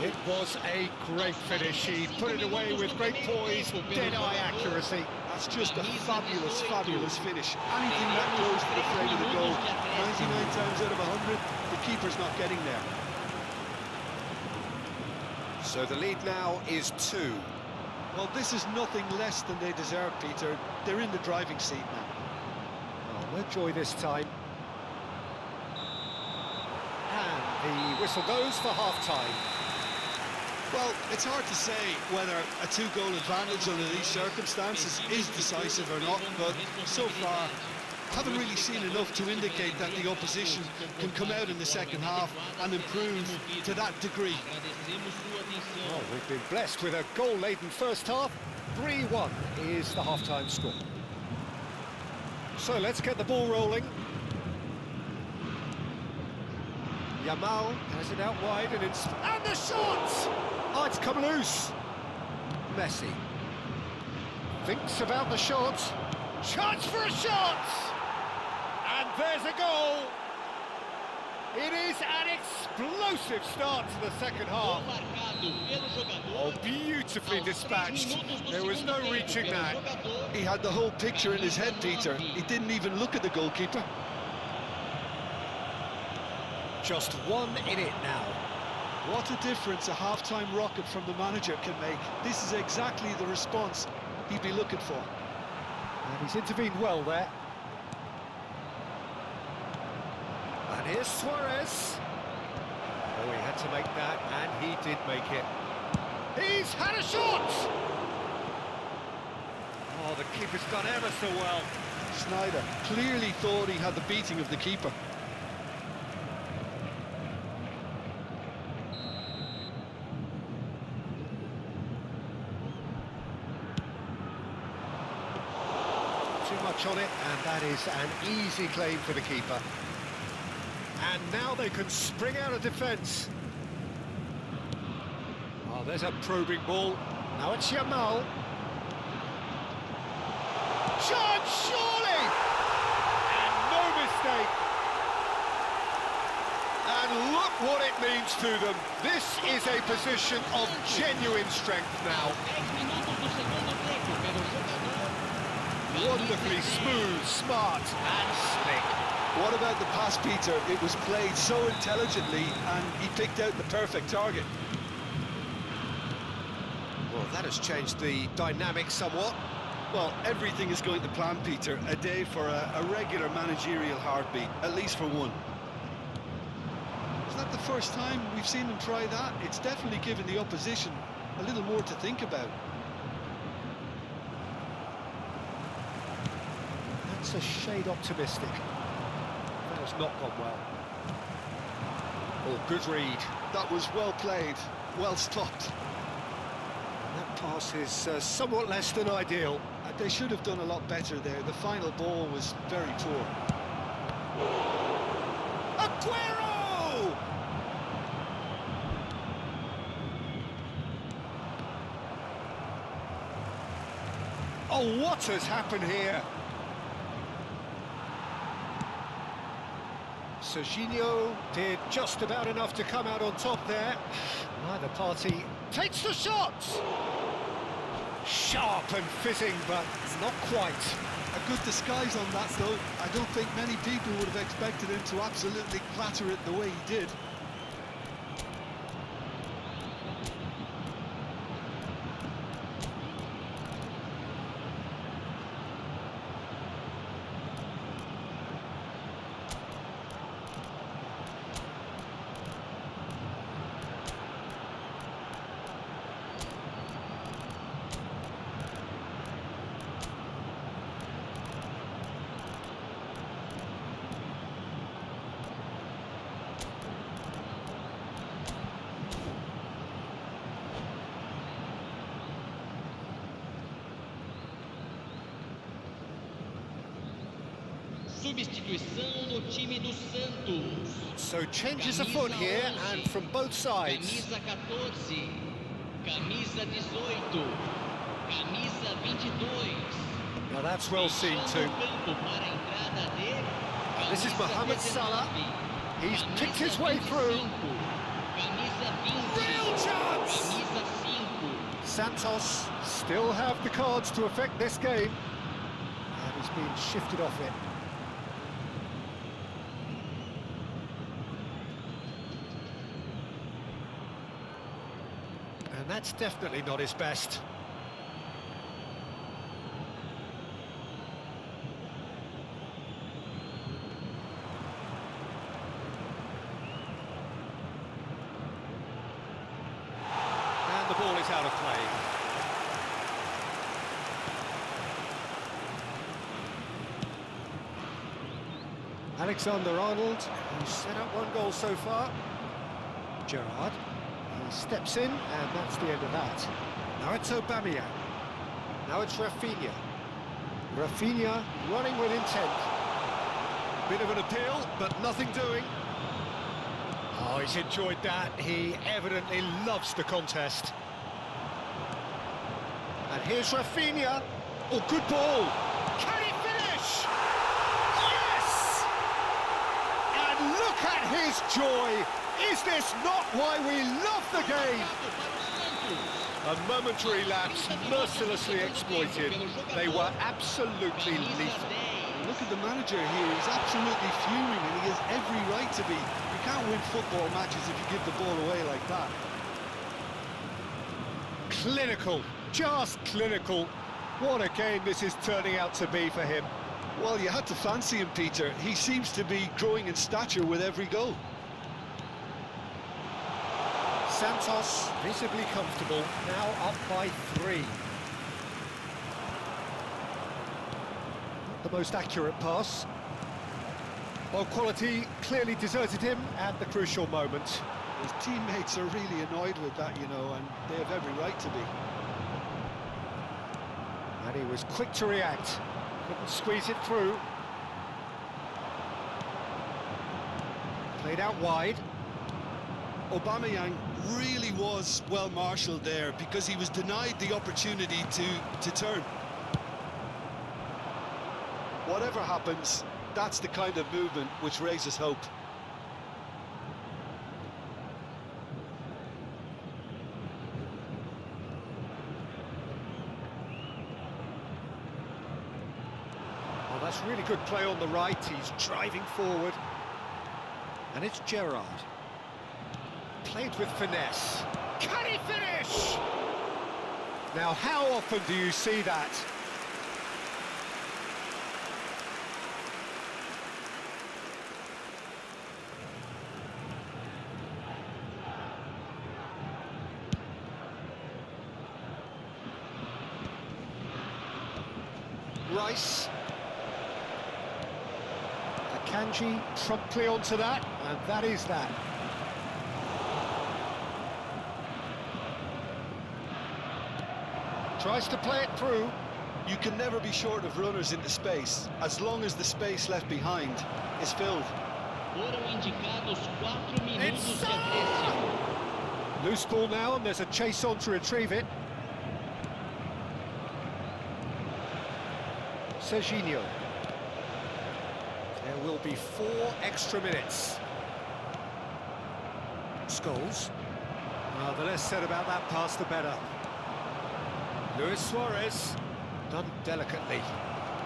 It was a great finish. He put it away with great poise, dead-eye accuracy. That's just a fabulous, fabulous finish. Anything that close to the frame of the goal, 99 times out of 100, the keeper's not getting there. So the lead now is 2. Well, this is nothing less than they deserve, Peter. They're in the driving seat now. Oh, no joy this time. And the whistle goes for half-time. Well, it's hard to say whether a 2-goal advantage under these circumstances is decisive or not, but so far, I haven't really seen enough to indicate that the opposition can come out in the second half and improve to that degree. Well, we've been blessed with a goal-laden first half. 3-1 is the half-time score. So let's get the ball rolling. Yamal has it out wide and the shot! Oh, it's come loose. Messi thinks about the shot. Chance for a shot! And there's a goal. It is an explosive start to the second half. Oh, beautifully dispatched. There was no reaching that. He had the whole picture in his head, Peter. He didn't even look at the goalkeeper. Just one in it now. What a difference a half-time rocket from the manager can make. This is exactly the response he'd be looking for. And he's intervened well there. And here's Suarez. Oh, he had to make that, and he did make it. He's had a shot! Oh, the keeper's done ever so well. Snyder clearly thought he had the beating of the keeper. Too much on it, and that is an easy claim for the keeper. And now they can spring out of defence. Oh, there's a probing ball. Now it's Yamal. Chance, surely! And no mistake. And look what it means to them. This is a position of genuine strength now. Wonderfully smooth, smart and slick. What about the pass, Peter? It was played so intelligently and he picked out the perfect target. Well, that has changed the dynamic somewhat. Well, everything is going to plan, Peter. A day for a regular managerial heartbeat, at least for one. Is that the first time we've seen him try that? It's definitely given the opposition a little more to think about. That's a shade optimistic. That has not gone well. Oh, good read. That was well played, well stopped. That pass is somewhat less than ideal. They should have done a lot better there. The final ball was very poor. Aguero! Oh, what has happened here? Serginho did just about enough to come out on top there. Neither party takes the shot! Sharp and fitting, but not quite. A good disguise on that, though. I don't think many people would have expected him to absolutely clatter it the way he did. Substituição no time do Santos. So changes afoot here, and from both sides. Camisa 14, camisa 18, camisa 22. Now that's well seen too. And this is Mohamed Salah. He's picked his way through. Real chance! Santos still have the cards to affect this game. And he's been shifted off it. And that's definitely not his best. And the ball is out of play. Alexander-Arnold, who's set up one goal so far. Gerrard. He steps in, and that's the end of that. Now it's Aubameyang. Now it's Rafinha. Rafinha running with intent. Bit of an appeal, but nothing doing. Oh, he's enjoyed that. He evidently loves the contest. And here's Rafinha. Oh, good ball. Can he finish? Yes! And look at his joy. Is this not why we love the game? A momentary lapse, mercilessly exploited. They were absolutely lethal. Look at the manager here, he's absolutely fuming and he has every right to be. You can't win football matches if you give the ball away like that. Clinical, just clinical. What a game this is turning out to be for him. Well, you had to fancy him, Peter. He seems to be growing in stature with every goal. Santos visibly comfortable, now up by 3. Not the most accurate pass. Well, quality clearly deserted him at the crucial moment. His teammates are really annoyed with that, you know, and they have every right to be. And he was quick to react, couldn't squeeze it through. Played out wide. Aubameyang really was well marshalled there because he was denied the opportunity to turn. Whatever happens, that's the kind of movement which raises hope. Oh, that's really good play on the right. He's driving forward. And it's Gerrard. Played with finesse. Can he finish? Now, how often do you see that? Rice. Akanji promptly onto that, and that is that. Tries to play it through. You can never be short of runners into space, as long as the space left behind is filled. Foram indicados 4 minutos It's de acréscimo. Loose ball now, and there's a chase on to retrieve it. Serginho. There will be 4 extra minutes. Scholes. Well, the less said about that pass, the better. Luis Suarez. Done delicately.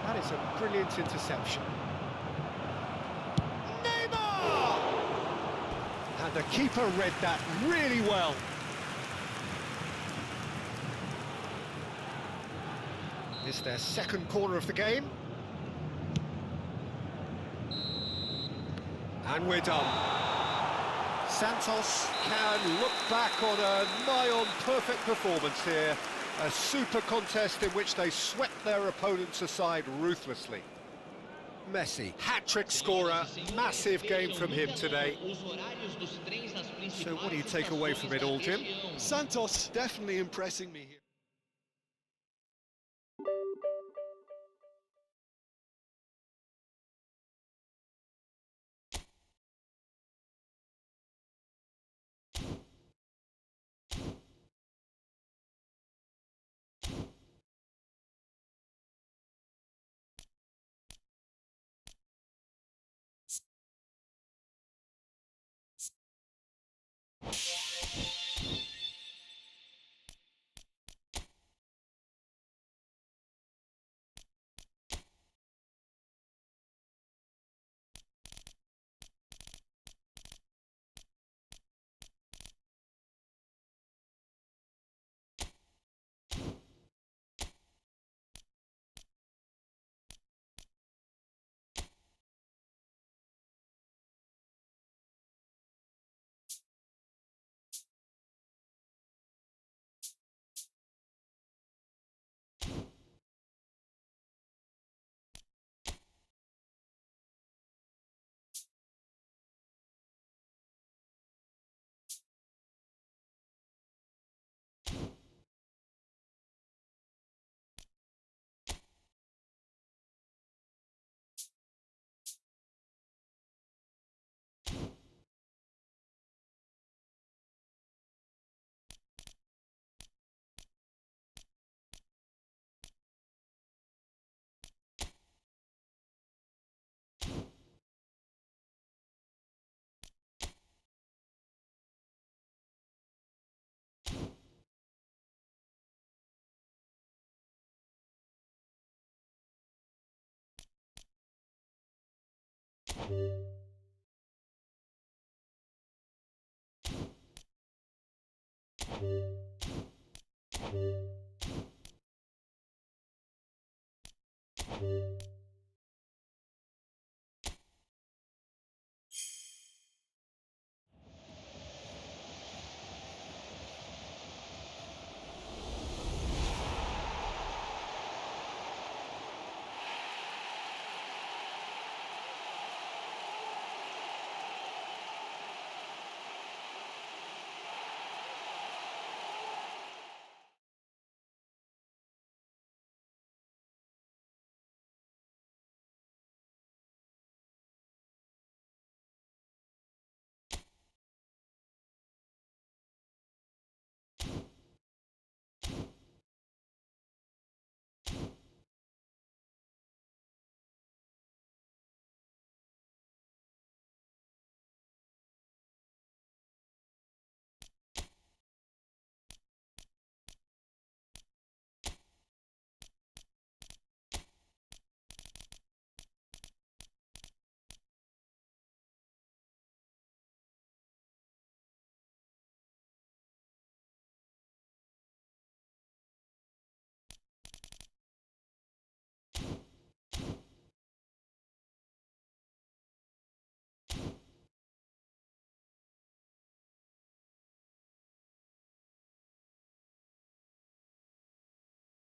That is a brilliant interception. Neymar! And the keeper read that really well. It's their second corner of the game. And we're done. Santos can look back on a nigh-on perfect performance here. A super contest in which they swept their opponents aside ruthlessly. Messi, hat-trick scorer, massive game from him today. So what do you take away from it all, Jim? Santos definitely impressing me here.